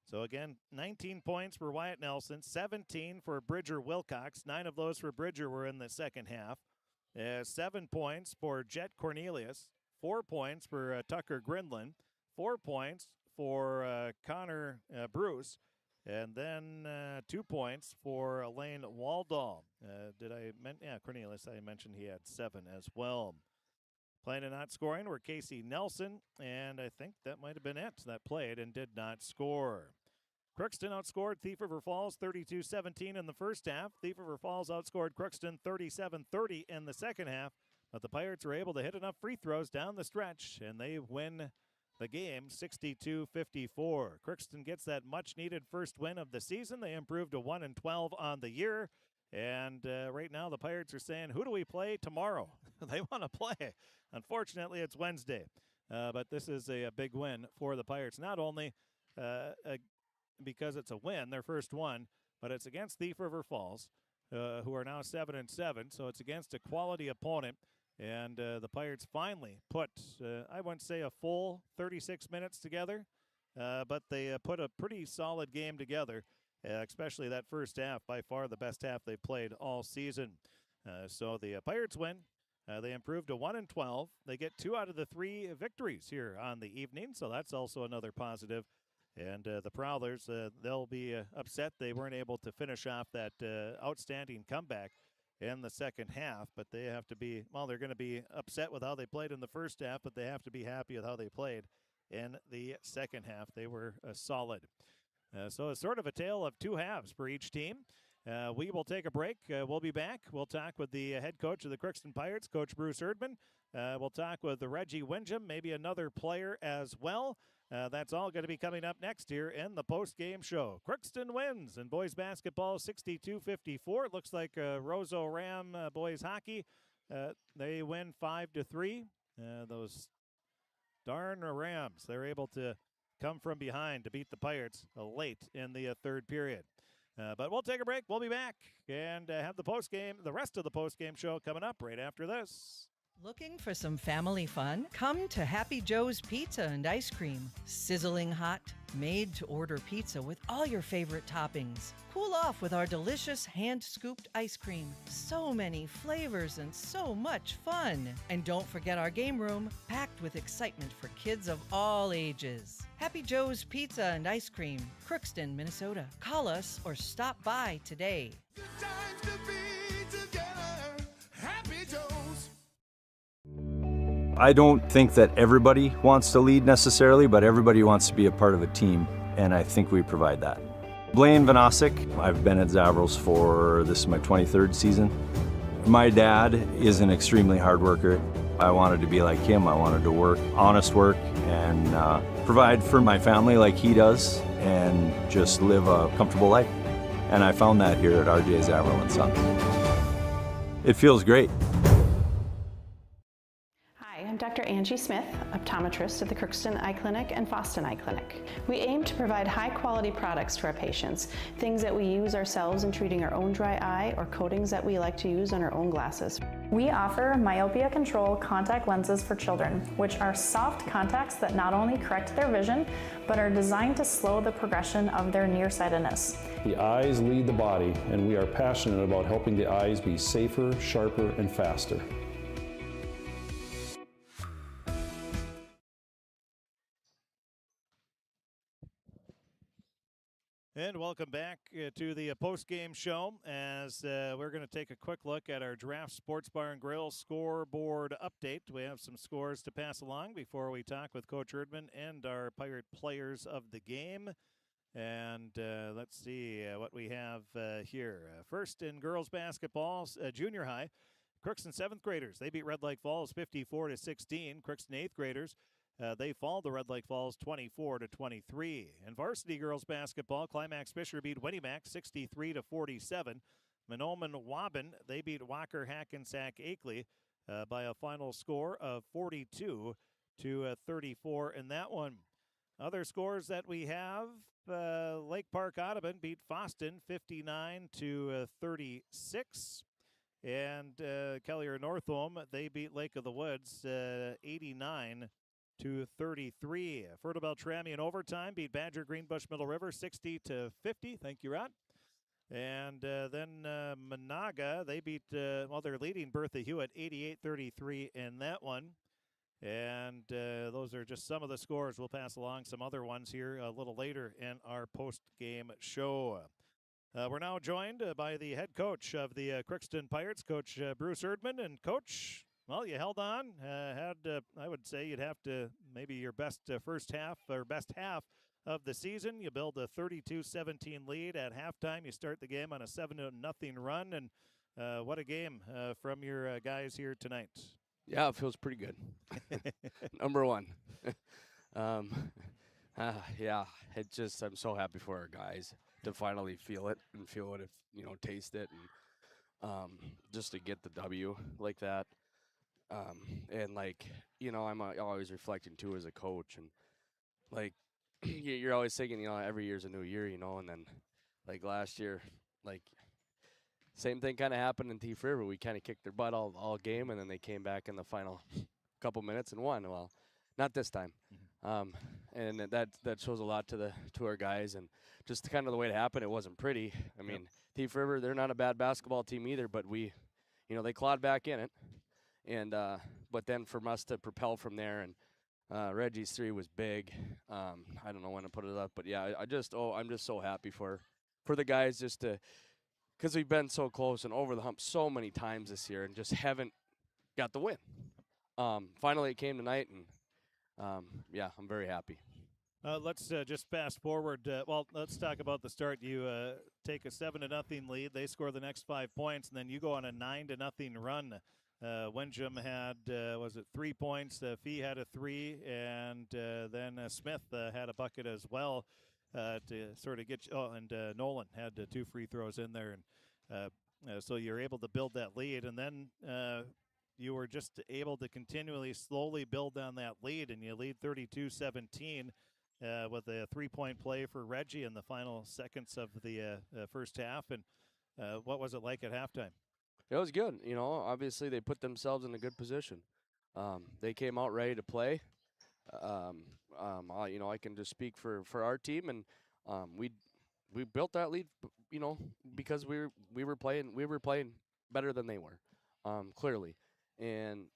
So again, 19 points for Wyatt Nelson, 17 for Bridger Wilcox. 9 of those for Bridger were in the second half. 7 points for Jet Cornelius, 4 points for Tucker Grinlin, 4 points for Connor Bruce, and then 2 points for Elaine Waldall. Cornelius, I mentioned he had 7 as well. Playing and not scoring were Casey Nelson, and I think that might have been it that played and did not score. Crookston outscored Thief River Falls 32-17 in the first half. Thief River Falls outscored Crookston 37-30 in the second half, but the Pirates were able to hit enough free throws down the stretch, and they win the game 62-54. Crookston gets that much-needed first win of the season. They improved to 1-12 on the year. And right now the Pirates are saying, who do we play tomorrow? They want to play. Unfortunately, it's Wednesday. But this is a big win for the Pirates. Not only because it's a win, their first one, but it's against Thief RIver Falls, who are now 7-7. So it's against a quality opponent. And the Pirates finally put, I wouldn't say a full 36 minutes together, but they put a pretty solid game together, especially that first half, by far the best half they played all season. So the Pirates win. They improved to 1-12. They get 2 out of the 3 victories here on the evening, so that's also another positive. And the Prowlers, they'll be upset they weren't able to finish off that outstanding comeback in the second half, but they have to be, well, they're going to be upset with how they played in the first half, but they have to be happy with how they played in the second half. They were solid. So it's sort of a tale of two halves for each team. We will take a break. We'll be back. We'll talk with the head coach of the Crookston Pirates, Coach Bruce Erdman. We'll talk with the Reggie Windjam, maybe another player as well. That's all going to be coming up next here in the post-game show. Crookston wins in boys basketball 62-54. It looks like Roseau Ram boys hockey. They win 5-3. Those darn Rams, they're able to come from behind to beat the Pirates late in the third period. But we'll take a break. We'll be back and have the rest of the post-game show coming up right after this. Looking for some family fun? Come to Happy Joe's Pizza and Ice Cream. Sizzling hot, made-to-order pizza with all your favorite toppings. Cool off with our delicious hand-scooped ice cream. So many flavors and so much fun. And don't forget our game room, packed with excitement for kids of all ages. Happy Joe's Pizza and Ice Cream, Crookston, Minnesota. Call us or stop by today. Good times to be together. Happy Joe's. I don't think that everybody wants to lead necessarily, but everybody wants to be a part of a team, and I think we provide that. Blaine Vanosic, I've been at Zavrals for, this is my 23rd season. My dad is an extremely hard worker. I wanted to be like him. I wanted to work, honest work, and provide for my family like he does, and just live a comfortable life. And I found that here at RJ Zavril & Sons. It feels great. I'm Dr. Angie Smith, optometrist at the Crookston Eye Clinic and Foston Eye Clinic. We aim to provide high-quality products to our patients, things that we use ourselves in treating our own dry eye or coatings that we like to use on our own glasses. We offer myopia control contact lenses for children, which are soft contacts that not only correct their vision, but are designed to slow the progression of their nearsightedness. The eyes lead the body, and we are passionate about helping the eyes be safer, sharper, and faster. And welcome back to the post-game show as we're going to take a quick look at our Draft Sports Bar and Grill scoreboard update. We have some scores to pass along before we talk with Coach Erdman and our Pirate players of the game. And let's see what we have here. First in girls basketball, junior high, Crookston 7th graders. They beat Red Lake Falls 54-16. Crookston 8th graders. They fall to Red Lake Falls 24-23. In varsity girls basketball, Climax Fisher beat Winnimac 63-47. Minoman Waban, they beat Walker Hackensack Akeley by a final score of 42-34 in that one. Other scores that we have, Lake Park Audubon beat Foston 59-36. And Kelliher Northome, they beat Lake of the Woods 89-33. Fertile Beltrami in overtime beat Badger Greenbush Middle River 60-50. Thank you, Rod. And then Monaga, they beat, they're leading Bertha Hewitt 88-33 in that one. And those are just some of the scores. We'll pass along some other ones here a little later in our post-game show. We're now joined by the head coach of the Crookston Pirates, Coach Bruce Erdman. And Coach, well, you held on. I would say you'd have to maybe your best first half or best half of the season. You build a 32-17 lead at halftime. You start the game on a 7-0 run. And what a game from your guys here tonight. Yeah, it feels pretty good. Number one. Yeah, it just I'm so happy for our guys to finally feel it and feel it, if taste it, and just to get the W like that. And like I'm always reflecting too as a coach, and like you're always thinking every year's a new year, and then like last year, like same thing kind of happened in Thief River. We kind of kicked their butt all game, and then they came back in the final couple minutes and won. Well, not this time. And that shows a lot to our guys, and just kind of the way it happened. It wasn't pretty. I mean, Thief River, they're not a bad basketball team either, but they clawed back in it, and but then for us to propel from there, and Reggie's 3 was big. I don't know when to put it up, but yeah, I'm just so happy for the guys, just to, because we've been so close and over the hump so many times this year, and just haven't got the win. Finally, it came tonight, and yeah, I'm very happy. Let's just fast forward. Let's talk about the start. You take a 7-0 lead. They score the next 5 points, and then you go on a 9-0 run. Windjam had 3 points. Fee had a 3, and then Smith had a bucket as well to sort of get you. Oh, and Nolan had 2 free throws in there, and so you're able to build that lead, and then you were just able to continually, slowly build on that lead, and you lead 32-17 with a 3-point play for Reggie in the final seconds of the first half. And what was it like at halftime? It was good. Obviously they put themselves in a good position. They came out ready to play. I can just speak for our team, and we built that lead, because we were playing better than they were, clearly. And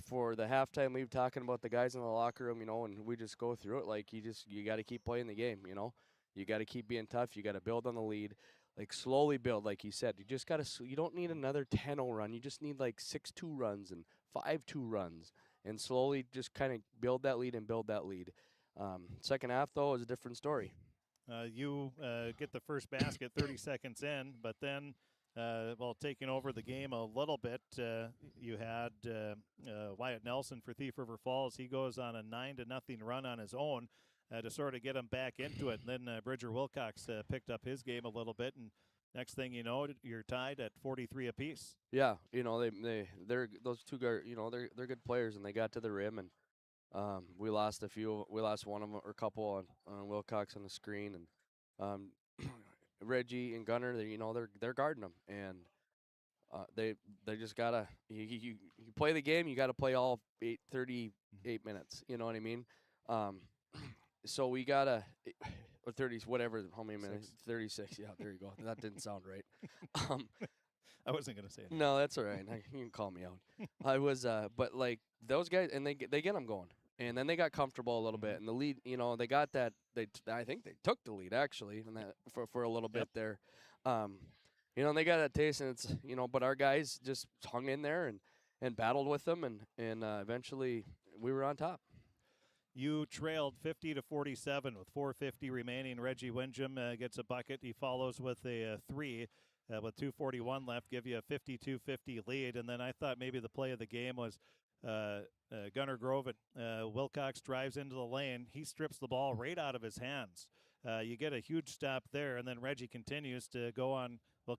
for the halftime leave, talking about the guys in the locker room, and we just go through it like you got to keep playing the game. You got to keep being tough. You got to build on the lead, like slowly build, like you said. You don't need another 10-0 run. You just need like 6-2 runs and 5-2 runs, and slowly just kind of build that lead and build that lead. Second half though is a different story. You get the first basket 30 seconds in, but then. Taking over the game a little bit, you had Wyatt Nelson for Thief River Falls. He goes on a 9-0 run on his own to sort of get him back into it. And then Bridger Wilcox picked up his game a little bit, and next thing you know, you're tied at 43 apiece. Yeah, they're those two guys. They're good players, and they got to the rim, and we lost a few. We lost one of them or a couple on Wilcox on the screen, and. Reggie and Gunner, they're guarding them, and they just gotta you play the game. You got to play all 38 minutes. You know what I mean? So we gotta or 30 whatever how many minutes 36. Yeah, there you go. That didn't sound right. I wasn't gonna say it. No, that's all right. You can call me out. I was, but like those guys, and they get them going. And then they got comfortable a little bit, and the lead, they got that. I think they took the lead actually, and that for a little bit there, and they got that taste, and it's but our guys just hung in there and battled with them, and eventually we were on top. You trailed 50-47 with 4:50 remaining. Reggie Windjam gets a bucket. He follows with a 3 with 2:41 left, give you a 52-50 lead, and then I thought maybe the play of the game was. Gunnar Groven, Wilcox drives into the lane. He strips the ball right out of his hands. You get a huge stop there, and then Reggie continues to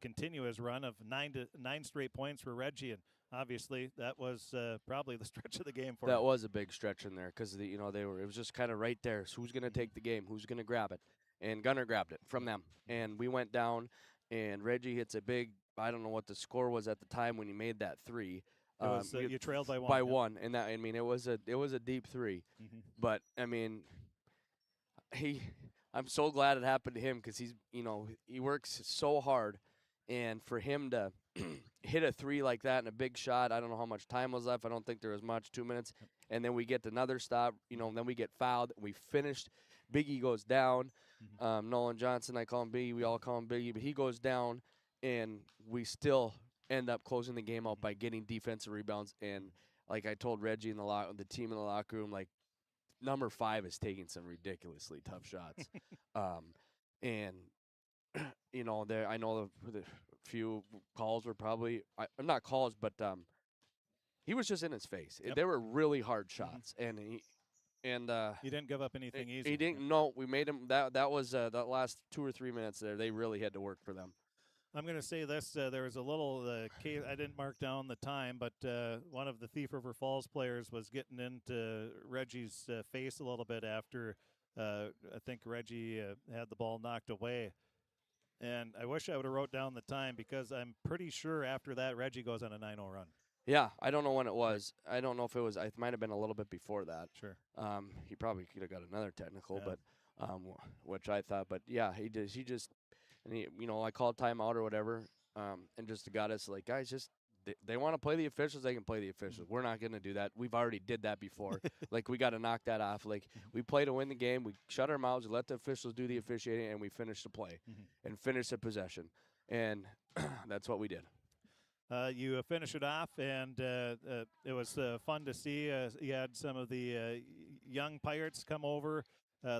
continue his run of 9 straight points for Reggie, and obviously that was probably the stretch of the game for him. That was a big stretch in there because it was just kind of right there. So who's going to take the game? Who's going to grab it? And Gunnar grabbed it from them, and we went down, and Reggie hits a big. I don't know what the score was at the time when he made that 3. It was, you trailed by one. By one, and that it was a deep 3, but I'm so glad it happened to him because he works so hard, and for him to hit a 3 like that in a big shot, I don't know how much time was left. I don't think there was much, 2 minutes, and then we get another stop. Then we get fouled. We finished. Biggie goes down. Nolan Johnson, I call him Biggie. We all call him Biggie, but he goes down, and we still end up closing the game out by getting defensive rebounds. And like I told Reggie and the team in the locker room, like number 5 is taking some ridiculously tough shots. And I know the few calls were probably not calls, but he was just in his face. Yep. They were really hard shots, and And you didn't give up anything easy. He didn't. No, we made him. That was that last 2 or 3 minutes there. They really had to work for them. I'm going to say this. There was a little case. I didn't mark down the time, but one of the Thief River Falls players was getting into Reggie's face a little bit after I think Reggie had the ball knocked away. And I wish I would have wrote down the time because I'm pretty sure after that Reggie goes on a 9-0 run. Yeah, I don't know when it was. I don't know if it was. It might have been a little bit before that. Sure. He probably could have got another technical, but which I thought. But yeah, he did. He just, and he, I called timeout or whatever, and just got us like, guys, just they want to play the officials, they can play the officials. We're not going to do that. We've already did that before. Like we got to knock that off. Like we play to win the game. We shut our mouths, we let the officials do the officiating, and we finish the play and finish the possession. And that's what we did. You finish it off, and it was fun to see. You had some of the young Pirates come over.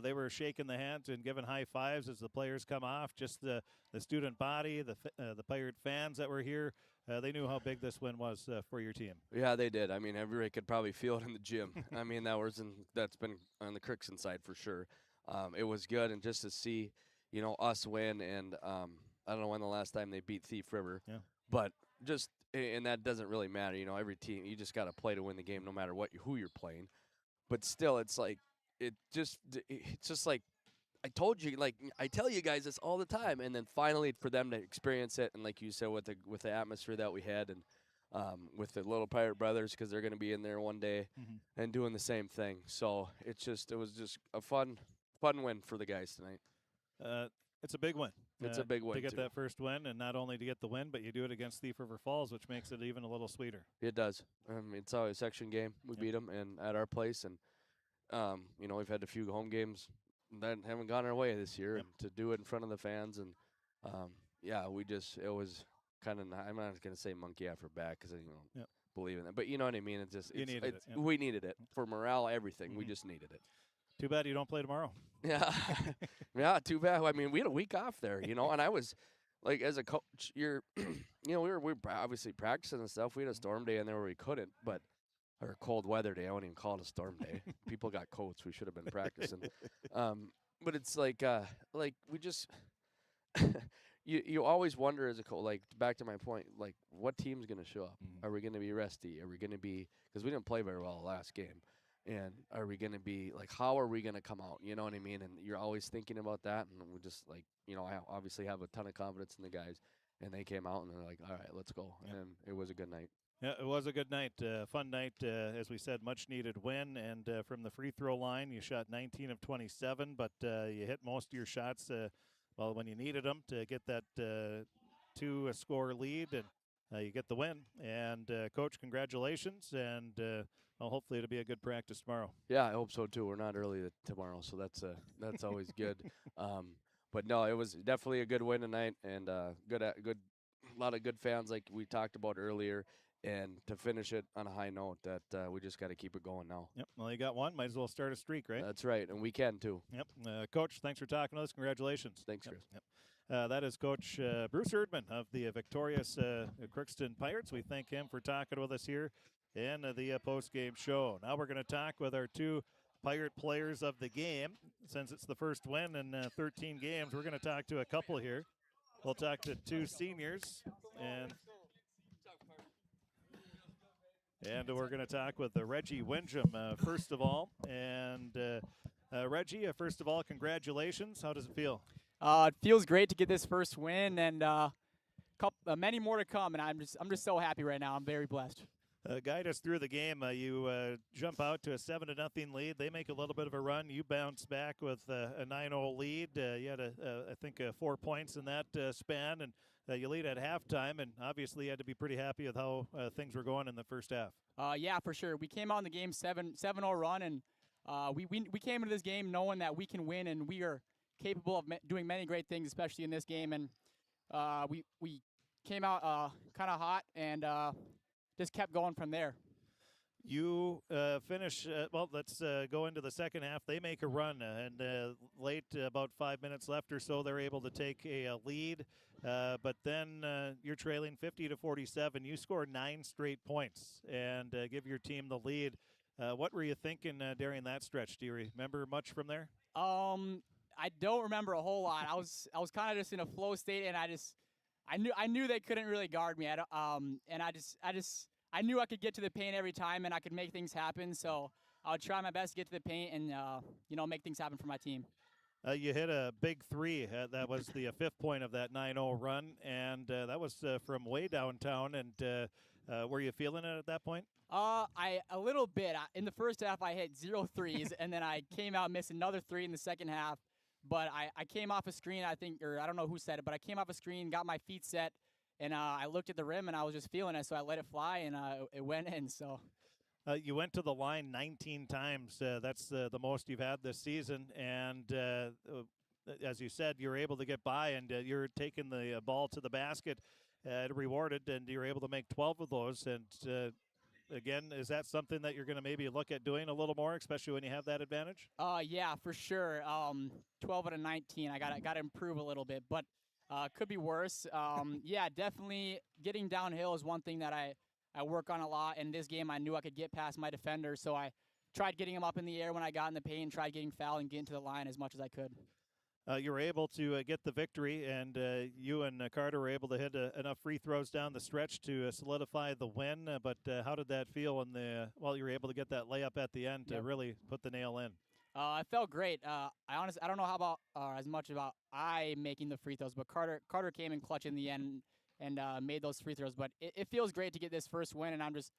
They were shaking the hands and giving high fives as the players come off. Just the student body, the Pirate fans that were here, they knew how big this win was for your team. Yeah, they did. I mean, everybody could probably feel it in the gym. I mean, that's been on the Crookston side for sure. It was good, and just to see, us win, and I don't know when the last time they beat Thief River, but just, and that doesn't really matter. Every team, you just got to play to win the game, no matter who you're playing. But still, it's like it's just like I told you, like I tell you guys this all the time, and then finally for them to experience it, and like you said, with the atmosphere that we had, and with the little Pirate Brothers, because they're going to be in there one day and doing the same thing. So it was just a fun win for the guys tonight. It's a big win. It's a big win to get too. that first win, and not only to get the win, but you do it against Thief River Falls, which makes it even a little sweeter. It does. It's always a section game. We beat them and at our place, and we've had a few home games that haven't gone our way this year, and to do it in front of the fans, and it was kind of. I'm not going to say monkey off our back because believe in that, but you know what I mean. It's just we needed it for morale, everything. We just needed it. Too bad you don't play tomorrow. Yeah, yeah. Too bad. I mean, we had a week off there, and I was like, as a coach, we were obviously practicing and stuff. We had a storm day in there where we couldn't, or a cold weather day. I wouldn't even call it a storm day. People got coats. We should have been practicing. But it's like we just you always wonder as a coach. Like back to my point, like what team's going to show up? Are we going to be resty? Are we going to be, because we didn't play very well last game. And are we going to be, like, how are we going to come out? You know what I mean? And you're always thinking about that. And we just, like, I obviously have a ton of confidence in the guys. And they came out and they're like, all right, let's go. And it was a good night. Yeah, it was a good night. Fun night, as we said, much-needed win. And from the free throw line, you shot 19 of 27, but you hit most of your shots, when you needed them to get that two-score lead. And you get the win. And, Coach, congratulations. And hopefully it'll be a good practice tomorrow. Yeah, I hope so, too. We're not early tomorrow, so that's always good. But, no, it was definitely a good win tonight, and a lot of good fans like we talked about earlier. And to finish it on a high note, that we just got to keep it going now. Yep. Well, you got one. Might as well start a streak, right? That's right, and we can, too. Yep. Coach, thanks for talking to us. Congratulations. Thanks, Chris. Yep. That is Coach Bruce Erdman of the victorious Crookston Pirates. We thank him for talking with us here in the post-game show. Now we're going to talk with our two Pirate players of the game. Since it's the first win in 13 games, we're going to talk to a couple here. We'll talk to two seniors, and we're going to talk with Reggie Windham first of all. And Reggie, first of all, congratulations. How does it feel? It feels great to get this first win, and many more to come. And I'm just so happy right now. I'm very blessed. Guide us through the game. You jump out to a 7-0 lead. They make a little bit of a run. You bounce back with a 9-0 lead. You had, I think, 4 points in that span, and you lead at halftime. And obviously, you had to be pretty happy with how things were going in the first half. Yeah, for sure. We came out in the game 7-0 run, and we came into this game knowing that we can win, and we are capable of doing many great things, especially in this game. And we came out kind of hot, and just kept going from there. You finish, let's go into the second half. They make a run, and late, about 5 minutes left or so, they're able to take a lead. But then you're trailing 50-47. You score 9 straight points and give your team the lead. What were you thinking during that stretch? Do you remember much from there? I don't remember a whole lot. I was kind of just in a flow state, and I knew they couldn't really guard me. I knew I could get to the paint every time, and I could make things happen. So I would try my best to get to the paint and make things happen for my team. You hit a big three. That was the fifth point of that 9-0 run, and that was from way downtown. And were you feeling it at that point? A little bit. In the first half, I hit 0 threes, and then I came out missed another 3 in the second half. But I came off a screen, I think, or I don't know who said it, but I came off a screen, got my feet set, and I looked at the rim, and I was just feeling it, so I let it fly, and it went in. So. You went to the line 19 times. That's the most you've had this season. And as you said, you were able to get by, and you're taking the ball to the basket rewarded, and you're able to make 12 of those. And again, is that something that you're going to maybe look at doing a little more, especially when you have that advantage? Yeah, for sure. 12 out of 19. I got to improve a little bit, but could be worse. Yeah, definitely getting downhill is one thing that I work on a lot. In this game, I knew I could get past my defender, so I tried getting him up in the air when I got in the paint and tried getting fouled and getting to the line as much as I could. You were able to get the victory, and you and Carter were able to hit enough free throws down the stretch to solidify the win. But how did that feel you were able to get that layup at the end to really put the nail in? It felt great. I don't know how about as much about I making the free throws, but Carter came in clutch in the end and made those free throws. But it feels great to get this first win, and I'm just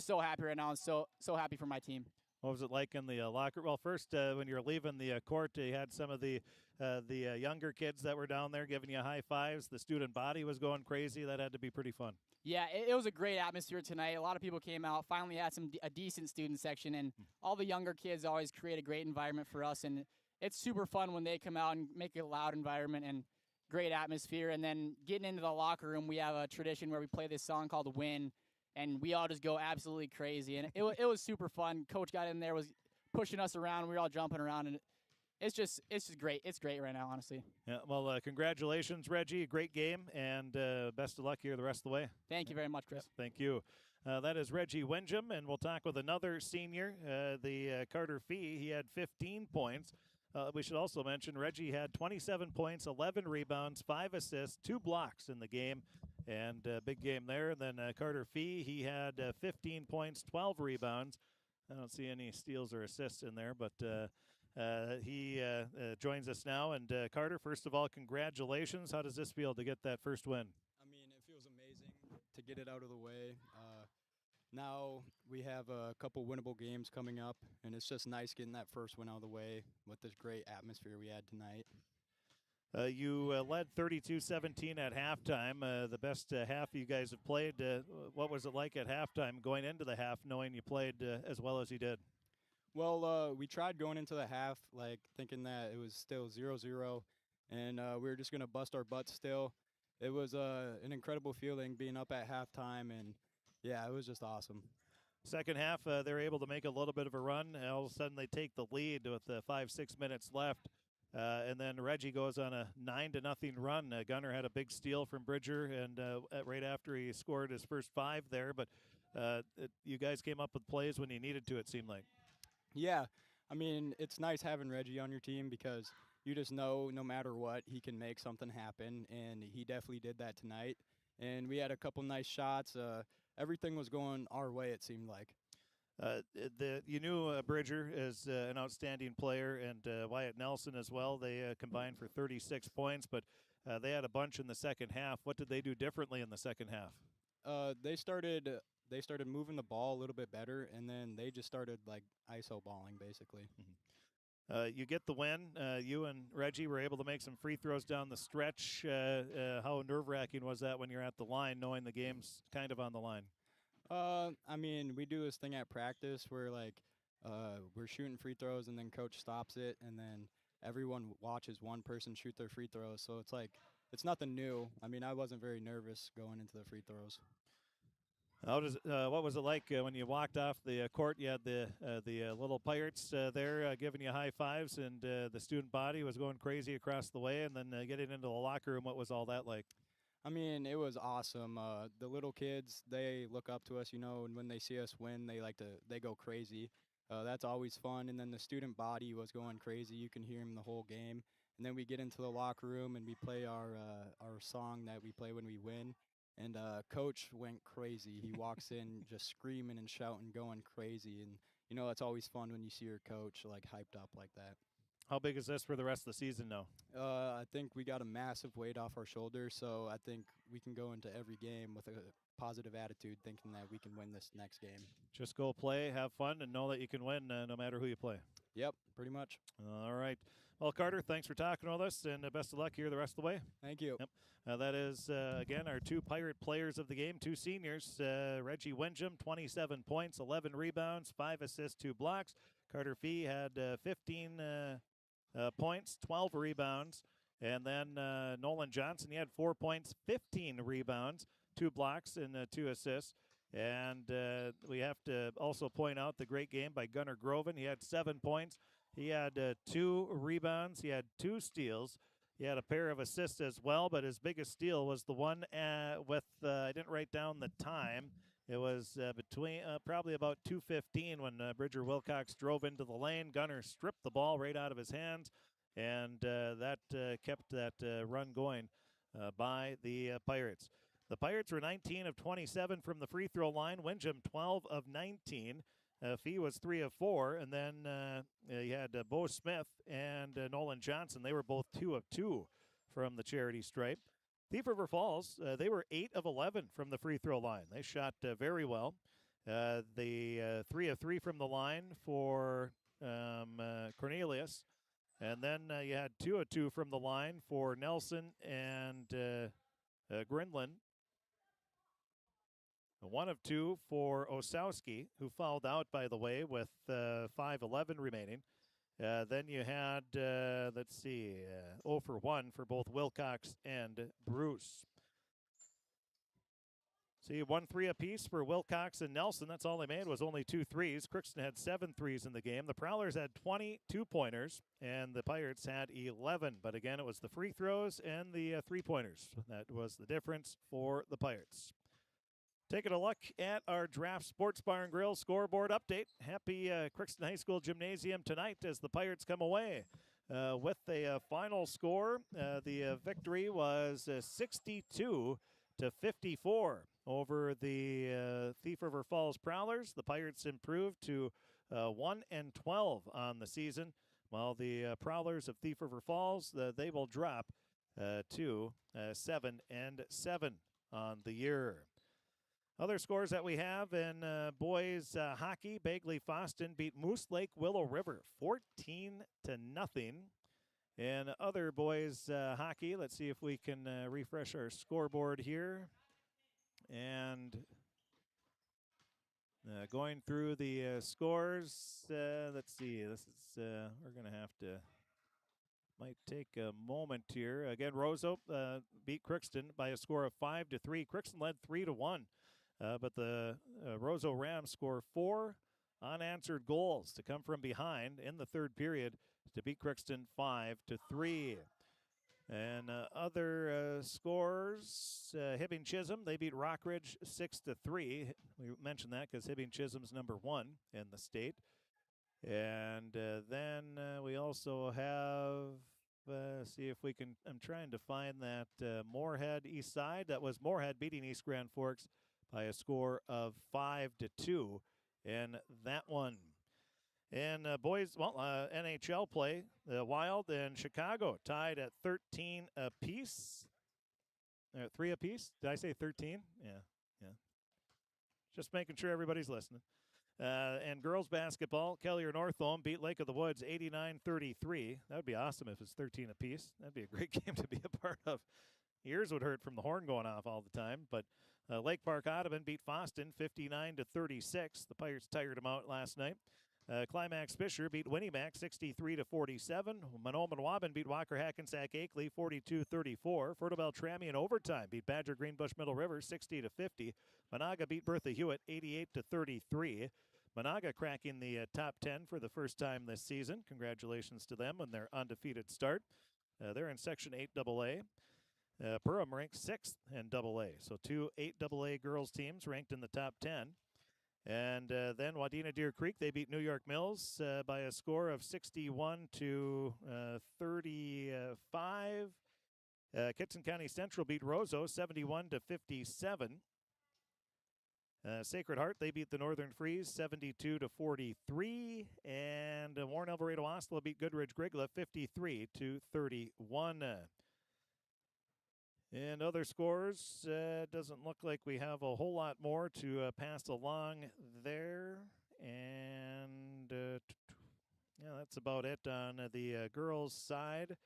so happy right now, and so happy for my team. What was it like in the locker? Well, first, when you're leaving the court, you had some of the younger kids that were down there giving you high fives. The student body was going crazy. That had to be pretty fun. Yeah, it was a great atmosphere tonight. A lot of people came out. Finally had a decent student section, and all the younger kids always create a great environment for us. And it's super fun when they come out and make a loud environment and great atmosphere. And then getting into the locker room, we have a tradition where we play this song called "Win." And we all just go absolutely crazy. And it was super fun. Coach got in there, was pushing us around. We were all jumping around. And it's just great. It's great right now, honestly. Yeah, well, congratulations, Reggie. Great game. And best of luck here the rest of the way. Thank you very much, Chris. Thank you. That is Reggie Windjam. And we'll talk with another senior, the Carter Fee. He had 15 points. We should also mention Reggie had 27 points, 11 rebounds, 5 assists, 2 blocks in the game. And big game there. And then Carter Fee, he had 15 points, 12 rebounds. I don't see any steals or assists in there, but he joins us now. And Carter, first of all, congratulations. How does this feel to get that first win? I mean, it feels amazing to get it out of the way. Now we have a couple winnable games coming up, and it's just nice getting that first win out of the way with this great atmosphere we had tonight. You led 32-17 at halftime, the best half you guys have played. What was it like at halftime going into the half, knowing you played as well as you did? Well, we tried going into the half, thinking that it was still 0-0, and we were just going to bust our butts still. It was an incredible feeling being up at halftime, and, yeah, it was just awesome. Second half, they're able to make a little bit of a run. All of a sudden, they take the lead with 5-6 minutes left. And then Reggie goes on a 9-0 run. Gunner had a big steal from Bridger, and right after he scored his first 5 there. But you guys came up with plays when you needed to, it seemed like. Yeah, I mean, it's nice having Reggie on your team because you just know no matter what, he can make something happen, and he definitely did that tonight. And we had a couple nice shots. Everything was going our way, it seemed like. You knew Bridger is an outstanding player, and Wyatt Nelson as well. They combined for 36 points, but they had a bunch in the second half. What did they do differently in the second half? They started moving the ball a little bit better, and then they just started ISO balling basically. Mm-hmm. You get the win. You and Reggie were able to make some free throws down the stretch. How nerve-wracking was that when you're at the line, knowing the game's kind of on the line? I mean, we do this thing at practice where we're shooting free throws and then coach stops it, and then everyone watches one person shoot their free throws. So it's nothing new. I mean, I wasn't very nervous going into the free throws. What was it like when you walked off the court? You had the little Pirates there giving you high fives, and the student body was going crazy across the way, and then getting into the locker room. What was all that like? I mean, it was awesome. The little kids, they look up to us, you know, and when they see us win, they go crazy. That's always fun. And then the student body was going crazy. You can hear them the whole game. And then we get into the locker room and we play our song that we play when we win. And coach went crazy. He walks in just screaming and shouting, going crazy. And you know, it's always fun when you see your coach like hyped up like that. How big is this for the rest of the season now? I think we got a massive weight off our shoulders, so I think we can go into every game with a positive attitude, thinking that we can win this next game. Just go play, have fun, and know that you can win no matter who you play. Yep, pretty much. All right. Well, Carter, thanks for talking with us, and best of luck here the rest of the way. Thank you. Yep. That is, again, our two Pirate players of the game, two seniors. Reggie Windjam, 27 points, 11 rebounds, 5 assists, 2 blocks. Carter Fee had 15 points, 12 rebounds. And then Nolan Johnson, he had 4 points, 15 rebounds, 2 blocks, and 2 assists. And we have to also point out the great game by Gunnar Groven. He had 7 points. He had 2 rebounds. He had 2 steals. He had a pair of assists as well, but his biggest steal was the one with, I didn't write down the time. It was between probably about 2:15 when Bridger Wilcox drove into the lane. Gunnar stripped the ball right out of his hands, and that kept that run going by the Pirates. The Pirates were 19 of 27 from the free throw line. Windjam 12 of 19. Fee was 3 of 4, and then you had Bo Smith and Nolan Johnson. They were both 2 of 2 from the charity stripe. Thief RIver Falls, they were 8 of 11 from the free throw line. They shot very well. The 3 of 3 from the line for Cornelius, and then you had 2 of 2 from the line for Nelson and Grinlin. 1 of 2 for Osowski, who fouled out, by the way, with 5:11 remaining. Then you had, 0 for 1 for both Wilcox and Bruce. See, 1 3 apiece for Wilcox and Nelson. That's all they made was only 2 threes. Crookston had 7 threes in the game. The Prowlers had 20 2-pointers, and the Pirates had 11. But again, it was the free throws and the 3-pointers. That was the difference for the Pirates. Taking a look at our Draft Sports Bar and Grill scoreboard update. Happy Crookston High School Gymnasium tonight as the Pirates come away with a final score. The victory was 62-54 over the Thief RIver Falls Prowlers. The Pirates improved to 1-12 on the season, while the Prowlers of Thief RIver Falls, they will drop to 7-7 on the year. Other scores that we have in boys hockey, Bagley Foston beat Moose Lake Willow River 14-0. In other boys hockey, let's see if we can refresh our scoreboard here. And going through the scores, let's see. This is we're going to have to might take a moment here. Again, Roseau beat Crookston by a score of 5-3. Crookston led 3-1. But the Roseau Rams score 4 unanswered goals to come from behind in the third period to beat Crookston 5-3. And other scores, Hibbing Chisholm, they beat Rockridge 6-3. We mentioned that because Hibbing Chisholm's number 1 in the state. And then we also have, see if we can, I'm trying to find that Moorhead East Side. That was Moorhead beating East Grand Forks by a score of 5-2 in that one. And boys, NHL play, the Wild and Chicago tied at 13 apiece. 3 apiece. Did I say 13? Yeah. Just making sure everybody's listening. And girls basketball, Kellier Northome beat Lake of the Woods 89-33. That would be awesome if it's 13 apiece. That'd be a great game to be a part of. Ears would hurt from the horn going off all the time. But Lake Park Audubon beat Foston 59-36. The Pirates tired them out last night. Climax Fisher beat Winnimac 63-47. Mahnomen Waban beat Walker Hackensack Akeley 42-34. Fertile Beltrami in overtime beat Badger Greenbush Middle River 60-50. Monaga beat Bertha Hewitt 88-33. Monaga cracking the top 10 for the first time this season. Congratulations to them on their undefeated start. They're in Section 8AA. Perham ranked 6th in AA. So 2 8AA girls teams ranked in the top 10. And then Wadena Deer Creek, they beat New York Mills by a score of 61 to 35. Kitson County Central beat Roseau 71 to 57. Sacred Heart, they beat the Northern Freeze 72 to 43. And Warren Alvarado Oslo beat Goodridge Grigla 53 to 31. And other scores, doesn't look like we have a whole lot more to pass along there. And yeah, that's about it on the girls' side.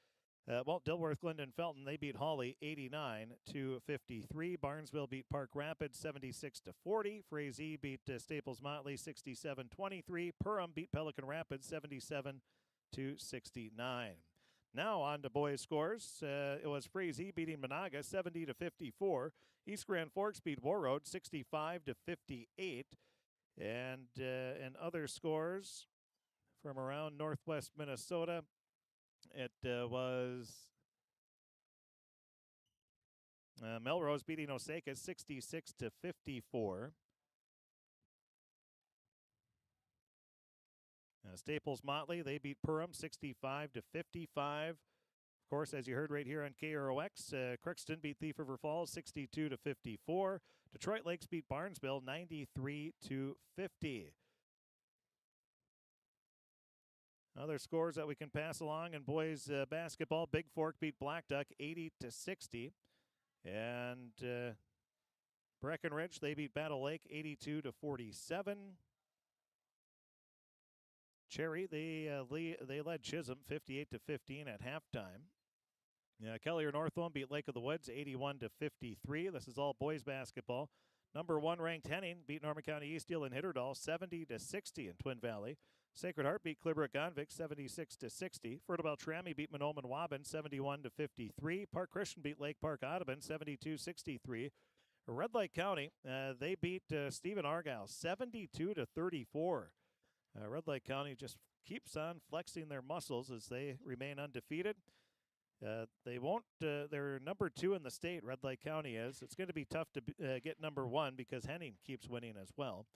Well, Dilworth, Glendon, Felton, they beat Hawley 89 to 53. Barnesville beat Park Rapids 76 to 40. Frazee beat Staples Motley 67-23. Perham beat Pelican Rapids 77 to 69. Now on to boys' scores. It was Frazee beating Monaga 70 to 54. East Grand Forks beat Warroad 65 to 58. And in other scores from around northwest Minnesota, it was Melrose beating Osaka 66 to 54. Staples Motley, they beat Perham 65 to 55. Of course, as you heard right here on KROX, Crookston beat Thief River Falls 62 to 54. Detroit Lakes beat Barnesville 93 to 50. Other scores that we can pass along in boys basketball: Big Fork beat Black Duck 80 to 60, and Breckenridge, they beat Battle Lake 82 to 47. Cherry, they led Chisholm 58 to 15 at halftime. Kelly Northwell beat Lake of the Woods 81 to 53. This is all boys basketball. Number 1 ranked Henning beat Norman County Eastdale and Hitterdal 70 to 60 in Twin Valley. Sacred Heart beat Clibberick Gonvick 76 to 60. Fertile Beltrami beat Mahnomen Waban 71 to 53. Park Christian beat Lake Park Audubon 72-63. Red Lake County, they beat Stephen Argyle 72 to 34. Red Lake County just keeps on flexing their muscles as they remain undefeated. They won't. They're number 2 in the state. Red Lake County is. It's going to be tough to get number 1 because Henning keeps winning as well.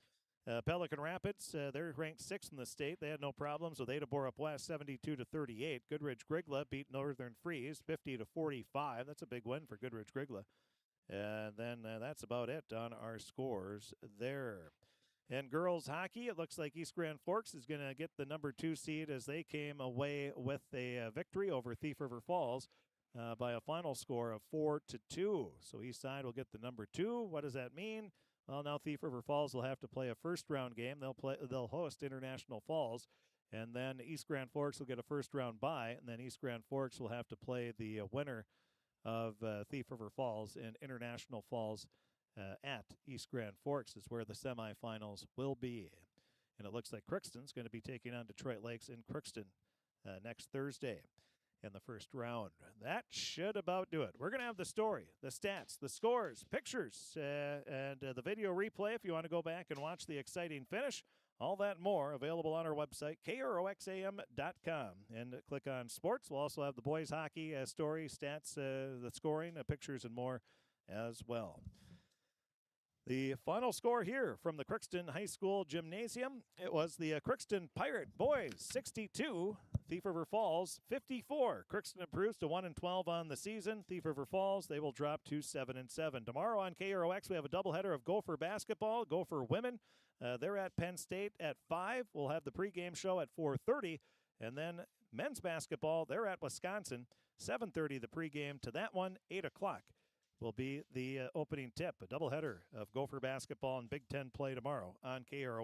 Pelican Rapids, they're ranked 6th in the state. They had no problems with Ada Borup West, 72 to 38. Goodridge Grigla beat Northern Freeze 50 to 45. That's a big win for Goodridge Grigla. And then that's about it on our scores there. And girls hockey, it looks like East Grand Forks is going to get the number 2 seed as they came away with a victory over Thief River Falls by a final score of 4-2. So East Side will get the number 2. What does that mean? Well, now Thief River Falls will have to play a first-round game. They'll host International Falls, and then East Grand Forks will get a first-round bye, and then East Grand Forks will have to play the winner of Thief River Falls and International Falls at East Grand Forks is where the semifinals will be. And it looks like Crookston's going to be taking on Detroit Lakes in Crookston next Thursday in the first round. That should about do it. We're going to have the story, the stats, the scores, pictures, and the video replay if you want to go back and watch the exciting finish. All that more available on our website, kroxam.com. And click on sports. We'll also have the boys hockey story, stats, the scoring, pictures, and more as well. The final score here from the Crookston High School Gymnasium, it was the Crookston Pirate Boys 62, Thief River Falls 54. Crookston improves to 1-12 on the season. Thief River Falls, they will drop to 7-7. Tomorrow on KROX, we have a doubleheader of Gopher basketball, Gopher women. They're at Penn State at 5. We'll have the pregame show at 4:30. And then men's basketball, they're at Wisconsin, 7:30 the pregame to that one, 8 o'clock. Will be the opening tip, a doubleheader of Gopher basketball and Big Ten play tomorrow on KROX.